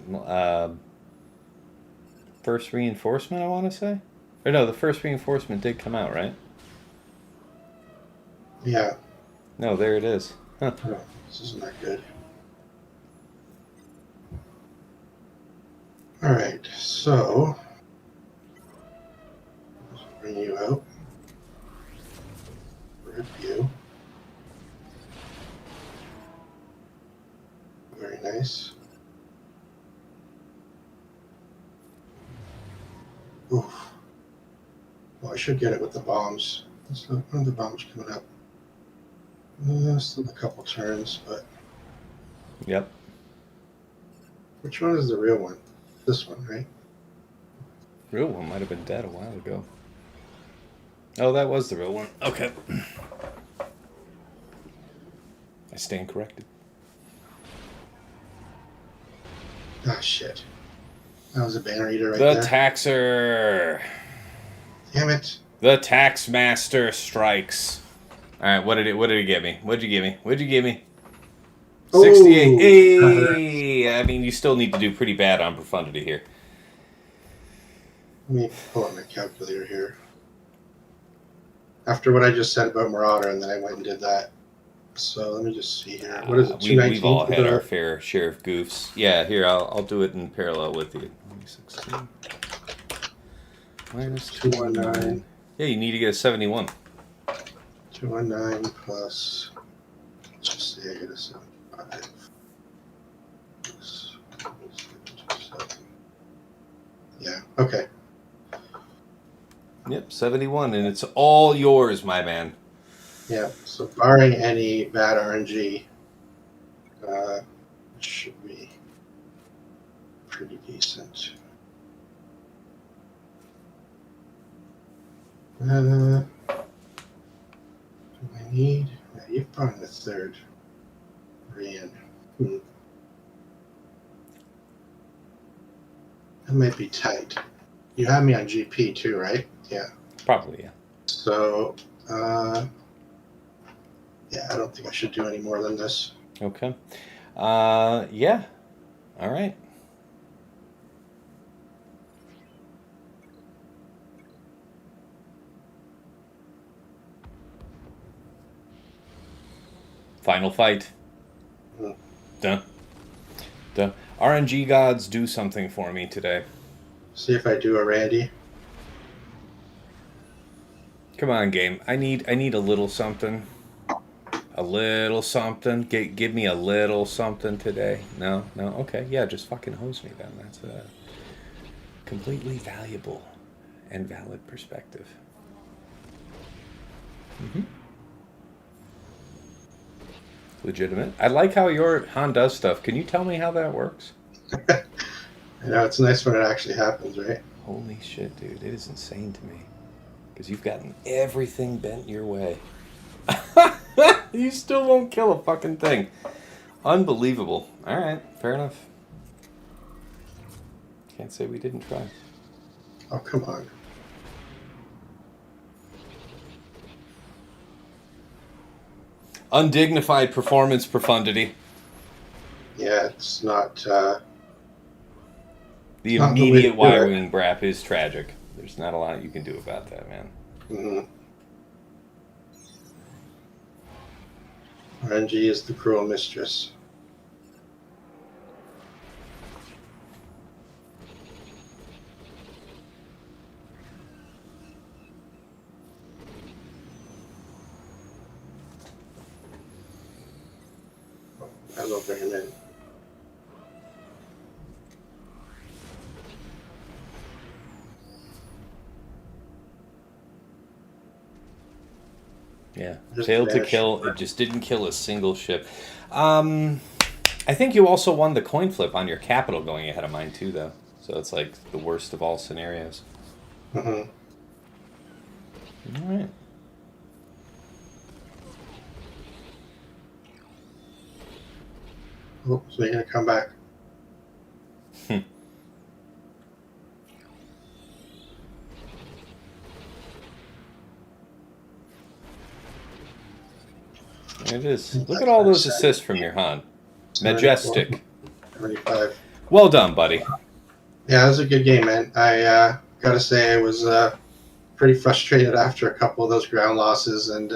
first reinforcement, I want to say? Or no, the first reinforcement did come out, right? Yeah. No, there it is. Huh. Oh, this isn't that good. Alright, so let's bring you out. Rip you. Very nice. Oof. Well, I should get it with the bombs. When are the bombs coming up? Still a couple turns, but... Yep. Which one is the real one? This one, right? Real one might have been dead a while ago. Oh, that was the real one. Okay. I stand corrected. Ah, shit. That was a banner eater right there. The Taxer! Damn it. The Tax Master strikes. Alright, what did it give me? What'd you give me? What'd you give me? 68. Hey! I mean, you still need to do pretty bad on Profundity here. Let me pull up my calculator here. After what I just said about Marauder, and then I went and did that. So let me just see here. What is it? We've all had our fair share of goofs. Yeah, here, I'll do it in parallel with you. 16 minus 219. Yeah, you need to get a 71. 219 plus, let's just say I get a 75. Yeah, okay. Yep, 71, and it's all yours, my man. Yeah, so barring any bad RNG, it should be pretty decent. Do I need? Yeah, you've brought in the third. Rian. That might be tight. You have me on GP too, right? Yeah. Probably, yeah. So, yeah, I don't think I should do any more than this. Okay. Yeah. All right. Final fight. Duh. Duh. RNG gods, do something for me today. See if I do a Randy. Come on, game. I need a little something. A little something. Give me a little something today. No? Okay. Yeah, just fucking hose me then. That's a completely valuable and valid perspective. Legitimate. I like how your Han does stuff. Can you tell me how that works? I know, it's nice when it actually happens, right? Holy shit, dude. It is insane to me. Because you've gotten everything bent your way. You still won't kill a fucking thing. Unbelievable. Alright, fair enough. Can't say we didn't try. Oh, come on. Undignified performance, Profundity. Yeah, it's not... The not the way to immediate do Y-wing brap is tragic. There's not a lot you can do about that, man. RNG is the cruel mistress. I will bring him in. Yeah, Just failed to vanish. kill. It just didn't kill a single ship. I think you also won the coin flip on your capital going ahead of mine too, though. So it's like the worst of all scenarios. All right. Oh, so you're going to come back. There it is. Look at all those assists from your Han. Majestic. 75. Well done, buddy. Yeah, it was a good game, man. I got to say I was pretty frustrated after a couple of those ground losses and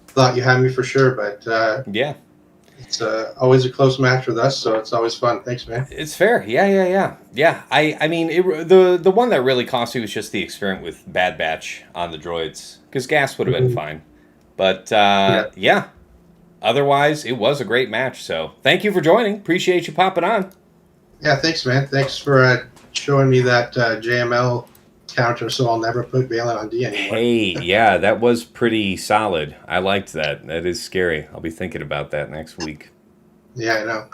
thought you had me for sure, but Yeah. it's always a close match with us, so it's always fun. Thanks, man. It's fair. Yeah. I mean, the one that really cost me was just the experiment with Bad Batch on the droids. Because gas would have been fine. But, yeah. Otherwise, it was a great match. So, thank you for joining. Appreciate you popping on. Yeah, thanks, man. Thanks for showing me that JML counter, so I'll never put Baylan on D anymore. Hey, yeah, that was pretty solid. I liked that. That is scary. I'll be thinking about that next week. Yeah, I know.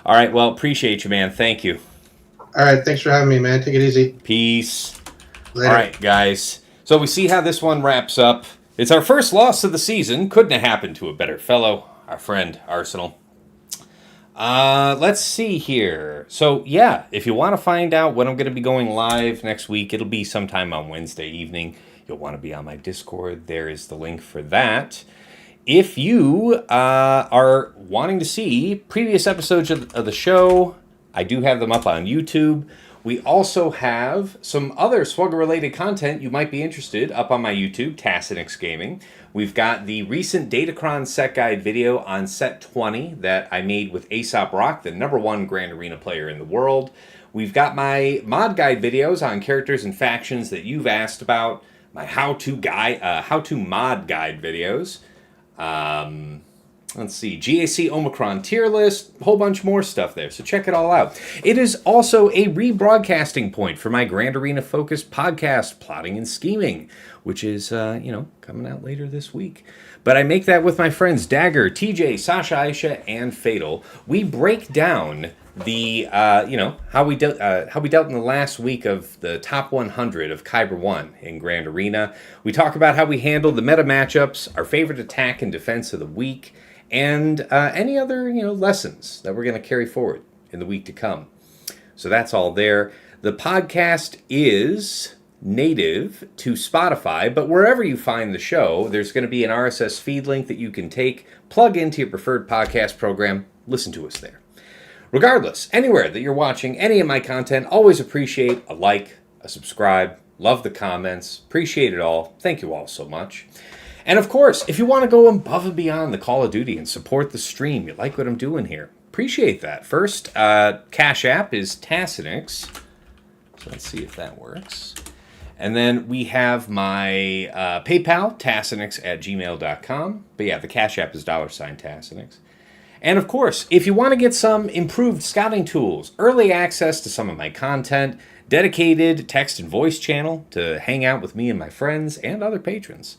All right, well, appreciate you, man. Thank you. All right, thanks for having me, man. Take it easy. Peace. Later. All right, guys. So we see how this one wraps up. It's our first loss of the season. Couldn't have happened to a better fellow, our friend Arsenal. Let's see here. So, yeah, if you want to find out when I'm going to be going live next week, it'll be sometime on Wednesday evening. You'll want to be on my Discord. There is the link for that. If you are wanting to see previous episodes of the show, I do have them up on YouTube. We also have some other Swugger-related content you might be interested up on my YouTube, Tassinix Gaming. We've got the recent Datacron set guide video on set 20 that I made with Aesop Rock, the #1 Grand Arena player in the world. We've got my mod guide videos on characters and factions that you've asked about, my how-to mod guide videos. Let's see, GAC Omicron tier list, a whole bunch more stuff there, so check it all out. It is also a rebroadcasting point for my Grand Arena focused podcast, Plotting and Scheming, which is, coming out later this week. But I make that with my friends Dagger, TJ, Sasha, Aisha, and Fatal. We break down the, how we dealt in the last week of the top 100 of Kyber 1 in Grand Arena. We talk about how we handled the meta matchups, our favorite attack and defense of the week, and any other lessons that we're going to carry forward in the week to come. So that's all there. The podcast is native to Spotify, but wherever you find the show, there's going to be an RSS feed link that you can take, plug into your preferred podcast program, listen to us there. Regardless, anywhere that you're watching any of my content, always appreciate a like, a subscribe, love the comments, appreciate it all. Thank you all so much. And of course, if you want to go above and beyond the Call of Duty and support the stream, you like what I'm doing here, appreciate that. First, Cash App is Tassinix. So let's see if that works. And then we have my PayPal, tassinix@gmail.com. But yeah, the Cash App is $Tassinix. And of course, if you want to get some improved scouting tools, early access to some of my content, dedicated text and voice channel to hang out with me and my friends and other patrons,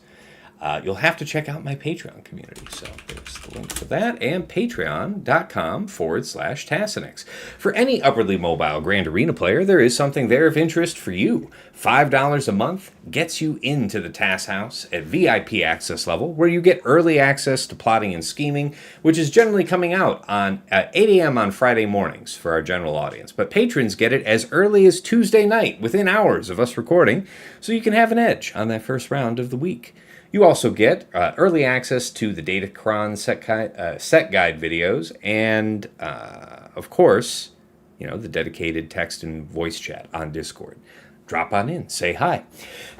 you'll have to check out my Patreon community. So there's the link for that, and patreon.com/Tassinix. For any upwardly mobile Grand Arena player, there is something there of interest for you. $5 a month gets you into the Tass House at VIP access level, where you get early access to plotting and scheming, which is generally coming out on 8 a.m. on Friday mornings for our general audience. But patrons get it as early as Tuesday night, within hours of us recording, so you can have an edge on that first round of the week. You also get early access to the Data Cron set guide videos, and of course, the dedicated text and voice chat on Discord. Drop on in, say hi.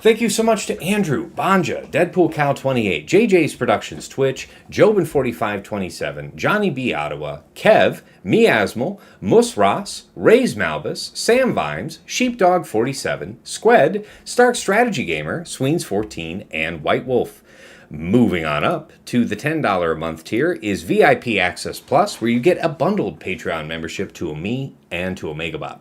Thank you so much to Andrew, Banja, Deadpool Cow 28, JJ's Productions Twitch, Jobin4527, Johnny B. Ottawa, Kev, Miasmal, Mus Ross, Rays Malbus, Sam Vimes, Sheepdog 47, Squed, Stark Strategy Gamer, Sweens 14, and White Wolf. Moving on up to the $10 a month tier is VIP Access Plus, where you get a bundled Patreon membership to me and to OmegaBot.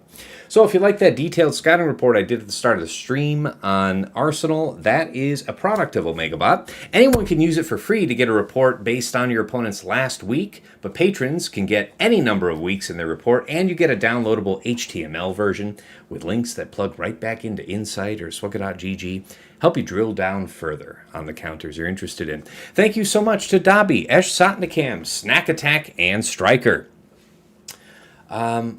So if you like that detailed scouting report I did at the start of the stream on Arsenal, that is a product of OmegaBot. Anyone can use it for free to get a report based on your opponent's last week, but patrons can get any number of weeks in their report, and you get a downloadable HTML version with links that plug right back into Insight or Swugga.gg, help you drill down further on the counters you're interested in. Thank you so much to Dobby, Esh Sotnikam, Snack Attack, and Striker. I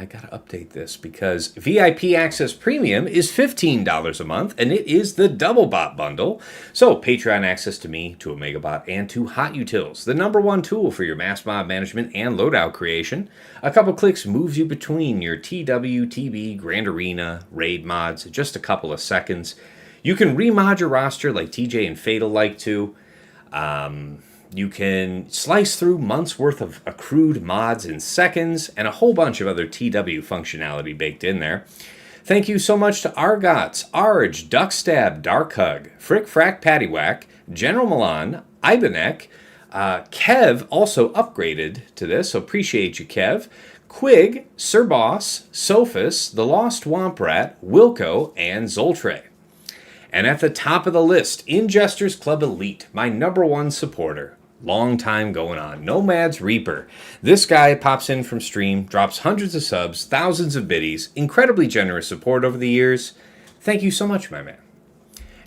gotta update this because VIP Access Premium is $15 a month, and it is the Double Bot bundle. So Patreon access to me, to OmegaBot, and to Hot Utils, the #1 tool for your mass mob management and loadout creation. A couple clicks moves you between your TW, TB, Grand Arena, raid mods, just a couple of seconds. You can remod your roster like TJ and Fatal like to. You can slice through months' worth of accrued mods in seconds, and a whole bunch of other TW functionality baked in there. Thank you so much to Argots, Arj, Duckstab, Darkhug, Frick Frack Paddywhack, General Milan, Ibanek. Kev also upgraded to this, so appreciate you, Kev. Quig, Sir Boss, Sophus, The Lost Womp Rat, Wilco, and Zoltre. And at the top of the list, Ingesters Club Elite, my #1 supporter. Long time going on. Nomad's Reaper. This guy pops in from stream, drops hundreds of subs, thousands of biddies, incredibly generous support over the years. Thank you so much, my man.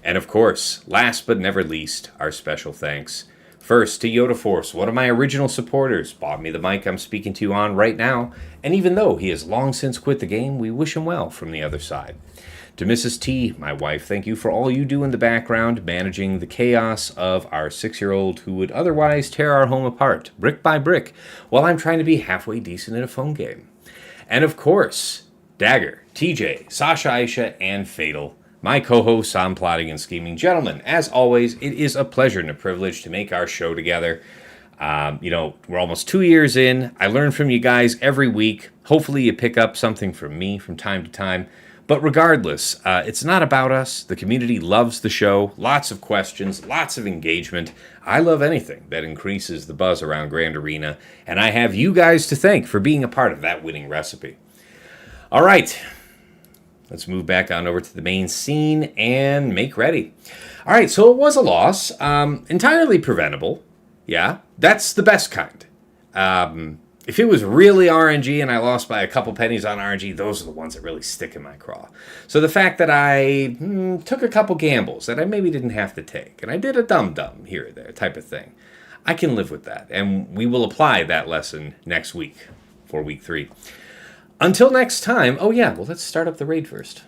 And of course, last but never least, our special thanks. First to Yoda Force, one of my original supporters, bought me the mic I'm speaking to you on right now, and even though he has long since quit the game, we wish him well from the other side. To Mrs. T, my wife, thank you for all you do in the background, managing the chaos of our 6-year-old who would otherwise tear our home apart, brick by brick, while I'm trying to be halfway decent in a phone game. And of course, Dagger, TJ, Sasha Aisha, and Fatal, my co-hosts on Plotting and Scheming. Gentlemen, as always, it is a pleasure and a privilege to make our show together. We're almost 2 years in. I learn from you guys every week. Hopefully you pick up something from me from time to time. But regardless, it's not about us. The community loves the show. Lots of questions, lots of engagement. I love anything that increases the buzz around Grand Arena, and I have you guys to thank for being a part of that winning recipe. All right, let's move back on over to the main scene and make ready. All right, so it was a loss, entirely preventable. Yeah, that's the best kind. If it was really RNG and I lost by a couple pennies on RNG, those are the ones that really stick in my craw. So the fact that I took a couple gambles that I maybe didn't have to take, and I did a dum-dum here or there type of thing, I can live with that. And we will apply that lesson next week for week 3. Until next time, let's start up the raid first.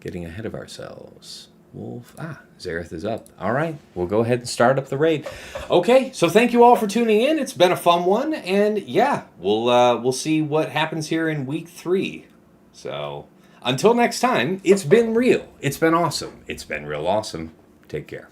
Getting ahead of ourselves. Zareth is up. All right, we'll go ahead and start up the raid. Okay, so thank you all for tuning in. It's been a fun one, and yeah, we'll see what happens here in week 3. So until next time, it's been real. It's been awesome. It's been real awesome. Take care.